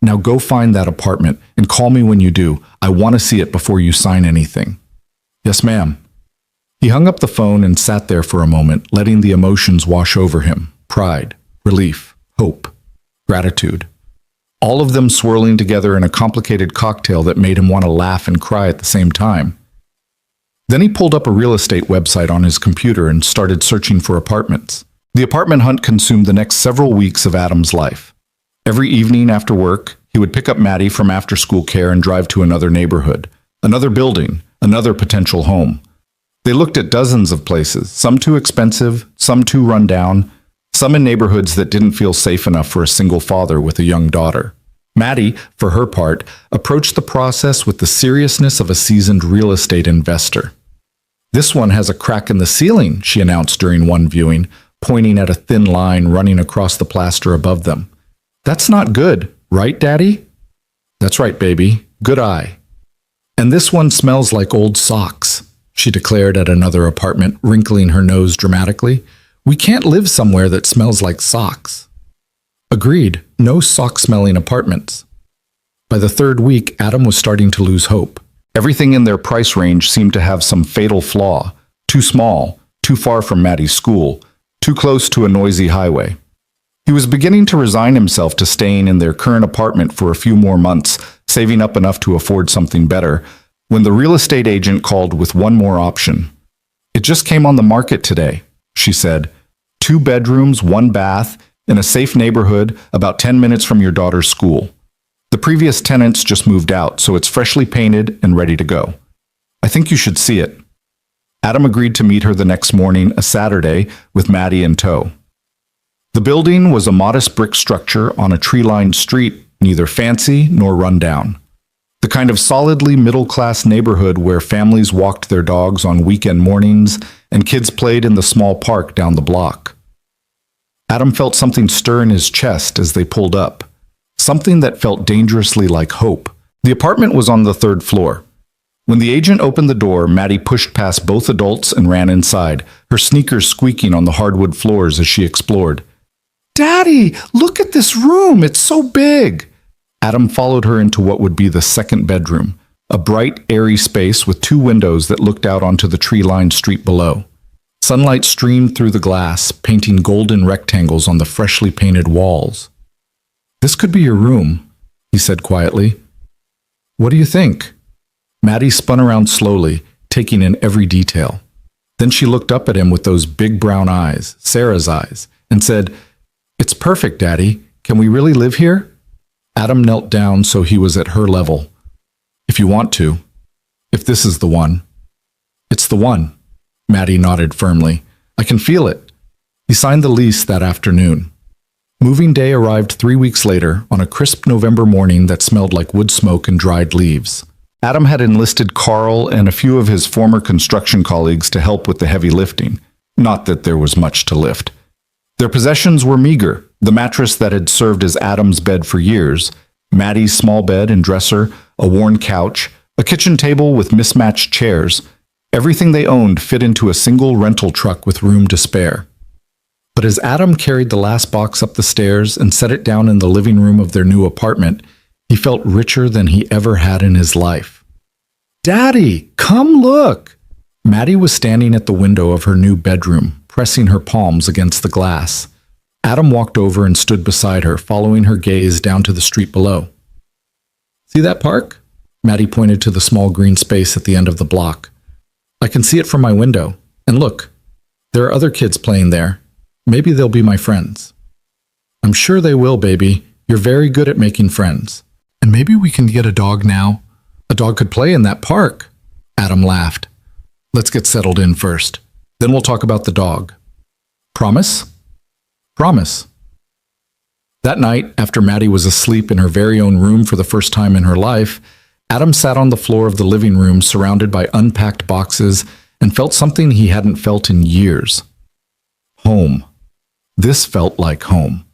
Now go find that apartment and call me when you do. I want to see it before you sign anything. Yes, ma'am. He hung up the phone and sat there for a moment, letting the emotions wash over him. Pride, relief, hope, gratitude. All of them swirling together in a complicated cocktail that made him want to laugh and cry at the same time. Then he pulled up a real estate website on his computer and started searching for apartments. The apartment hunt consumed the next several weeks of Adam's life. Every evening after work, he would pick up Maddie from after-school care and drive to another neighborhood, another building, another potential home. They looked at dozens of places, some too expensive, some too run down, some in neighborhoods that didn't feel safe enough for a single father with a young daughter. Maddie, for her part, approached the process with the seriousness of a seasoned real estate investor. This one has a crack in the ceiling, she announced during one viewing, pointing at a thin line running across the plaster above them. That's not good, right, Daddy? That's right, baby. Good eye. And this one smells like old socks, she declared at another apartment, wrinkling her nose dramatically. We can't live somewhere that smells like socks. Agreed, no sock-smelling apartments. By the 3rd week, Adam was starting to lose hope. Everything in their price range seemed to have some fatal flaw. Too small, too far from Maddie's school, too close to a noisy highway. He was beginning to resign himself to staying in their current apartment for a few more months, saving up enough to afford something better, when the real estate agent called with one more option. It just came on the market today, she said. 2 bedrooms, 1 bath, in a safe neighborhood about 10 minutes from your daughter's school. The previous tenants just moved out, so it's freshly painted and ready to go. I think you should see it. Adam agreed to meet her the next morning, a Saturday, with Maddie in tow. The building was a modest brick structure on a tree-lined street, neither fancy nor run-down. The kind of solidly middle-class neighborhood where families walked their dogs on weekend mornings and kids played in the small park down the block. Adam felt something stir in his chest as they pulled up, something that felt dangerously like hope. The apartment was on the 3rd floor. When the agent opened the door, Maddie pushed past both adults and ran inside, her sneakers squeaking on the hardwood floors as she explored. Daddy, look at this room, it's so big! Adam followed her into what would be the 2nd bedroom, a bright, airy space with 2 windows that looked out onto the tree-lined street below. Sunlight streamed through the glass, painting golden rectangles on the freshly painted walls. This could be your room, he said quietly. What do you think? Maddie spun around slowly, taking in every detail. Then she looked up at him with those big brown eyes, Sarah's eyes, and said, It's perfect, Daddy. Can we really live here? Adam knelt down so he was at her level. If you want to. If this is the one. It's the one. Maddie nodded firmly. I can feel it. He signed the lease that afternoon. Moving day arrived 3 weeks later on a crisp November morning that smelled like wood smoke and dried leaves. Adam had enlisted Carl and a few of his former construction colleagues to help with the heavy lifting. Not that there was much to lift. Their possessions were meager. The mattress that had served as Adam's bed for years, Maddie's small bed and dresser, a worn couch, a kitchen table with mismatched chairs. Everything they owned fit into a single rental truck with room to spare. But as Adam carried the last box up the stairs and set it down in the living room of their new apartment, he felt richer than he ever had in his life. "Daddy, come look!" Maddie was standing at the window of her new bedroom, pressing her palms against the glass. Adam walked over and stood beside her, following her gaze down to the street below. "See that park?" Maddie pointed to the small green space at the end of the block. "I can see it from my window. And look, there are other kids playing there. Maybe they'll be my friends." "I'm sure they will, baby. You're very good at making friends. And maybe we can get a dog now. A dog could play in that park." Adam laughed. "Let's get settled in first. Then we'll talk about the dog. Promise?" "Promise." That night, after Maddie was asleep in her very own room for the first time in her life, Adam sat on the floor of the living room surrounded by unpacked boxes and felt something he hadn't felt in years. Home. This felt like home.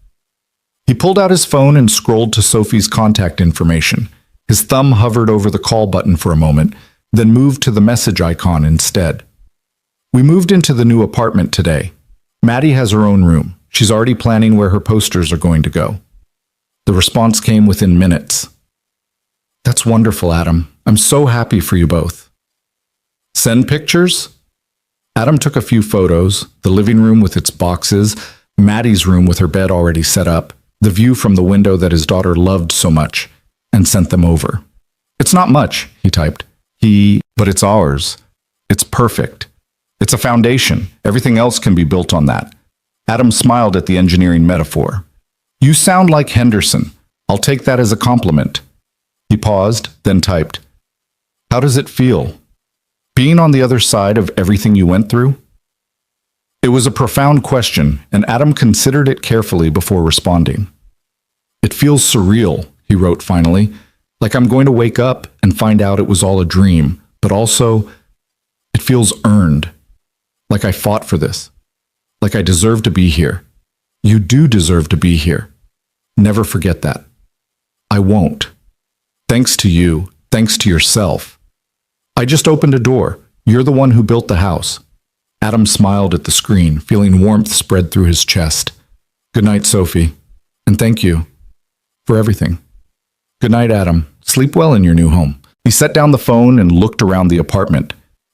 He pulled out his phone and scrolled to Sophie's contact information. His thumb hovered over the call button for a moment, then moved to the message icon instead. "We moved into the new apartment today. Maddie has her own room. She's already planning where her posters are going to go." The response came within minutes. "That's wonderful, Adam. I'm so happy for you both." "Send pictures?" Adam took a few photos, the living room with its boxes, Maddie's room with her bed already set up, the view from the window that his daughter loved so much, and sent them over. "It's not much," he typed. But it's ours. It's perfect. It's a foundation. Everything else can be built on that." Adam smiled at the engineering metaphor. "You sound like Henderson. I'll take that as a compliment." He paused, then typed, "How does it feel? Being on the other side of everything you went through?" It was a profound question, and Adam considered it carefully before responding. "It feels surreal," he wrote finally, "like I'm going to wake up and find out it was all a dream, but also, it feels earned, like I fought for this, like I deserve to be here. You do deserve to be here. Never forget that. I won't. Thanks to you, thanks to yourself. I just opened a door. You're the one who built the house." Adam smiled at the screen, feeling warmth spread through his chest. "Good night, Sophie. And thank you for everything." "Good night, Adam. Sleep well in your new home." He set down the phone and looked around the apartment,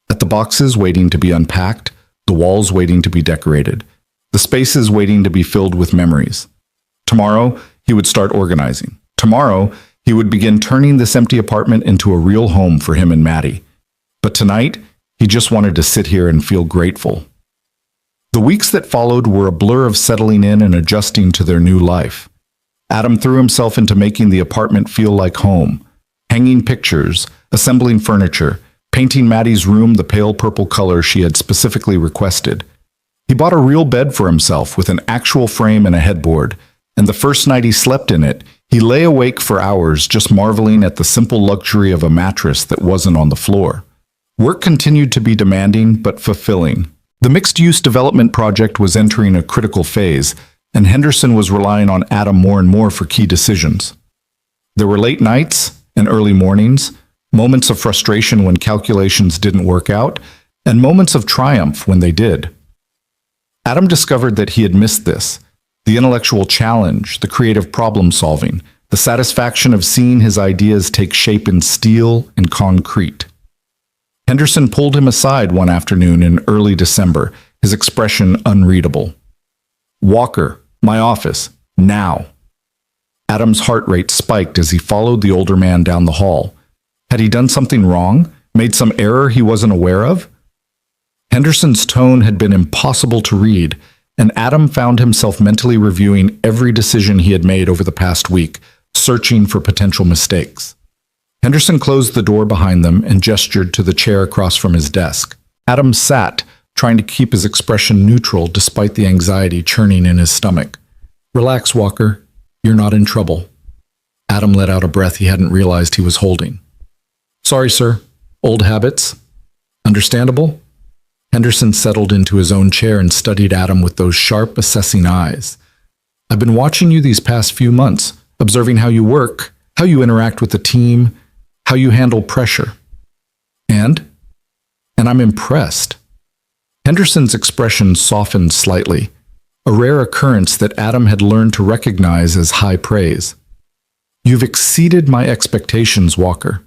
at the boxes waiting to be unpacked, the walls waiting to be decorated, the spaces waiting to be filled with memories. Tomorrow, he would start organizing. Tomorrow, he would begin turning this empty apartment into a real home for him and Maddie. But tonight, he just wanted to sit here and feel grateful. The weeks that followed were a blur of settling in and adjusting to their new life. Adam threw himself into making the apartment feel like home, hanging pictures, assembling furniture, painting Maddie's room the pale purple color she had specifically requested. He bought a real bed for himself with an actual frame and a headboard, and the first night he slept in it, he lay awake for hours just marveling at the simple luxury of a mattress that wasn't on the floor. Work continued to be demanding but fulfilling. The mixed-use development project was entering a critical phase, and Henderson was relying on Adam more and more for key decisions. There were late nights and early mornings, moments of frustration when calculations didn't work out, and moments of triumph when they did. Adam discovered that he had missed this: the intellectual challenge, the creative problem-solving, the satisfaction of seeing his ideas take shape in steel and concrete. Henderson pulled him aside one afternoon in early December, his expression unreadable. "Walker, my office, now." Adam's heart rate spiked as he followed the older man down the hall. Had he done something wrong? Made some error he wasn't aware of? Henderson's tone had been impossible to read, and Adam found himself mentally reviewing every decision he had made over the past week, searching for potential mistakes. Henderson closed the door behind them and gestured to the chair across from his desk. Adam sat, trying to keep his expression neutral despite the anxiety churning in his stomach. "Relax, Walker. You're not in trouble." Adam let out a breath he hadn't realized he was holding. "Sorry, sir. Old habits. Understandable?" Henderson settled into his own chair and studied Adam with those sharp, assessing eyes. "I've been watching you these past few months, observing how you work, how you interact with the team, how you handle pressure. And I'm impressed." Henderson's expression softened slightly. a rare occurrence that Adam had learned to recognize as high praise. You've exceeded my expectations, Walker.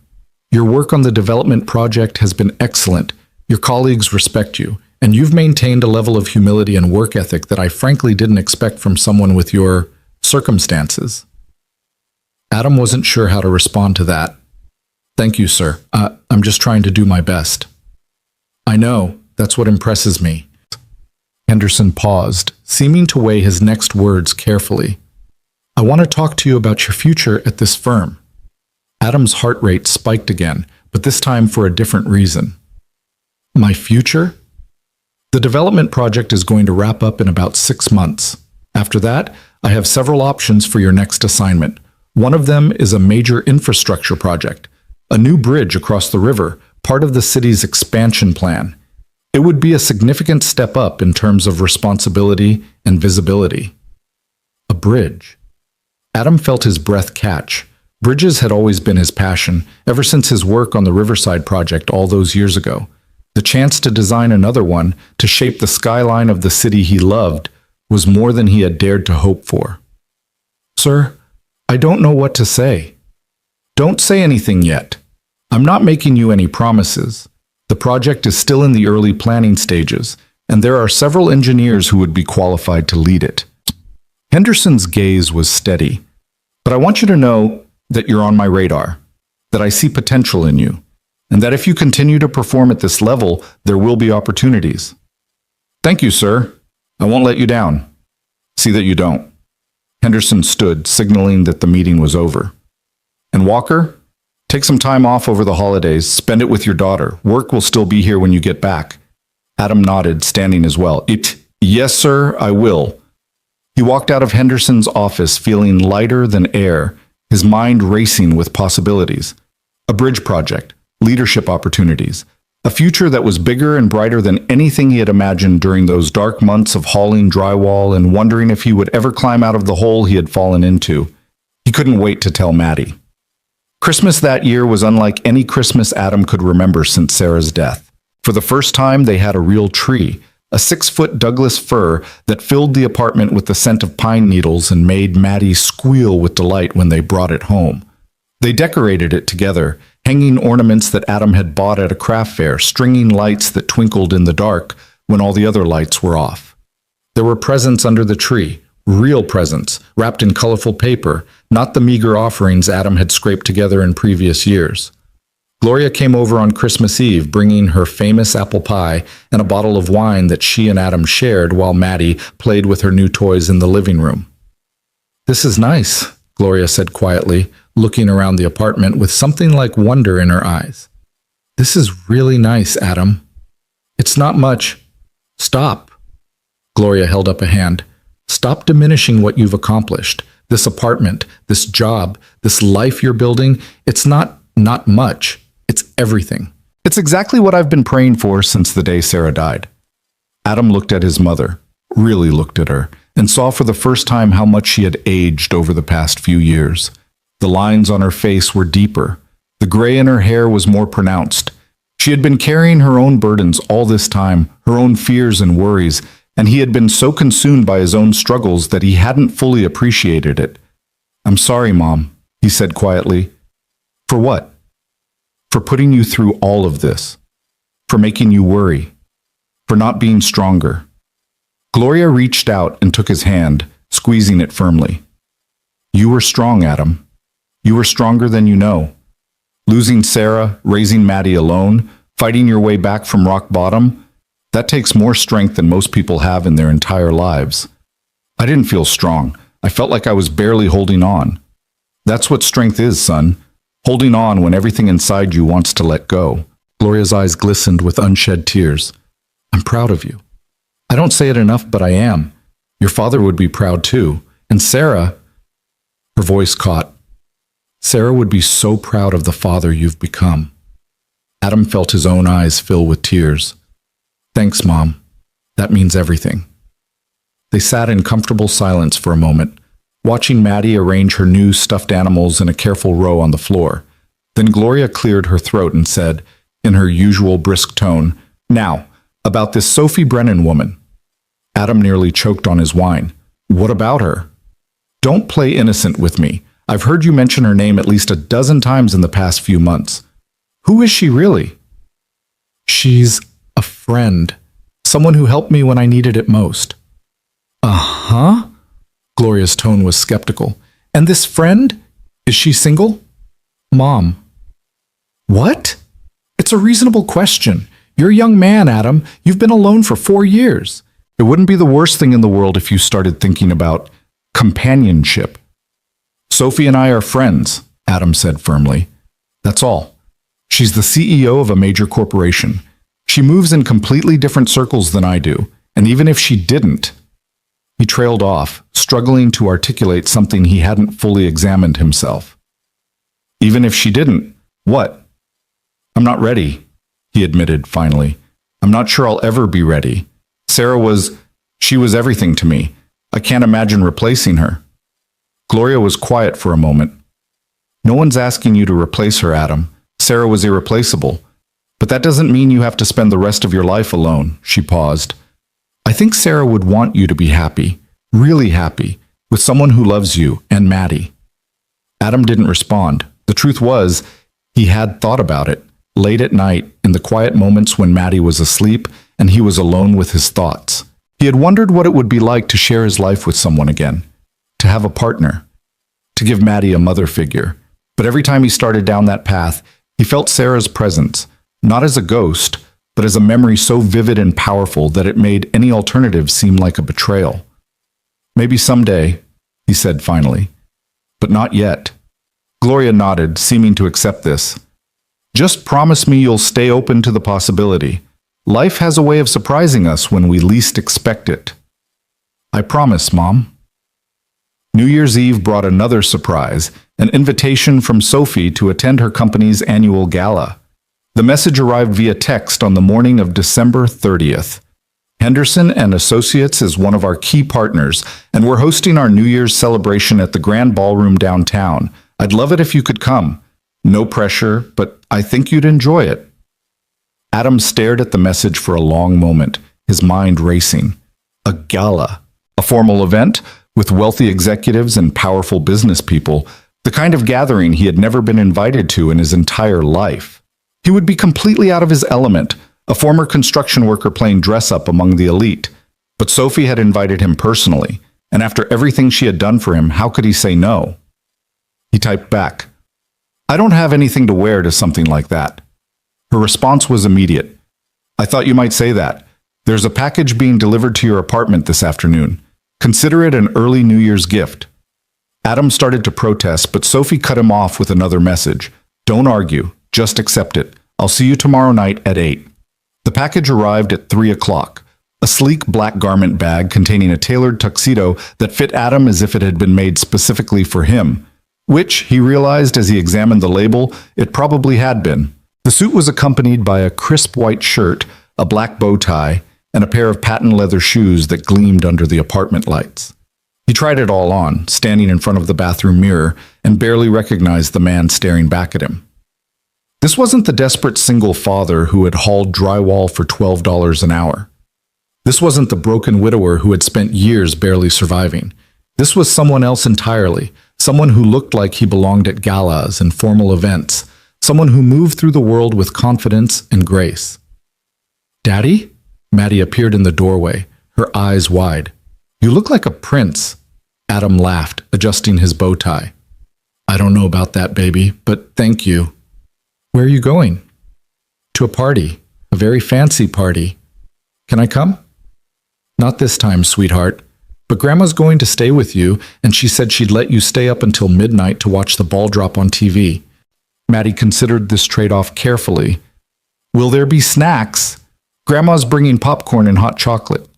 Your work on the development project has been excellent. Your colleagues respect you, and you've maintained a level of humility and work ethic that I frankly didn't expect from someone with your circumstances. Adam wasn't sure how to respond to that. Thank you, sir. I'm just trying to do my best. I know, that's what impresses me. Henderson paused, seeming to weigh his next words carefully. I want to talk to you about your future at this firm. Adam's heart rate spiked again, but this time for a different reason. My future? The development project is going to wrap up in about 6 months. After that, I have several options for your next assignment. One of them is a major infrastructure project, a new bridge across the river, part of the city's expansion plan. It would be a significant step up in terms of responsibility and visibility. A bridge. Adam felt his breath catch. Bridges had always been his passion, ever since his work on the Riverside project all those years ago. The chance to design another one, to shape the skyline of the city he loved, was more than he had dared to hope for. Sir, I don't know what to say. Don't say anything yet. I'm not making you any promises. The project is still in the early planning stages, and there are several engineers who would be qualified to lead it. Henderson's gaze was steady. But I want you to know that you're on my radar, that I see potential in you, and that if you continue to perform at this level, there will be opportunities. Thank you, sir. I won't let you down. See that you don't. Henderson stood, signaling that the meeting was over. And Walker, take some time off over the holidays. Spend it with your daughter. Work will still be here when you get back. Adam nodded, standing as well. Yes, sir, I will. He walked out of Henderson's office feeling lighter than air, his mind racing with possibilities. A bridge project, leadership opportunities, a future that was bigger and brighter than anything he had imagined during those dark months of hauling drywall and wondering if he would ever climb out of the hole he had fallen into. He couldn't wait to tell Maddie. Christmas that year was unlike any Christmas Adam could remember since Sarah's death. For the first time, they had a real tree, a 6-foot Douglas fir that filled the apartment with the scent of pine needles and made Maddie squeal with delight when they brought it home. They decorated it together, hanging ornaments that Adam had bought at a craft fair, stringing lights that twinkled in the dark when all the other lights were off. There were presents under the tree, real presents, wrapped in colorful paper, not the meager offerings Adam had scraped together in previous years. Gloria came over on Christmas Eve, bringing her famous apple pie and a bottle of wine that she and Adam shared while Maddie played with her new toys in the living room. This is nice, Gloria said quietly, looking around the apartment with something like wonder in her eyes. This is really nice, Adam. It's not much. Stop. Gloria held up a hand. Stop diminishing what you've accomplished. This apartment, this job, this life you're building, it's not much. It's everything. It's exactly what I've been praying for since the day Sarah died. Adam looked at his mother, really looked at her, and saw for the first time how much she had aged over the past few years. The lines on her face were deeper. The gray in her hair was more pronounced. She had been carrying her own burdens all this time, her own fears and worries, and he had been so consumed by his own struggles that he hadn't fully appreciated it. I'm sorry, Mom, he said quietly. For what? For putting you through all of this. For making you worry. For not being stronger. Gloria reached out and took his hand, squeezing it firmly. You were strong, Adam. You were stronger than you know. Losing Sarah, raising Maddie alone, fighting your way back from rock bottom, that takes more strength than most people have in their entire lives. I didn't feel strong. I felt like I was barely holding on. That's what strength is, son. Holding on when everything inside you wants to let go. Gloria's eyes glistened with unshed tears. I'm proud of you. I don't say it enough, but I am. Your father would be proud too. And Sarah, her voice caught. Sarah would be so proud of the father you've become. Adam felt his own eyes fill with tears. Thanks, Mom. That means everything. They sat in comfortable silence for a moment, watching Maddie arrange her new stuffed animals in a careful row on the floor. Then Gloria cleared her throat and said, in her usual brisk tone, Now, about this Sophie Brennan woman. Adam nearly choked on his wine. What about her? Don't play innocent with me. I've heard you mention her name at least a dozen times in the past few months. Who is she really? She's a friend. Someone who helped me when I needed it most. Uh-huh? Gloria's tone was skeptical. And this friend? Is she single? Mom. What? It's a reasonable question. You're a young man, Adam. You've been alone for 4 years. It wouldn't be the worst thing in the world if you started thinking about companionship. Sophie and I are friends, Adam said firmly. That's all. She's the CEO of a major corporation. She moves in completely different circles than I do, and even if she didn't... He trailed off, struggling to articulate something he hadn't fully examined himself. Even if she didn't, what? I'm not ready, he admitted finally. I'm not sure I'll ever be ready. She was everything to me. I can't imagine replacing her. Gloria was quiet for a moment. No one's asking you to replace her, Adam. Sarah was irreplaceable. But that doesn't mean you have to spend the rest of your life alone, she paused. I think Sarah would want you to be happy, really happy, with someone who loves you and Maddie. Adam didn't respond. The truth was, he had thought about it, late at night, in the quiet moments when Maddie was asleep and he was alone with his thoughts. He had wondered what it would be like to share his life with someone again, to have a partner, to give Maddie a mother figure. But every time he started down that path, he felt Sarah's presence, not as a ghost, but as a memory so vivid and powerful that it made any alternative seem like a betrayal. Maybe someday, he said finally, but not yet. Gloria nodded, seeming to accept this. Just promise me you'll stay open to the possibility. Life has a way of surprising us when we least expect it. I promise, Mom. New Year's Eve brought another surprise, an invitation from Sophie to attend her company's annual gala. The message arrived via text on the morning of December 30th. Henderson and Associates is one of our key partners, and we're hosting our New Year's celebration at the Grand Ballroom downtown. I'd love it if you could come. No pressure, but I think you'd enjoy it. Adam stared at the message for a long moment, his mind racing. A gala, a formal event with wealthy executives and powerful business people, the kind of gathering he had never been invited to in his entire life. He would be completely out of his element, a former construction worker playing dress-up among the elite. But Sophie had invited him personally, and after everything she had done for him, how could he say no? He typed back, I don't have anything to wear to something like that. Her response was immediate. I thought you might say that. There's a package being delivered to your apartment this afternoon. Consider it an early New Year's gift. Adam started to protest, but Sophie cut him off with another message. Don't argue. Just accept it. I'll see you tomorrow night at 8. The package arrived at 3 o'clock. A sleek black garment bag containing a tailored tuxedo that fit Adam as if it had been made specifically for him, which, he realized as he examined the label, it probably had been. The suit was accompanied by a crisp white shirt, a black bow tie, and a pair of patent leather shoes that gleamed under the apartment lights. He tried it all on, standing in front of the bathroom mirror, and barely recognized the man staring back at him. This wasn't the desperate single father who had hauled drywall for $12 an hour. This wasn't the broken widower who had spent years barely surviving. This was someone else entirely, someone who looked like he belonged at galas and formal events, someone who moved through the world with confidence and grace. Daddy? Maddie appeared in the doorway, her eyes wide. You look like a prince. Adam laughed, adjusting his bow tie. I don't know about that, baby, but thank you. Where are you going? To a party, a very fancy party. Can I come? Not this time, sweetheart. But Grandma's going to stay with you, and she said she'd let you stay up until midnight to watch the ball drop on TV. Maddie considered this trade-off carefully. Will there be snacks? Grandma's bringing popcorn and hot chocolate.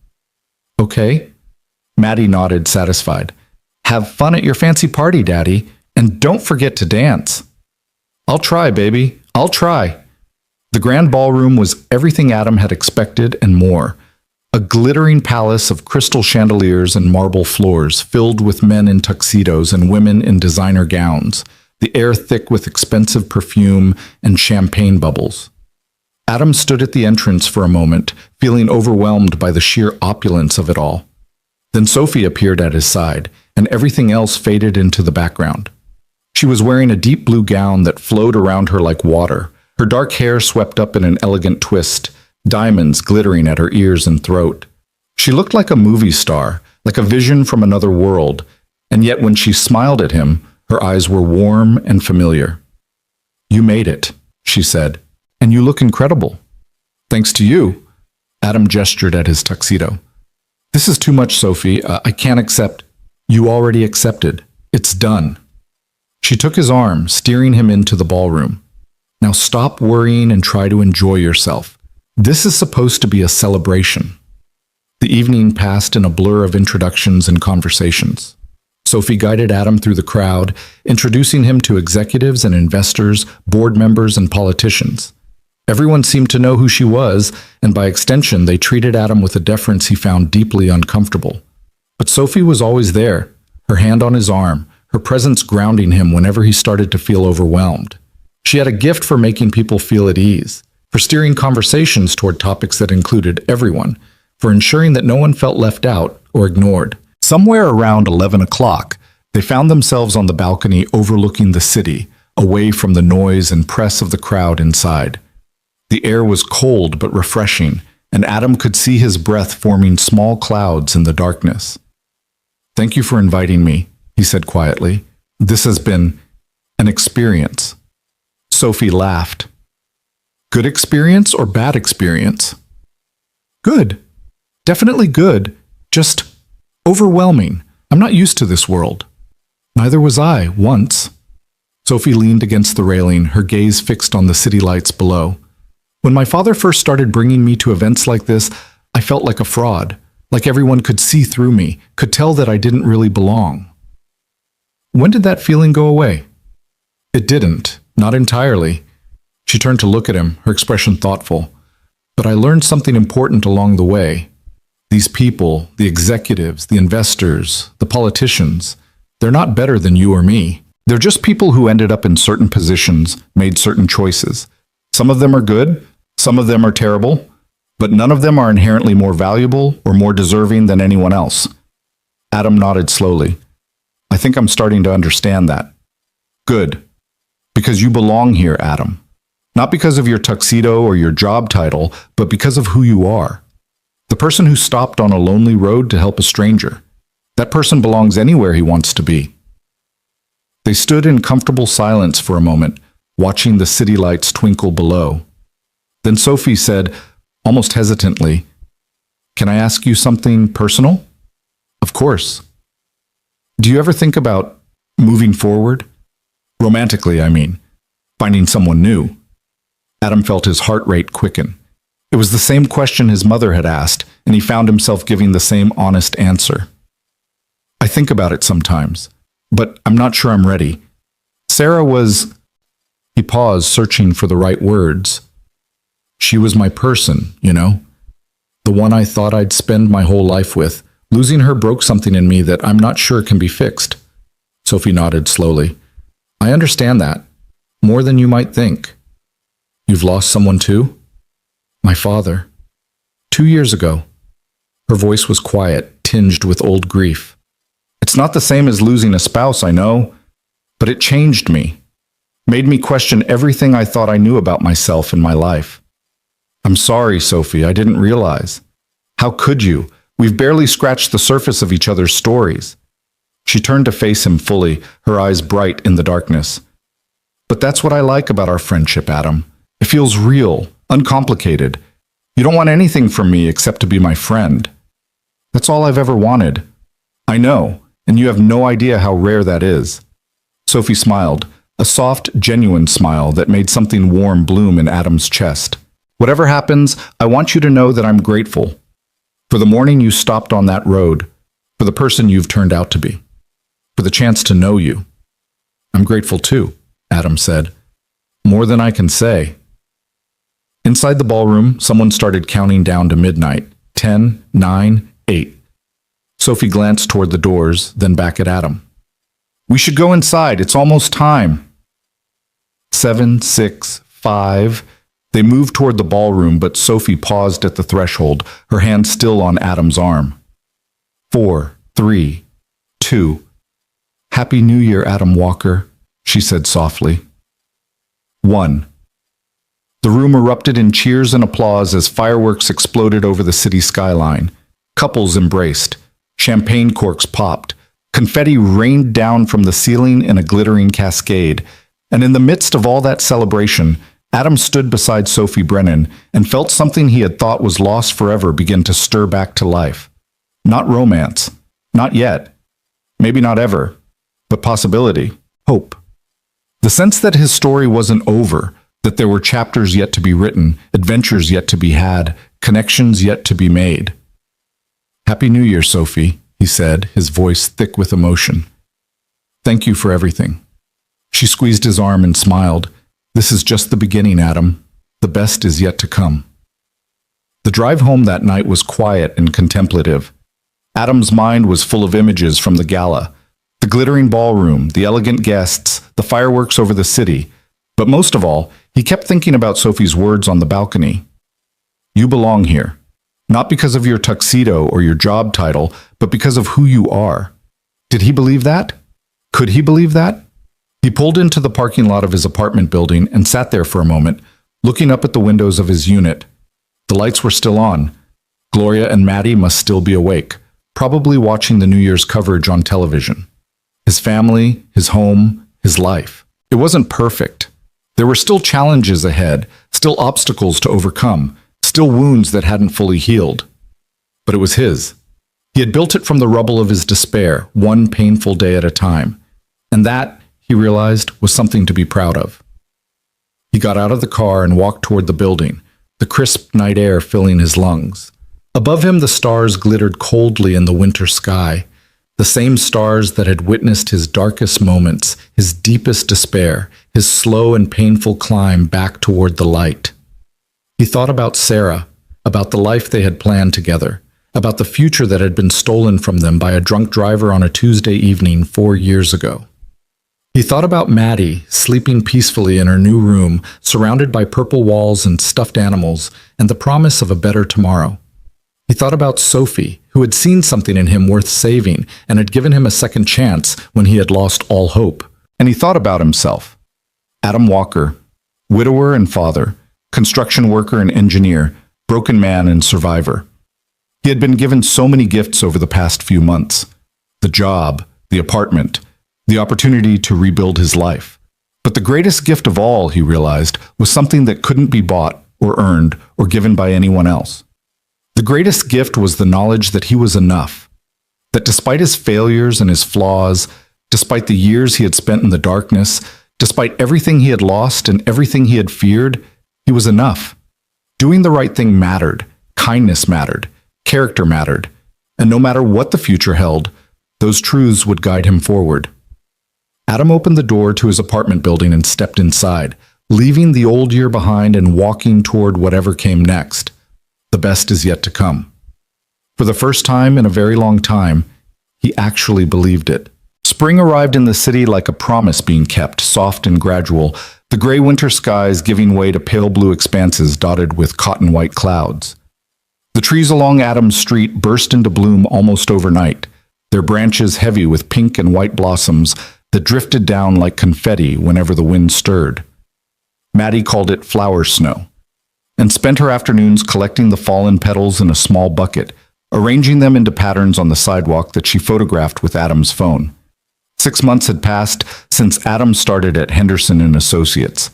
Okay. Maddie nodded, satisfied. Have fun at your fancy party, Daddy, and don't forget to dance. I'll try, baby. I'll try. The grand ballroom was everything Adam had expected and more. A glittering palace of crystal chandeliers and marble floors filled with men in tuxedos and women in designer gowns, the air thick with expensive perfume and champagne bubbles. Adam stood at the entrance for a moment, feeling overwhelmed by the sheer opulence of it all. Then Sophie appeared at his side, and everything else faded into the background. She was wearing a deep blue gown that flowed around her like water, her dark hair swept up in an elegant twist, diamonds glittering at her ears and throat. She looked like a movie star, like a vision from another world, and yet when she smiled at him, her eyes were warm and familiar. "You made it," she said, "and you look incredible." "Thanks to you." Adam gestured at his tuxedo. "This is too much, Sophie. I can't accept." "You already accepted. It's done." She took his arm, steering him into the ballroom. "Now stop worrying and try to enjoy yourself. This is supposed to be a celebration." The evening passed in a blur of introductions and conversations. Sophie guided Adam through the crowd, introducing him to executives and investors, board members and politicians. Everyone seemed to know who she was, and by extension, they treated Adam with a deference he found deeply uncomfortable. But Sophie was always there, her hand on his arm, her presence grounding him whenever he started to feel overwhelmed. She had a gift for making people feel at ease, for steering conversations toward topics that included everyone, for ensuring that no one felt left out or ignored. Somewhere around 11 o'clock, they found themselves on the balcony overlooking the city, away from the noise and press of the crowd inside. The air was cold but refreshing, and Adam could see his breath forming small clouds in the darkness. "Thank you for inviting me," he said quietly. "This has been an experience." Sophie laughed. "Good experience or bad experience?" "Good. Definitely good. Just overwhelming. I'm not used to this world." "Neither was I, once." Sophie leaned against the railing, her gaze fixed on the city lights below. "When my father first started bringing me to events like this, I felt like a fraud, like everyone could see through me, could tell that I didn't really belong." "When did that feeling go away?" "It didn't, not entirely." She turned to look at him, her expression thoughtful. "But I learned something important along the way. These people, the executives, the investors, the politicians, they're not better than you or me. They're just people who ended up in certain positions, made certain choices. Some of them are good, some of them are terrible, but none of them are inherently more valuable or more deserving than anyone else." Adam nodded slowly. "I think I'm starting to understand that." "Good. Because you belong here, Adam. Not because of your tuxedo or your job title, but because of who you are. The person who stopped on a lonely road to help a stranger. That person belongs anywhere he wants to be." They stood in comfortable silence for a moment, watching the city lights twinkle below. Then Sophie said, almost hesitantly, "Can I ask you something personal?" "Of course." "Do you ever think about moving forward? Romantically, I mean. Finding someone new?" Adam felt his heart rate quicken. It was the same question his mother had asked, and he found himself giving the same honest answer. "I think about it sometimes, but I'm not sure I'm ready. Sarah was—" He paused, searching for the right words. "She was my person, you know? The one I thought I'd spend my whole life with. Losing her broke something in me that I'm not sure can be fixed." Sophie nodded slowly. "I understand that. More than you might think." "You've lost someone too?" "My father. 2 years ago." Her voice was quiet, tinged with old grief. "It's not the same as losing a spouse, I know, but it changed me. Made me question everything I thought I knew about myself and my life." "I'm sorry, Sophie, I didn't realize." "How could you? We've barely scratched the surface of each other's stories." She turned to face him fully, her eyes bright in the darkness. "But that's what I like about our friendship, Adam. It feels real, uncomplicated. You don't want anything from me except to be my friend. That's all I've ever wanted. I know, and you have no idea how rare that is." Sophie smiled, a soft, genuine smile that made something warm bloom in Adam's chest. "Whatever happens, I want you to know that I'm grateful. For the morning you stopped on that road, for the person you've turned out to be, for the chance to know you." "I'm grateful too," Adam said. "More than I can say." Inside the ballroom, someone started counting down to midnight. 10, 9, 8. Sophie glanced toward the doors, then back at Adam. "We should go inside. It's almost time." 7, 6, 5. They moved toward the ballroom, but Sophie paused at the threshold, her hand still on Adam's arm. 4, 3, 2. Happy New Year, Adam Walker, she said softly. 1. The room erupted in cheers and applause as fireworks exploded over the city skyline. Couples embraced. Champagne corks popped. Confetti rained down from the ceiling in a glittering cascade. And in the midst of all that celebration, Adam stood beside Sophie Brennan and felt something he had thought was lost forever begin to stir back to life. Not romance. Not yet. Maybe not ever. But possibility. Hope. The sense that his story wasn't over, that there were chapters yet to be written, adventures yet to be had, connections yet to be made. Happy New Year, Sophie, he said, his voice thick with emotion. Thank you for everything. She squeezed his arm and smiled. This is just the beginning, Adam. The best is yet to come. The drive home that night was quiet and contemplative. Adam's mind was full of images from the gala. The glittering ballroom, the elegant guests, the fireworks over the city. But most of all, he kept thinking about Sophie's words on the balcony. You belong here. Not because of your tuxedo or your job title, but because of who you are. Did he believe that? Could he believe that? He pulled into the parking lot of his apartment building and sat there for a moment, looking up at the windows of his unit. The lights were still on. Gloria and Maddie must still be awake, probably watching the New Year's coverage on television. His family, his home, his life. It wasn't perfect. There were still challenges ahead, still obstacles to overcome, still wounds that hadn't fully healed. But it was his. He had built it from the rubble of his despair, one painful day at a time. And that, he realized, was something to be proud of. He got out of the car and walked toward the building, the crisp night air filling his lungs. Above him, the stars glittered coldly in the winter sky, the same stars that had witnessed his darkest moments, his deepest despair, his slow and painful climb back toward the light. He thought about Sarah, about the life they had planned together, about the future that had been stolen from them by a drunk driver on a Tuesday evening 4 years ago. He thought about Maddie, sleeping peacefully in her new room, surrounded by purple walls and stuffed animals, and the promise of a better tomorrow. He thought about Sophie, who had seen something in him worth saving and had given him a second chance when he had lost all hope. And he thought about himself. Adam Walker, widower and father, construction worker and engineer, broken man and survivor. He had been given so many gifts over the past few months. The job, the apartment, the opportunity to rebuild his life. But the greatest gift of all, he realized, was something that couldn't be bought or earned or given by anyone else. The greatest gift was the knowledge that he was enough, that despite his failures and his flaws, despite the years he had spent in the darkness, despite everything he had lost and everything he had feared, he was enough. Doing the right thing mattered, kindness mattered, character mattered, and no matter what the future held, those truths would guide him forward. Adam opened the door to his apartment building and stepped inside, leaving the old year behind and walking toward whatever came next. The best is yet to come. For the first time in a very long time, he actually believed it. Spring arrived in the city like a promise being kept, soft and gradual, the gray winter skies giving way to pale blue expanses dotted with cotton-white clouds. The trees along Adams Street burst into bloom almost overnight, their branches heavy with pink and white blossoms that drifted down like confetti whenever the wind stirred. Maddie called it flower snow, and spent her afternoons collecting the fallen petals in a small bucket, arranging them into patterns on the sidewalk that she photographed with Adam's phone. 6 months had passed since Adam started at Henderson and Associates.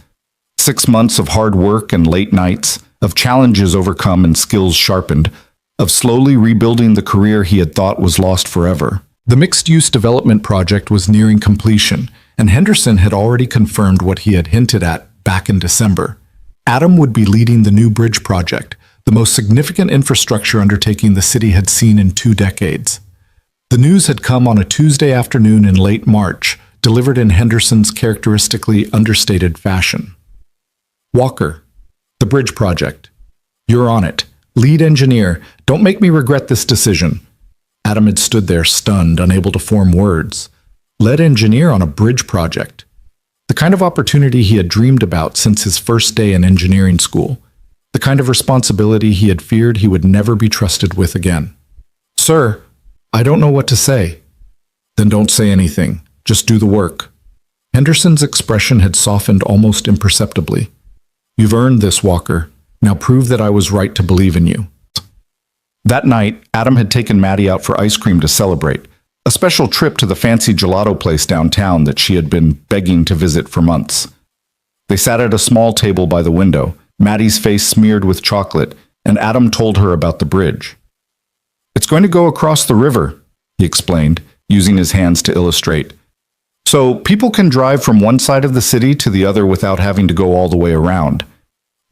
6 months of hard work and late nights, of challenges overcome and skills sharpened, of slowly rebuilding the career he had thought was lost forever. The mixed-use development project was nearing completion, and Henderson had already confirmed what he had hinted at back in December. Adam would be leading the new bridge project, the most significant infrastructure undertaking the city had seen in 2 decades. The news had come on a Tuesday afternoon in late March, delivered in Henderson's characteristically understated fashion. Walker, the bridge project. You're on it. Lead engineer. Don't make me regret this decision. Adam had stood there stunned, unable to form words. Lead engineer on a bridge project. The The kind of opportunity he had dreamed about since his first day in engineering school. The kind of responsibility he had feared he would never be trusted with again. "Sir, I don't know what to say." "Then don't say anything. Just do the work." Henderson's expression had softened almost imperceptibly. "You've earned this, Walker. Now prove that I was right to believe in you." That night, Adam had taken Maddie out for ice cream to celebrate, a special trip to the fancy gelato place downtown that she had been begging to visit for months. They sat at a small table by the window, Maddie's face smeared with chocolate, and Adam told her about the bridge. "It's going to go across the river," he explained, using his hands to illustrate. "So people can drive from one side of the city to the other without having to go all the way around."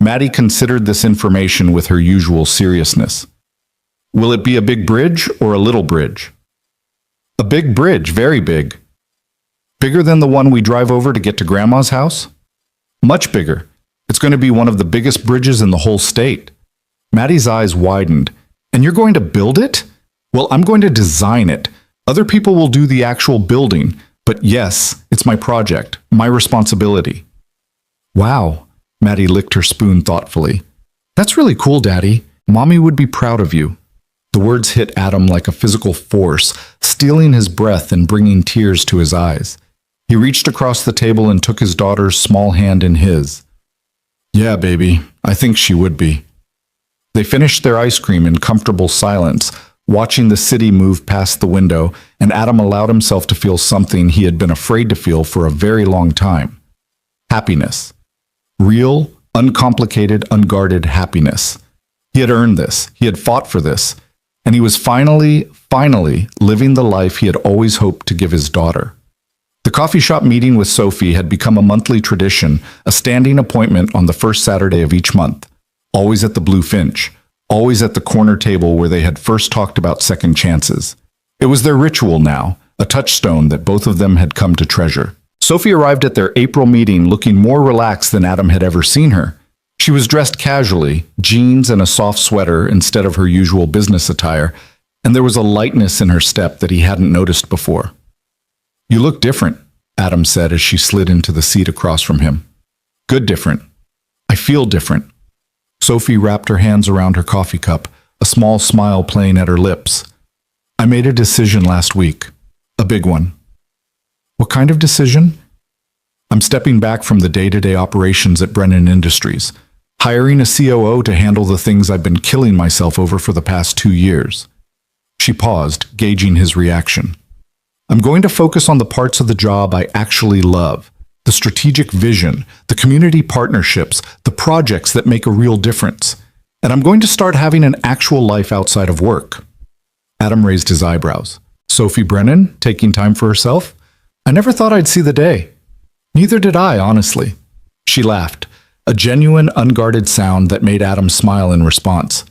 Maddie considered this information with her usual seriousness. "Will it be a big bridge or a little bridge?" "A big bridge, very big." "Bigger than the one we drive over to get to Grandma's house?" "Much bigger. It's going to be one of the biggest bridges in the whole state." Maddie's eyes widened. "And you're going to build it?" "Well, I'm going to design it. Other people will do the actual building. But yes, it's my project, my responsibility." "Wow," Maddie licked her spoon thoughtfully. "That's really cool, Daddy. Mommy would be proud of you." The words hit Adam like a physical force, stealing his breath and bringing tears to his eyes. He reached across the table and took his daughter's small hand in his. "Yeah, baby, I think she would be." They finished their ice cream in comfortable silence, watching the city move past the window, and Adam allowed himself to feel something he had been afraid to feel for a very long time. Happiness. Real, uncomplicated, unguarded happiness. He had earned this. He had fought for this. And he was finally living the life he had always hoped to give his daughter. The coffee shop meeting with Sophie had become a monthly tradition, a standing appointment on the first Saturday of each month. Always at the Blue Finch. Always at the corner table where they had first talked about second chances. It was their ritual now, a touchstone that both of them had come to treasure. Sophie arrived at their April meeting looking more relaxed than Adam had ever seen her. She was dressed casually, jeans and a soft sweater instead of her usual business attire, and there was a lightness in her step that he hadn't noticed before. "You look different," Adam said as she slid into the seat across from him. "Good different. I feel different." Sophie wrapped her hands around her coffee cup, a small smile playing at her lips. "I made a decision last week. A big one." "What kind of decision?" "I'm stepping back from the day-to-day operations at Brennan Industries, hiring a COO to handle the things I've been killing myself over for the past 2 years." She paused, gauging his reaction. "I'm going to focus on the parts of the job I actually love. The strategic vision, the community partnerships, the projects that make a real difference. And I'm going to start having an actual life outside of work." Adam raised his eyebrows. "Sophie Brennan, taking time for herself? I never thought I'd see the day." "Neither did I, honestly." She laughed, a genuine, unguarded sound that made Adam smile in response.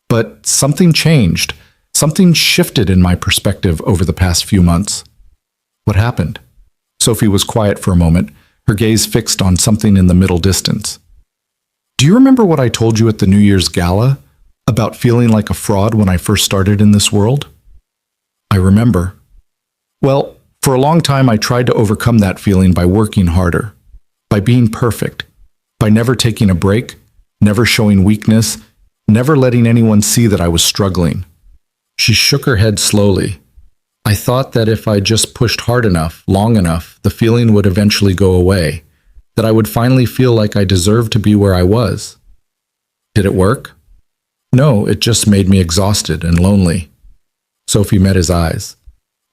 "But something changed. Something shifted in my perspective over the past few months." "What happened?" Sophie was quiet for a moment, her gaze fixed on something in the middle distance. "Do you remember what I told you at the New Year's gala about feeling like a fraud when I first started in this world?" "I remember." "Well, for a long time I tried to overcome that feeling by working harder, by being perfect, by never taking a break, never showing weakness, never letting anyone see that I was struggling." She shook her head slowly. "I thought that if I just pushed hard enough, long enough, the feeling would eventually go away, that I would finally feel like I deserved to be where I was." "Did it work?" "No, it just made me exhausted and lonely." Sophie met his eyes.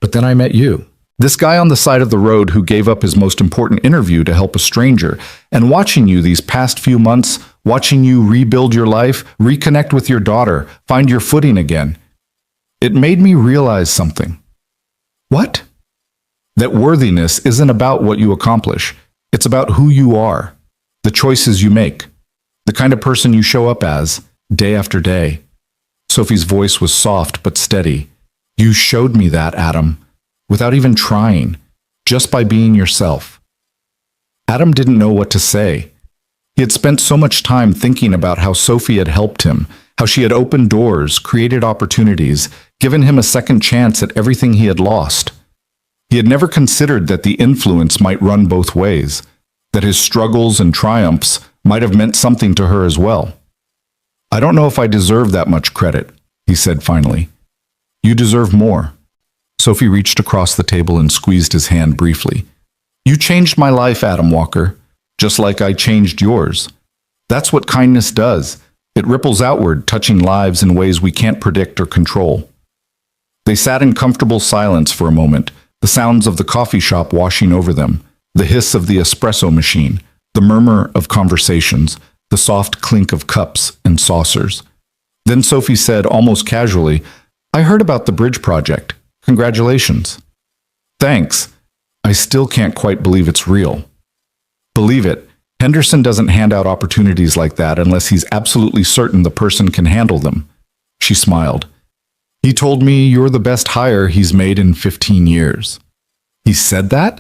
"But then I met you. This guy on the side of the road who gave up his most important interview to help a stranger, and watching you these past few months, watching you rebuild your life, reconnect with your daughter, find your footing again, it made me realize something." "What?" "That worthiness isn't about what you accomplish. It's about who you are, the choices you make, the kind of person you show up as, day after day." Sophie's voice was soft but steady. "You showed me that, Adam, without even trying, just by being yourself." Adam didn't know what to say. He had spent so much time thinking about how Sophie had helped him, how she had opened doors, created opportunities, given him a second chance at everything he had lost. He had never considered that the influence might run both ways, that his struggles and triumphs might have meant something to her as well. "I don't know if I deserve that much credit," he said finally. "You deserve more." Sophie reached across the table and squeezed his hand briefly. "You changed my life, Adam Walker, just like I changed yours. That's what kindness does. It ripples outward, touching lives in ways we can't predict or control." They sat in comfortable silence for a moment, the sounds of the coffee shop washing over them, the hiss of the espresso machine, the murmur of conversations, the soft clink of cups and saucers. Then Sophie said, almost casually, "I heard about the bridge project. Congratulations." "Thanks. I still can't quite believe it's real." "Believe it. Henderson doesn't hand out opportunities like that unless he's absolutely certain the person can handle them." She smiled. "He told me you're the best hire he's made in 15 years. "He said that?"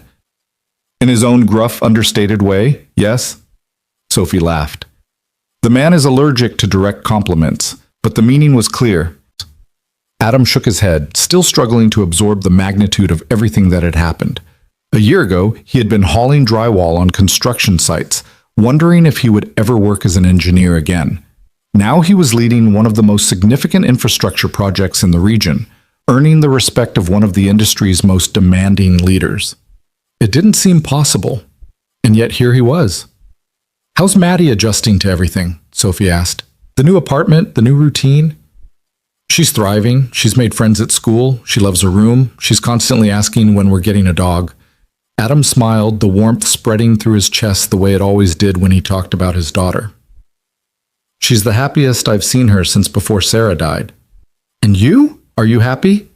"In his own gruff, understated way, yes." Sophie laughed. "The man is allergic to direct compliments, but the meaning was clear." Adam shook his head, still struggling to absorb the magnitude of everything that had happened. A year ago, he had been hauling drywall on construction sites, wondering if he would ever work as an engineer again. Now he was leading one of the most significant infrastructure projects in the region, earning the respect of one of the industry's most demanding leaders. It didn't seem possible, and yet here he was. "How's Maddie adjusting to everything?" Sophie asked. "The new apartment, the new routine?" "She's thriving. She's made friends at school. She loves her room. She's constantly asking when we're getting a dog." Adam smiled, the warmth spreading through his chest the way it always did when he talked about his daughter. "She's the happiest I've seen her since before Sarah died." "And you? Are you happy?"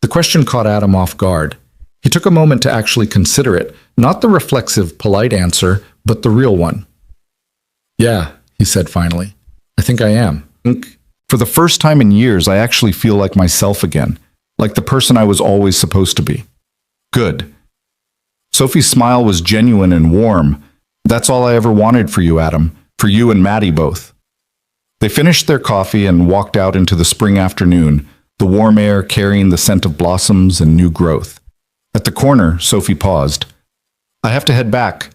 The question caught Adam off guard. He took a moment to actually consider it, not the reflexive, polite answer, but the real one. "Yeah," he said finally. "I think I am. For the first time in years, I actually feel like myself again, like the person I was always supposed to be." "Good." Sophie's smile was genuine and warm. "That's all I ever wanted for you, Adam, for you and Maddie both." They finished their coffee and walked out into the spring afternoon, the warm air carrying the scent of blossoms and new growth. At the corner, Sophie paused. "I have to head back.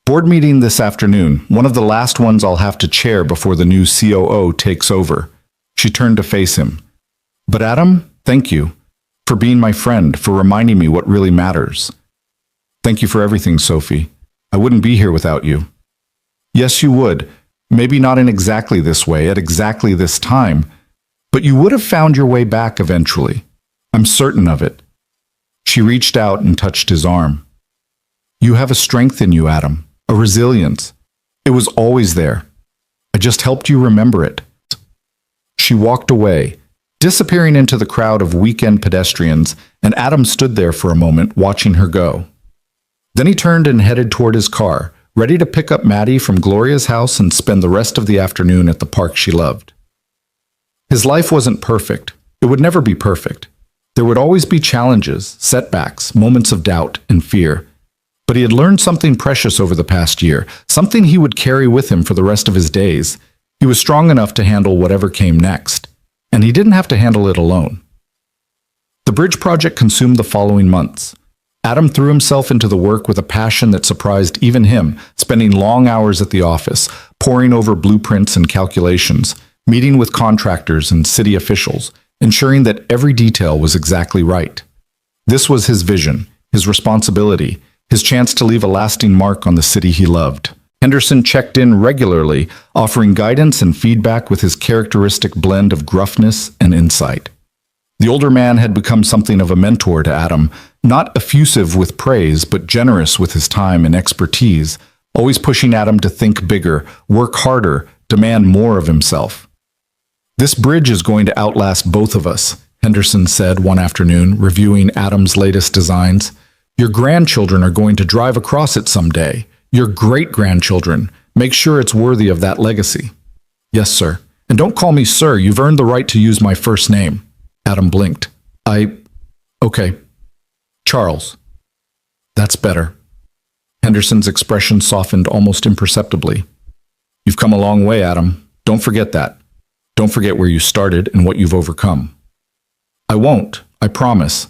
Board meeting this afternoon, one of the last ones I'll have to chair before the new COO takes over." She turned to face him. "But Adam, thank you for being my friend, for reminding me what really matters." "Thank you for everything, Sophie. I wouldn't be here without you." "Yes, you would. Maybe not in exactly this way, at exactly this time, but you would have found your way back eventually. I'm certain of it." She reached out and touched his arm. "You have a strength in you, Adam, a resilience. It was always there. I just helped you remember it." She walked away, disappearing into the crowd of weekend pedestrians, and Adam stood there for a moment, watching her go. Then he turned and headed toward his car, ready to pick up Maddie from Gloria's house and spend the rest of the afternoon at the park she loved. His life wasn't perfect. It would never be perfect. There would always be challenges, setbacks, moments of doubt and fear. But he had learned something precious over the past year, something he would carry with him for the rest of his days. He was strong enough to handle whatever came next, and he didn't have to handle it alone. The bridge project consumed the following months. Adam threw himself into the work with a passion that surprised even him, spending long hours at the office, poring over blueprints and calculations, meeting with contractors and city officials, ensuring that every detail was exactly right. This was his vision, his responsibility, his chance to leave a lasting mark on the city he loved. Henderson checked in regularly, offering guidance and feedback with his characteristic blend of gruffness and insight. The older man had become something of a mentor to Adam, not effusive with praise, but generous with his time and expertise, always pushing Adam to think bigger, work harder, demand more of himself. "This bridge is going to outlast both of us," Henderson said one afternoon, reviewing Adam's latest designs. "Your grandchildren are going to drive across it someday. Your great-grandchildren. Make sure it's worthy of that legacy." "Yes, sir. And don't call me sir. You've earned the right to use my first name." Adam blinked. Okay. Charles." "That's better." Henderson's expression softened almost imperceptibly. "You've come a long way, Adam. Don't forget that. Don't forget where you started and what you've overcome." "I won't. I promise."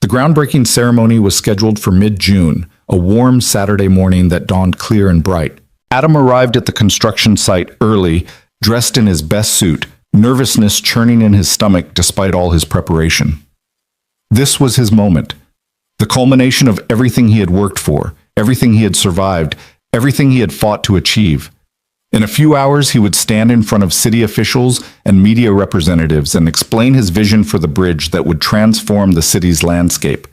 The groundbreaking ceremony was scheduled for mid-June, a warm Saturday morning that dawned clear and bright. Adam arrived at the construction site early, dressed in his best suit, nervousness churning in his stomach despite all his preparation. This was his moment, the culmination of everything he had worked for, everything he had survived, everything he had fought to achieve. In a few hours, he would stand in front of city officials and media representatives and explain his vision for the bridge that would transform the city's landscape.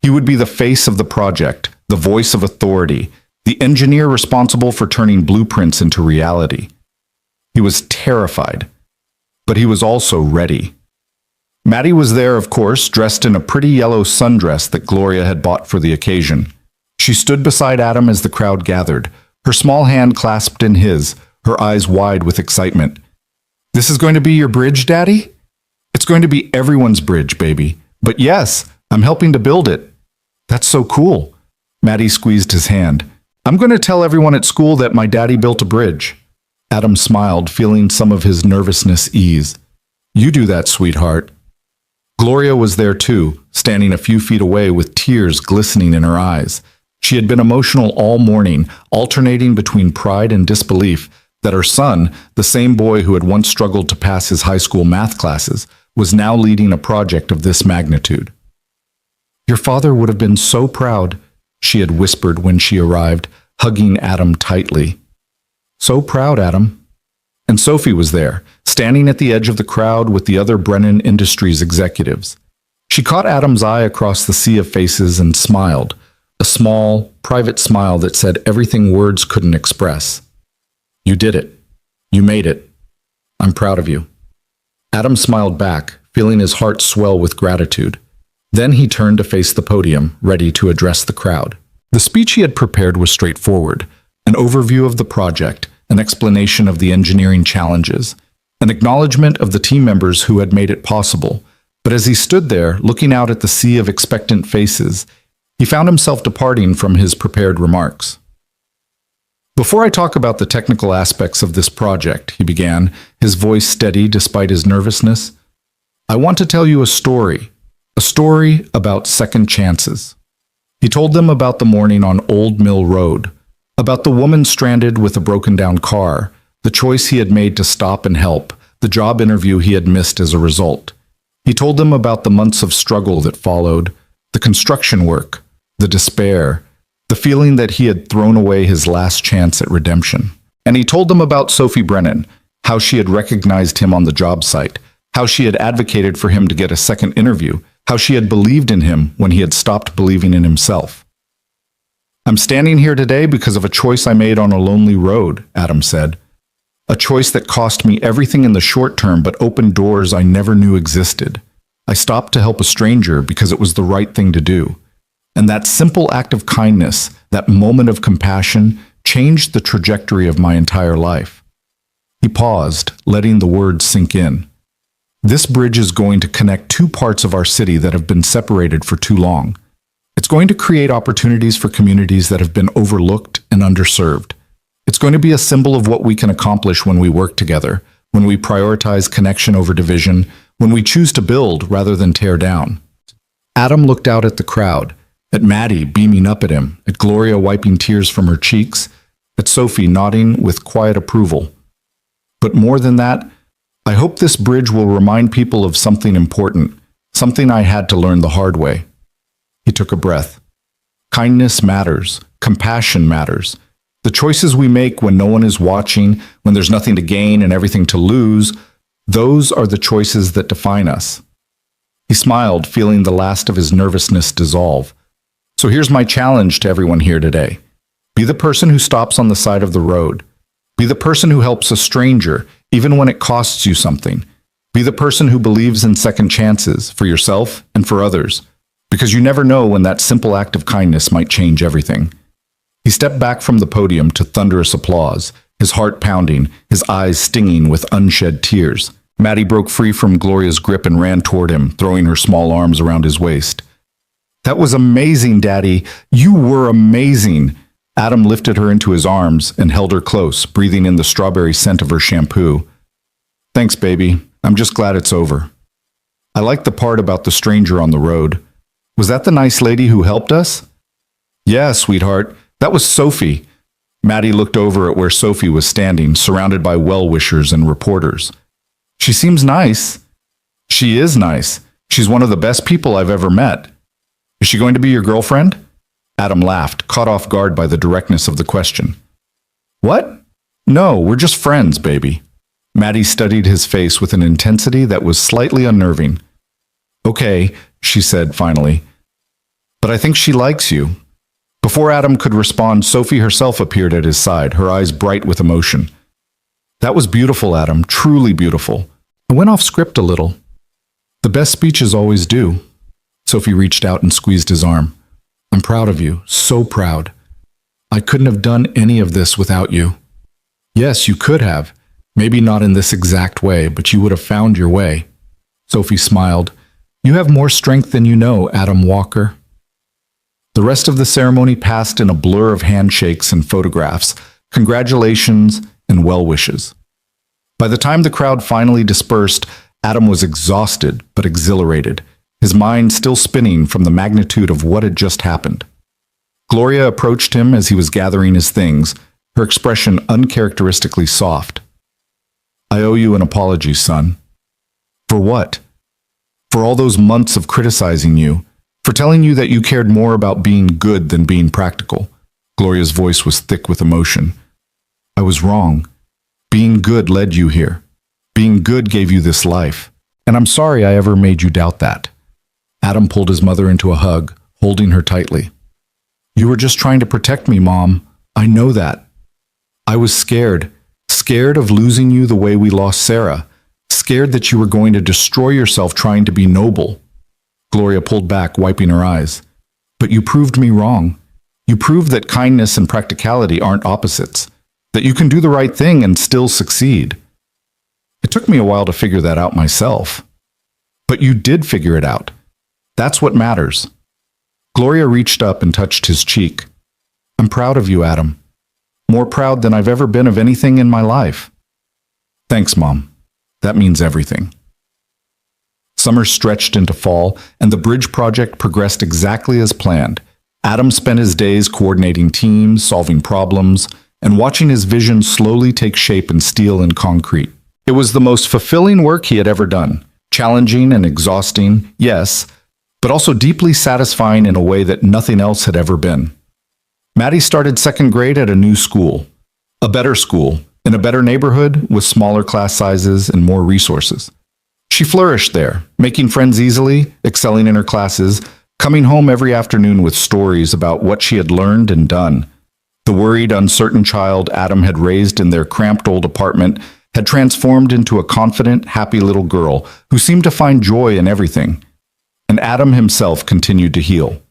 He would be the face of the project, the voice of authority, the engineer responsible for turning blueprints into reality. He was terrified, but he was also ready. Maddie was there, of course, dressed in a pretty yellow sundress that Gloria had bought for the occasion. She stood beside Adam as the crowd gathered, her small hand clasped in his, her eyes wide with excitement. "This is going to be your bridge, Daddy?" "It's going to be everyone's bridge, baby. But yes, I'm helping to build it." "That's so cool." Maddie squeezed his hand. "I'm going to tell everyone at school that my daddy built a bridge." Adam smiled, feeling some of his nervousness ease. "You do that, sweetheart." Gloria was there too, standing a few feet away with tears glistening in her eyes. She had been emotional all morning, alternating between pride and disbelief that her son, the same boy who had once struggled to pass his high school math classes, was now leading a project of this magnitude. "Your father would have been so proud," she had whispered when she arrived, hugging Adam tightly. "So proud, Adam." And Sophie was there, standing at the edge of the crowd with the other Brennan Industries executives. She caught Adam's eye across the sea of faces and smiled, a small, private smile that said everything words couldn't express. "You did it. You made it. I'm proud of you." Adam smiled back, feeling his heart swell with gratitude. Then he turned to face the podium, ready to address the crowd. The speech he had prepared was straightforward, an overview of the project, an explanation of the engineering challenges, an acknowledgement of the team members who had made it possible. But as he stood there, looking out at the sea of expectant faces, he found himself departing from his prepared remarks. "Before I talk about the technical aspects of this project," he began, his voice steady despite his nervousness, "I want to tell you a story about second chances." He told them about the morning on Old Mill Road, about the woman stranded with a broken-down car, the choice he had made to stop and help, the job interview he had missed as a result. He told them about the months of struggle that followed, the construction work, the despair, the feeling that he had thrown away his last chance at redemption. And he told them about Sophie Brennan, how she had recognized him on the job site, how she had advocated for him to get a second interview, how she had believed in him when he had stopped believing in himself. "I'm standing here today because of a choice I made on a lonely road," Adam said. "A choice that cost me everything in the short term but opened doors I never knew existed. I stopped to help a stranger because it was the right thing to do. And that simple act of kindness, that moment of compassion, changed the trajectory of my entire life." He paused, letting the words sink in. "This bridge is going to connect two parts of our city that have been separated for too long. It's going to create opportunities for communities that have been overlooked and underserved. It's going to be a symbol of what we can accomplish when we work together, when we prioritize connection over division, when we choose to build rather than tear down." Adam looked out at the crowd, at Maddie beaming up at him, at Gloria wiping tears from her cheeks, at Sophie nodding with quiet approval. "But more than that, I hope this bridge will remind people of something important, something I had to learn the hard way." He took a breath. Kindness matters. Compassion matters. The choices we make when no one is watching, when there's nothing to gain and everything to lose, those are the choices that define us. He smiled, feeling the last of his nervousness dissolve. "So here's my challenge to everyone here today. Be the person who stops on the side of the road. Be the person who helps a stranger, even when it costs you something. Be the person who believes in second chances, for yourself and for others. Because you never know when that simple act of kindness might change everything." He stepped back from the podium to thunderous applause, his heart pounding, his eyes stinging with unshed tears. Maddie broke free from Gloria's grip and ran toward him, throwing her small arms around his waist. "That was amazing, Daddy. You were amazing." Adam lifted her into his arms and held her close, breathing in the strawberry scent of her shampoo. "Thanks, baby. I'm just glad it's over." "I like the part about the stranger on the road. Was that the nice lady who helped us?" Yeah, sweetheart, that was Sophie. Maddie looked over at where Sophie was standing, surrounded by well-wishers and reporters. She seems nice. She is nice. She's one of the best people I've ever met. Is she going to be your girlfriend? Adam laughed, caught off guard by the directness of the question. What? No, we're just friends, baby. Maddie studied his face with an intensity that was slightly unnerving. Okay, she said finally. But I think she likes you. Before Adam could respond, Sophie herself appeared at his side, her eyes bright with emotion. That was beautiful, Adam, truly beautiful. I went off script a little. The best speeches always do. Sophie reached out and squeezed his arm. I'm proud of you, so proud. I couldn't have done any of this without you. Yes, you could have. Maybe not in this exact way, but you would have found your way. Sophie smiled. You have more strength than you know, Adam Walker. The rest of the ceremony passed in a blur of handshakes and photographs, congratulations and well wishes. By the time the crowd finally dispersed, Adam was exhausted but exhilarated, his mind still spinning from the magnitude of what had just happened. Gloria approached him as he was gathering his things, her expression uncharacteristically soft. I owe you an apology, son. For what? For all those months of criticizing you, for telling you that you cared more about being good than being practical. Gloria's voice was thick with emotion. I was wrong. Being good led you here. Being good gave you this life. And I'm sorry I ever made you doubt that. Adam pulled his mother into a hug, holding her tightly. You were just trying to protect me, Mom. I know that. I was scared. Scared of losing you the way we lost Sarah. Scared that you were going to destroy yourself trying to be noble. Gloria pulled back, wiping her eyes. But you proved me wrong. You proved that kindness and practicality aren't opposites. That you can do the right thing and still succeed. It took me a while to figure that out myself. But you did figure it out. That's what matters. Gloria reached up and touched his cheek. I'm proud of you, Adam. More proud than I've ever been of anything in my life. Thanks, Mom. That means everything. Summer stretched into fall, and the bridge project progressed exactly as planned. Adam spent his days coordinating teams, solving problems, and watching his vision slowly take shape in steel and concrete. It was the most fulfilling work he had ever done. Challenging and exhausting, yes, but also deeply satisfying in a way that nothing else had ever been. Maddie started second grade at a new school. A better school, in a better neighborhood with smaller class sizes and more resources. She flourished there, making friends easily, excelling in her classes, coming home every afternoon with stories about what she had learned and done. The worried, uncertain child Adam had raised in their cramped old apartment had transformed into a confident, happy little girl who seemed to find joy in everything. And Adam himself continued to heal.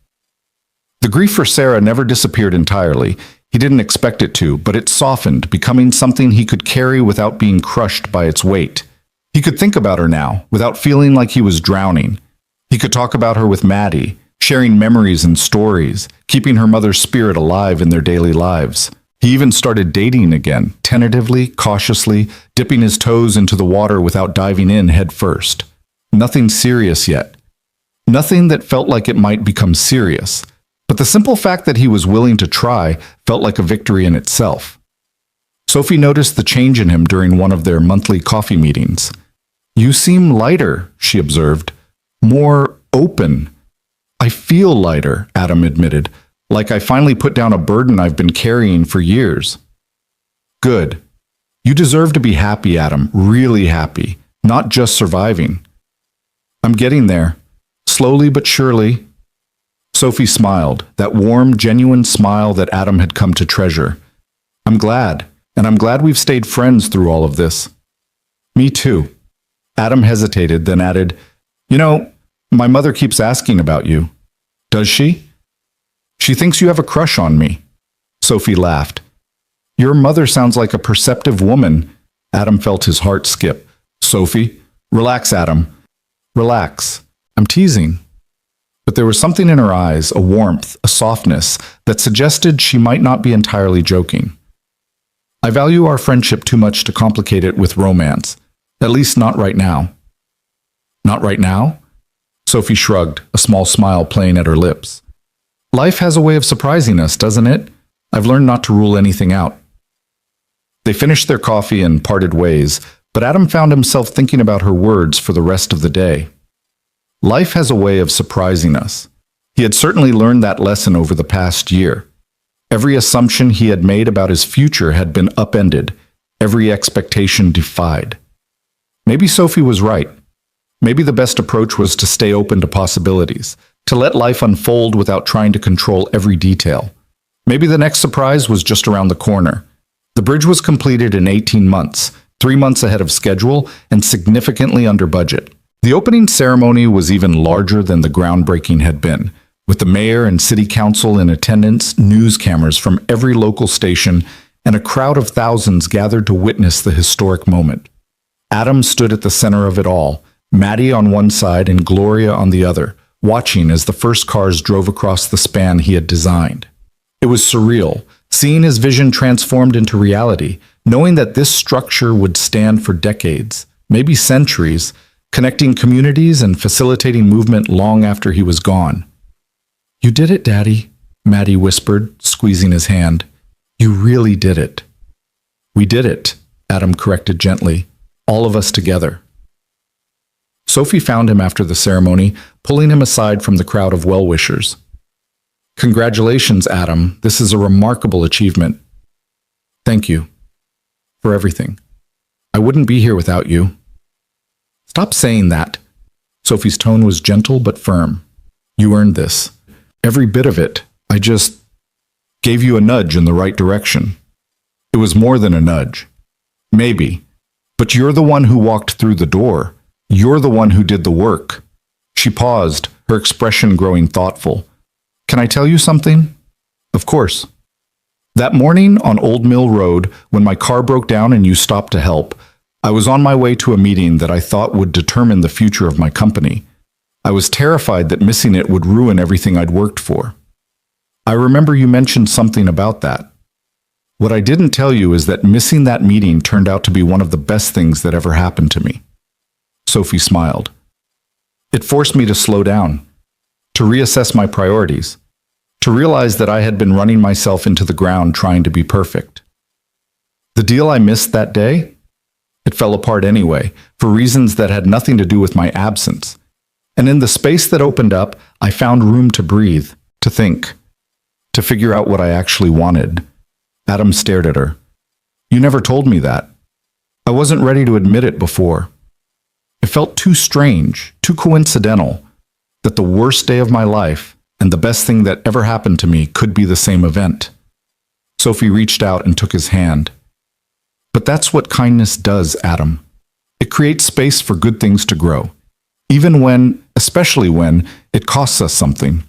The grief for Sarah never disappeared entirely. He didn't expect it to, but it softened, becoming something he could carry without being crushed by its weight. He could think about her now, without feeling like he was drowning. He could talk about her with Maddie, sharing memories and stories, keeping her mother's spirit alive in their daily lives. He even started dating again, tentatively, cautiously, dipping his toes into the water without diving in head first. Nothing serious yet. Nothing that felt like it might become serious. But the simple fact that he was willing to try felt like a victory in itself. Sophie noticed the change in him during one of their monthly coffee meetings. You seem lighter, she observed. More open. I feel lighter, Adam admitted, like I finally put down a burden I've been carrying for years. Good. You deserve to be happy, Adam, really happy, not just surviving. I'm getting there, slowly but surely. Sophie smiled, that warm, genuine smile that Adam had come to treasure. I'm glad, and I'm glad we've stayed friends through all of this. Me too. Adam hesitated, then added, You know, my mother keeps asking about you. Does she? She thinks you have a crush on me. Sophie laughed. Your mother sounds like a perceptive woman. Adam felt his heart skip. Sophie, relax, Adam. Relax. I'm teasing. But there was something in her eyes, a warmth, a softness, that suggested she might not be entirely joking. I value our friendship too much to complicate it with romance. At least not right now. Not right now? Sophie shrugged, a small smile playing at her lips. Life has a way of surprising us, doesn't it? I've learned not to rule anything out. They finished their coffee and parted ways, but Adam found himself thinking about her words for the rest of the day. Life has a way of surprising us. He had certainly learned that lesson over the past year. Every assumption he had made about his future had been upended, every expectation defied. Maybe Sophie was right. Maybe the best approach was to stay open to possibilities, to let life unfold without trying to control every detail. Maybe the next surprise was just around the corner. The bridge was completed in 18 months, 3 months ahead of schedule and significantly under budget. The opening ceremony was even larger than the groundbreaking had been, with the mayor and city council in attendance, news cameras from every local station, and a crowd of thousands gathered to witness the historic moment. Adam stood at the center of it all, Maddie on one side and Gloria on the other, watching as the first cars drove across the span he had designed. It was surreal, seeing his vision transformed into reality, knowing that this structure would stand for decades, maybe centuries, connecting communities and facilitating movement long after he was gone. "You did it, Daddy," Maddie whispered, squeezing his hand. "You really did it." "We did it," Adam corrected gently, "all of us together." Sophie found him after the ceremony, pulling him aside from the crowd of well-wishers. "Congratulations, Adam. This is a remarkable achievement." "Thank you. For everything. I wouldn't be here without you." "Stop saying that." Sophie's tone was gentle but firm. "You earned this. Every bit of it. I just gave you a nudge in the right direction." "It was more than a nudge." "Maybe. But you're the one who walked through the door. You're the one who did the work." She paused, her expression growing thoughtful. "Can I tell you something?" "Of course." "That morning on Old Mill Road, when my car broke down and you stopped to help, I was on my way to a meeting that I thought would determine the future of my company. I was terrified that missing it would ruin everything I'd worked for. I remember you mentioned something about that. What I didn't tell you is that missing that meeting turned out to be one of the best things that ever happened to me." Sophie smiled. "It forced me to slow down, to reassess my priorities, to realize that I had been running myself into the ground trying to be perfect. The deal I missed that day? It fell apart anyway, for reasons that had nothing to do with my absence. And in the space that opened up, I found room to breathe, to think, to figure out what I actually wanted." Adam stared at her. "You never told me that. I wasn't ready to admit it before. It felt too strange, too coincidental, that the worst day of my life and the best thing that ever happened to me could be the same event." Sophie reached out and took his hand. "But that's what kindness does, Adam. It creates space for good things to grow, even when, especially when, it costs us something."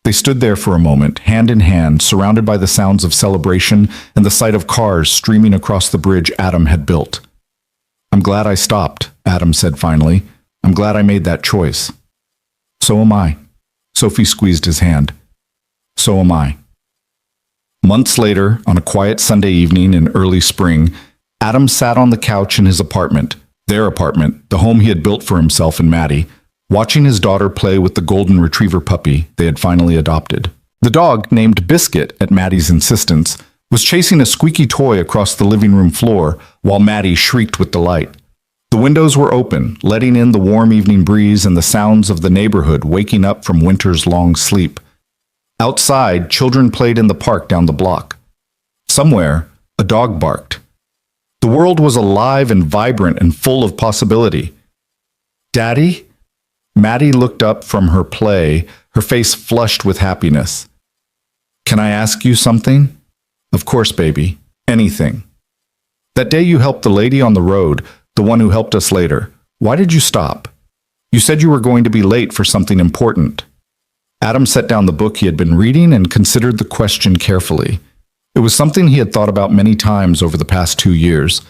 They stood there for a moment, hand in hand, surrounded by the sounds of celebration and the sight of cars streaming across the bridge Adam had built. "I'm glad I stopped," Adam said finally. "I'm glad I made that choice." "So am I." Sophie squeezed his hand. "So am I." Months later, on a quiet Sunday evening in early spring, Adam sat on the couch in his apartment, their apartment, the home he had built for himself and Maddie, watching his daughter play with the golden retriever puppy they had finally adopted. The dog, named Biscuit at Maddie's insistence, was chasing a squeaky toy across the living room floor while Maddie shrieked with delight. The windows were open, letting in the warm evening breeze and the sounds of the neighborhood waking up from winter's long sleep. Outside, children played in the park down the block. Somewhere, a dog barked. The world was alive and vibrant and full of possibility. "Daddy?" Maddie looked up from her play, her face flushed with happiness. "Can I ask you something?" "Of course, baby. Anything." "That day you helped the lady on the road, the one who helped us later, why did you stop? You said you were going to be late for something important." Adam set down the book he had been reading and considered the question carefully. It was something he had thought about many times over the past 2 years,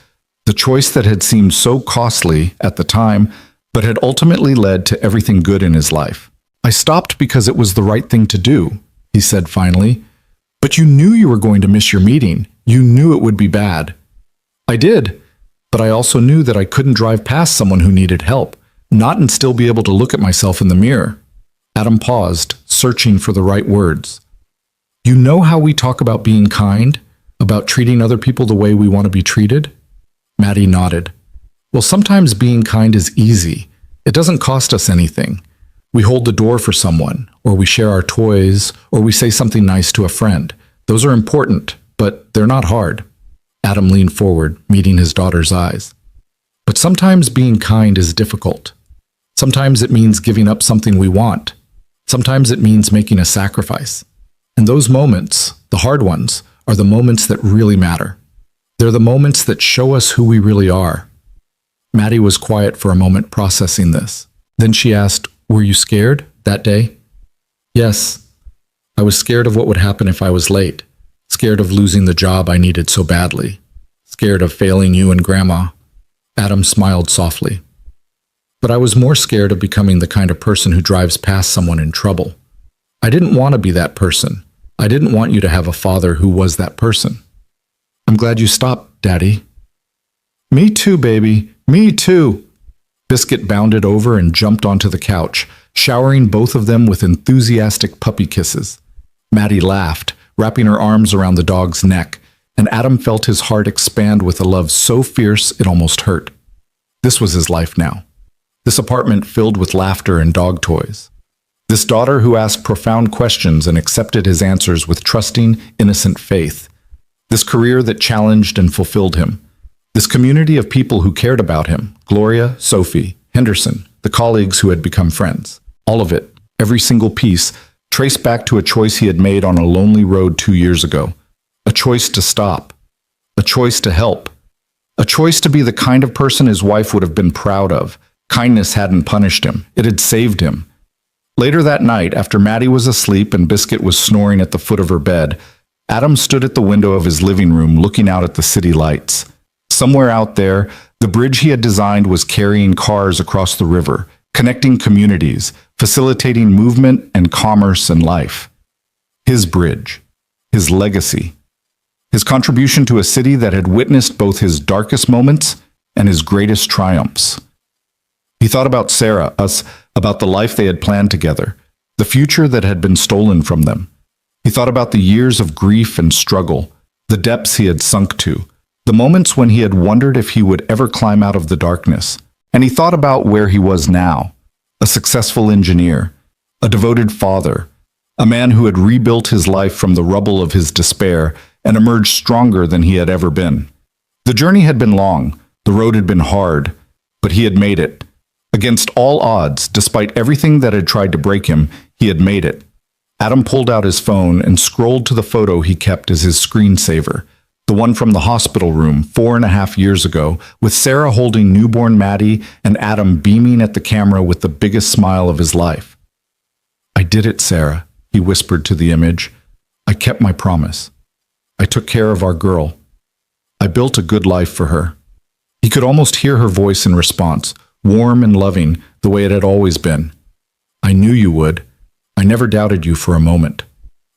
the choice that had seemed so costly at the time, but had ultimately led to everything good in his life. "I stopped because it was the right thing to do," he said finally. "But you knew you were going to miss your meeting. You knew it would be bad." "I did, but I also knew that I couldn't drive past someone who needed help, not and still be able to look at myself in the mirror." Adam paused, searching for the right words. You know how we talk about being kind, about treating other people the way we want to be treated? Maddie nodded. Well, sometimes being kind is easy. It doesn't cost us anything. We hold the door for someone, or we share our toys, or we say something nice to a friend. Those are important, but they're not hard. Adam leaned forward, meeting his daughter's eyes. But sometimes being kind is difficult. Sometimes it means giving up something we want. Sometimes it means making a sacrifice. And those moments, the hard ones, are the moments that really matter. They're the moments that show us who we really are. Maddie was quiet for a moment, processing this. Then she asked, "Were you scared that day?" "Yes. I was scared of what would happen if I was late. Scared of losing the job I needed so badly. Scared of failing you and Grandma." Adam smiled softly. "But I was more scared of becoming the kind of person who drives past someone in trouble. I didn't want to be that person. I didn't want you to have a father who was that person." "I'm glad you stopped, Daddy." "Me too, baby. Me too." Biscuit bounded over and jumped onto the couch, showering both of them with enthusiastic puppy kisses. Maddie laughed, wrapping her arms around the dog's neck, and Adam felt his heart expand with a love so fierce it almost hurt. This was his life now. This apartment filled with laughter and dog toys. This daughter who asked profound questions and accepted his answers with trusting, innocent faith. This career that challenged and fulfilled him. This community of people who cared about him, Gloria, Sophie, Henderson, the colleagues who had become friends. All of it, every single piece, traced back to a choice he had made on a lonely road 2 years ago. A choice to stop. A choice to help. A choice to be the kind of person his wife would have been proud of. Kindness hadn't punished him. It had saved him. Later that night, after Maddie was asleep and Biscuit was snoring at the foot of her bed, Adam stood at the window of his living room looking out at the city lights. Somewhere out there, the bridge he had designed was carrying cars across the river, connecting communities, facilitating movement and commerce and life. His bridge. His legacy. His contribution to a city that had witnessed both his darkest moments and his greatest triumphs. He thought about Sarah, about the life they had planned together, the future that had been stolen from them. He thought about the years of grief and struggle, the depths he had sunk to, the moments when he had wondered if he would ever climb out of the darkness. And he thought about where he was now, a successful engineer, a devoted father, a man who had rebuilt his life from the rubble of his despair and emerged stronger than he had ever been. The journey had been long, the road had been hard, but he had made it. Against all odds, despite everything that had tried to break him, he had made it. Adam pulled out his phone and scrolled to the photo he kept as his screensaver, the one from the hospital room 4.5 years ago, with Sarah holding newborn Maddie and Adam beaming at the camera with the biggest smile of his life. "I did it, Sarah," he whispered to the image. "I kept my promise. I took care of our girl. I built a good life for her." He could almost hear her voice in response, warm and loving, the way it had always been. "I knew you would. I never doubted you for a moment."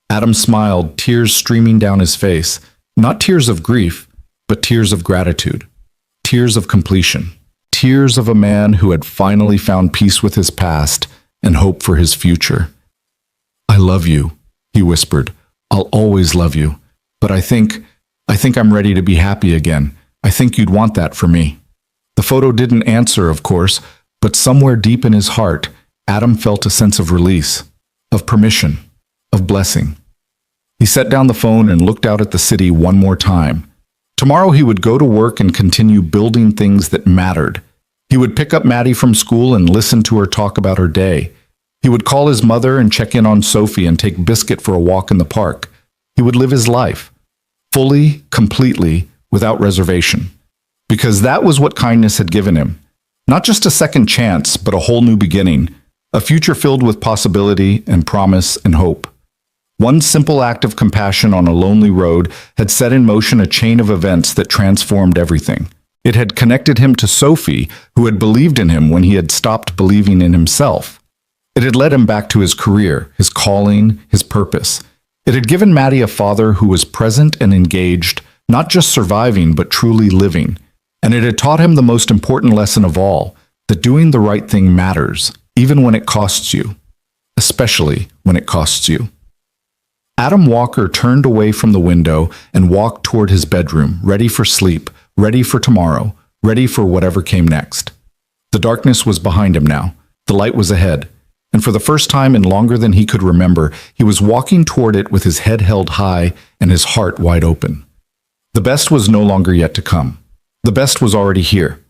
Adam smiled, tears streaming down his face. Not tears of grief, but tears of gratitude. Tears of completion. Tears of a man who had finally found peace with his past and hope for his future. "I love you," he whispered. "I'll always love you. But I think I'm ready to be happy again. I think you'd want that for me." The photo didn't answer, of course, but somewhere deep in his heart, Adam felt a sense of release, of permission, of blessing. He set down the phone and looked out at the city one more time. Tomorrow he would go to work and continue building things that mattered. He would pick up Maddie from school and listen to her talk about her day. He would call his mother and check in on Sophie and take Biscuit for a walk in the park. He would live his life, fully, completely, without reservation. Because that was what kindness had given him. Not just a second chance, but a whole new beginning, a future filled with possibility and promise and hope. One simple act of compassion on a lonely road had set in motion a chain of events that transformed everything. It had connected him to Sophie, who had believed in him when he had stopped believing in himself. It had led him back to his career, his calling, his purpose. It had given Maddie a father who was present and engaged, not just surviving, but truly living. And it had taught him the most important lesson of all, that doing the right thing matters, even when it costs you. especially when it costs you. Adam Walker turned away from the window and walked toward his bedroom, ready for sleep, ready for tomorrow, ready for whatever came next. The darkness was behind him now. The light was ahead. And for the first time in longer than he could remember, he was walking toward it with his head held high and his heart wide open. The best was no longer yet to come. The best was already here.